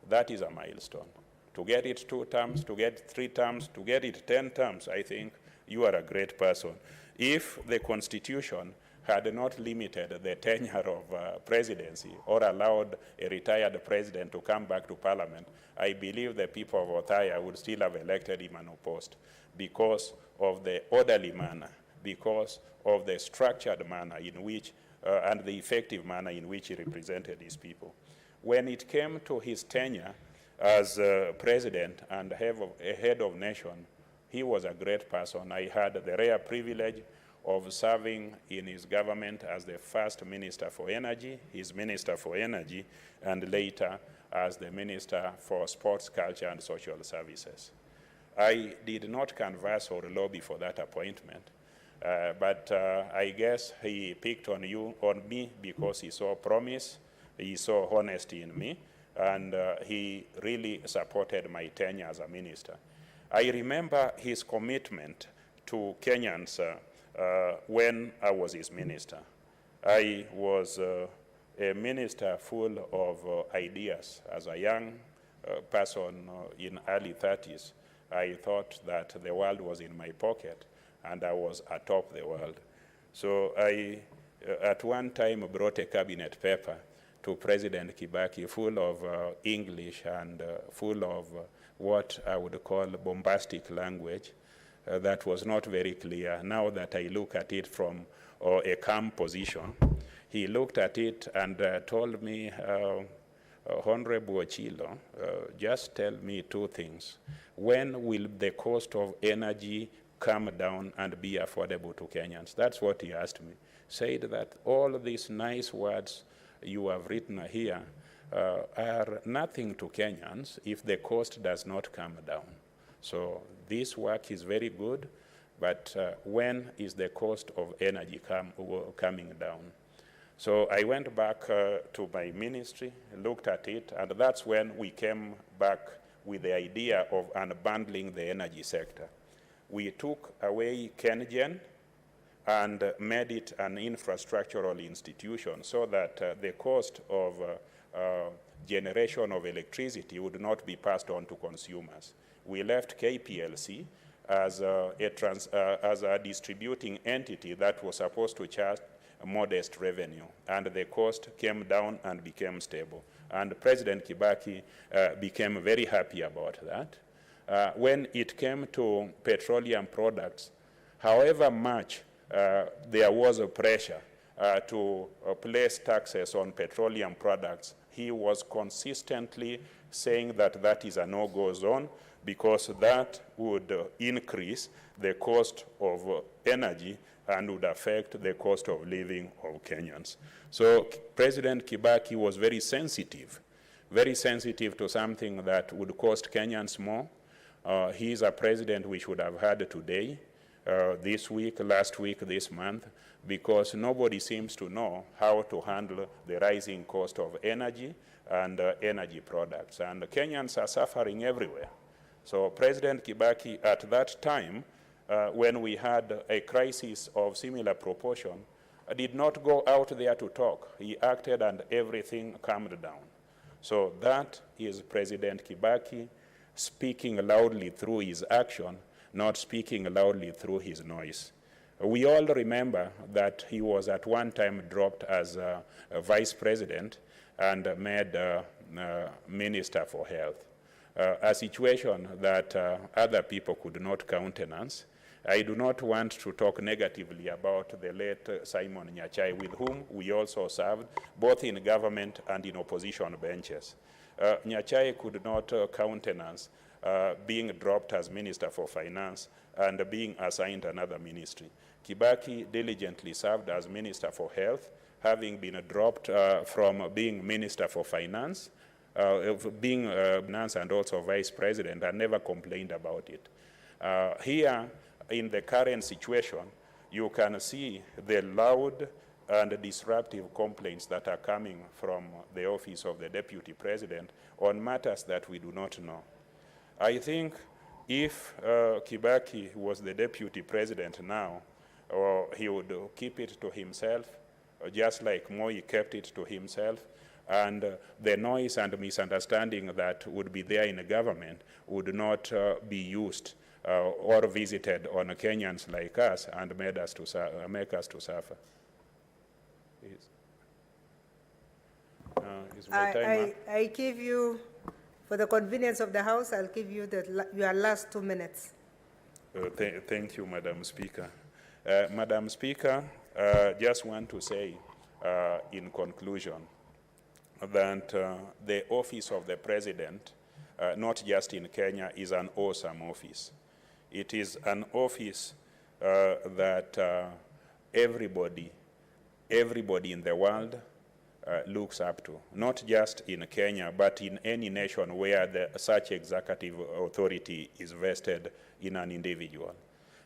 that is a milestone. To get it 2 terms, to get 3 terms, to get it 10 terms, I think you are a great person. If the Constitution had not limited the tenure of presidency or allowed a retired president to come back to Parliament, I believe the people of Othaya would still have elected him unopposed because of the orderly manner, because of the structured manner in which, and the effective manner in which he represented his people. When it came to his tenure as president and head of nation, he was a great person. I had the rare privilege of serving in his government as the first Minister for Energy, his Minister for Energy, and later as the Minister for Sports, Culture, and Social Services. I did not canvass or lobby for that appointment, but I guess he picked on me because he saw promise, he saw honesty in me, and he really supported my tenure as a minister. I remember his commitment to Kenyans when I was his minister. I was a minister full of ideas. As a young person in early 30s, I thought that the world was in my pocket and I was atop the world. So I, at one time, brought a cabinet paper to President Kibaki full of English and full of what I would call bombastic language that was not very clear. Now that I look at it from a calm position, he looked at it and told me, Honorable Ochilo, just tell me 2 things. When will the cost of energy come down and be affordable to Kenyans? That's what he asked me. Said that all these nice words you have written here are nothing to Kenyans if the cost does not come down. So this work is very good, but when is the cost of energy coming down? So I went back to my ministry, looked at it, and that's when we came back with the idea of unbundling the energy sector. We took away KenGen and made it an infrastructural institution so that the cost of generation of electricity would not be passed on to consumers. We left KPLC as a distributing entity that was supposed to charge a modest revenue, and the cost came down and became stable. And President Kibaki became very happy about that. When it came to petroleum products, however much there was a pressure to place taxes on petroleum products, he was consistently saying that that is a no-go zone because that would increase the cost of energy and would affect the cost of living of Kenyans. So President Kibaki was very sensitive to something that would cost Kenyans more. He is a president we should have had today, this week, last week, this month, because nobody seems to know how to handle the rising cost of energy and energy products. And Kenyans are suffering everywhere. So President Kibaki, at that time, when we had a crisis of similar proportion, did not go out there to talk. He acted and everything calmed down. So that is President Kibaki speaking loudly through his action, not speaking loudly through his noise. We all remember that he was at one time dropped as a vice president and made minister for health. A situation that other people could not countenance. I do not want to talk negatively about the late Simon Nyachai, with whom we also served, both in government and in opposition benches. Nyachai could not countenance being dropped as Minister for Finance and being assigned another ministry. Kibaki diligently served as Minister for Health, having been dropped from being Minister for Finance, being finance and also Vice President, and never complained about it. Here, in the current situation, you can see the loud and disruptive complaints that are coming from the office of the Deputy President on matters that we do not know. I think if Kibaki was the Deputy President now, he would keep it to himself, just like Moi kept it to himself, and the noise and misunderstanding that would be there in the government would not be used or visited on Kenyans like us and make us to suffer. Is my time up? I give you, for the convenience of the House, I'll give you your last 2 minutes. Thank you, Madam Speaker. Madam Speaker, just want to say in conclusion that the office of the President, not just in Kenya, is an awesome office. It is an office that everybody in the world looks up to, not just in Kenya, but in any nation where such executive authority is vested in an individual.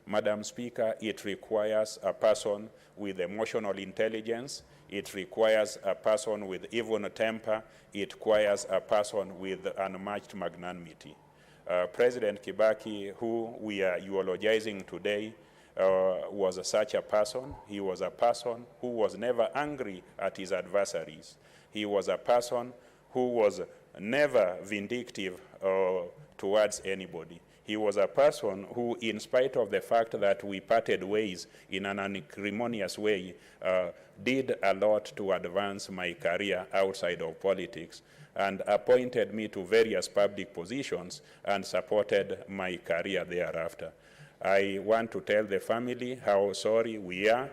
Madam Speaker, it requires a person with emotional intelligence, it requires a person with even temper, it requires a person with unmatched magnanimity. President Kibaki, who we are eulogizing today, was such a person. He was a person who was never angry at his adversaries. He was a person who was never vindictive towards anybody. He was a person who, in spite of the fact that we parted ways in an unacrimonious way, did a lot to advance my career outside of politics and appointed me to various public positions and supported my career thereafter. I want to tell the family how sorry we are,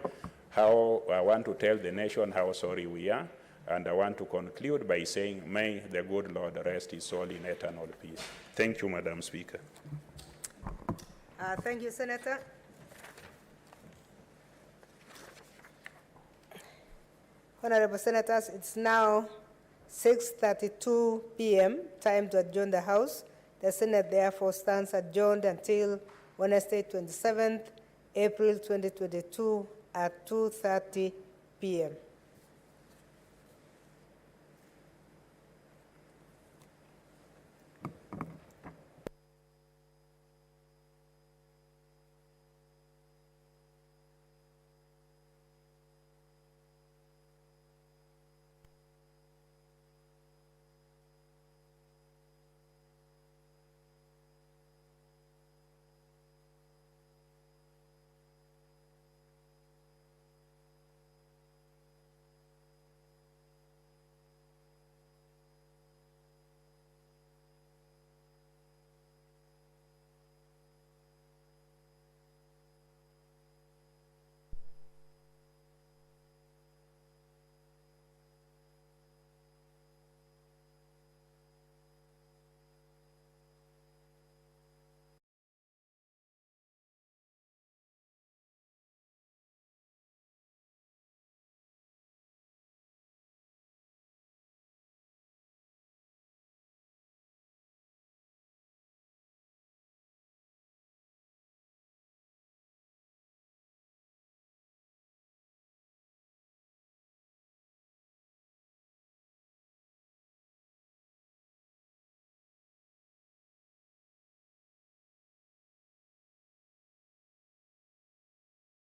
I want to tell the nation how sorry we are, and I want to conclude by saying, may the good Lord rest his soul in eternal peace. Thank you, Madam Speaker. Thank you, Senator. Honorable Senators, it's now 6:32 p.m., time to adjourn the House. The Senate therefore stands adjourned until Wednesday, 27th April 2022 at 2:30 p.m.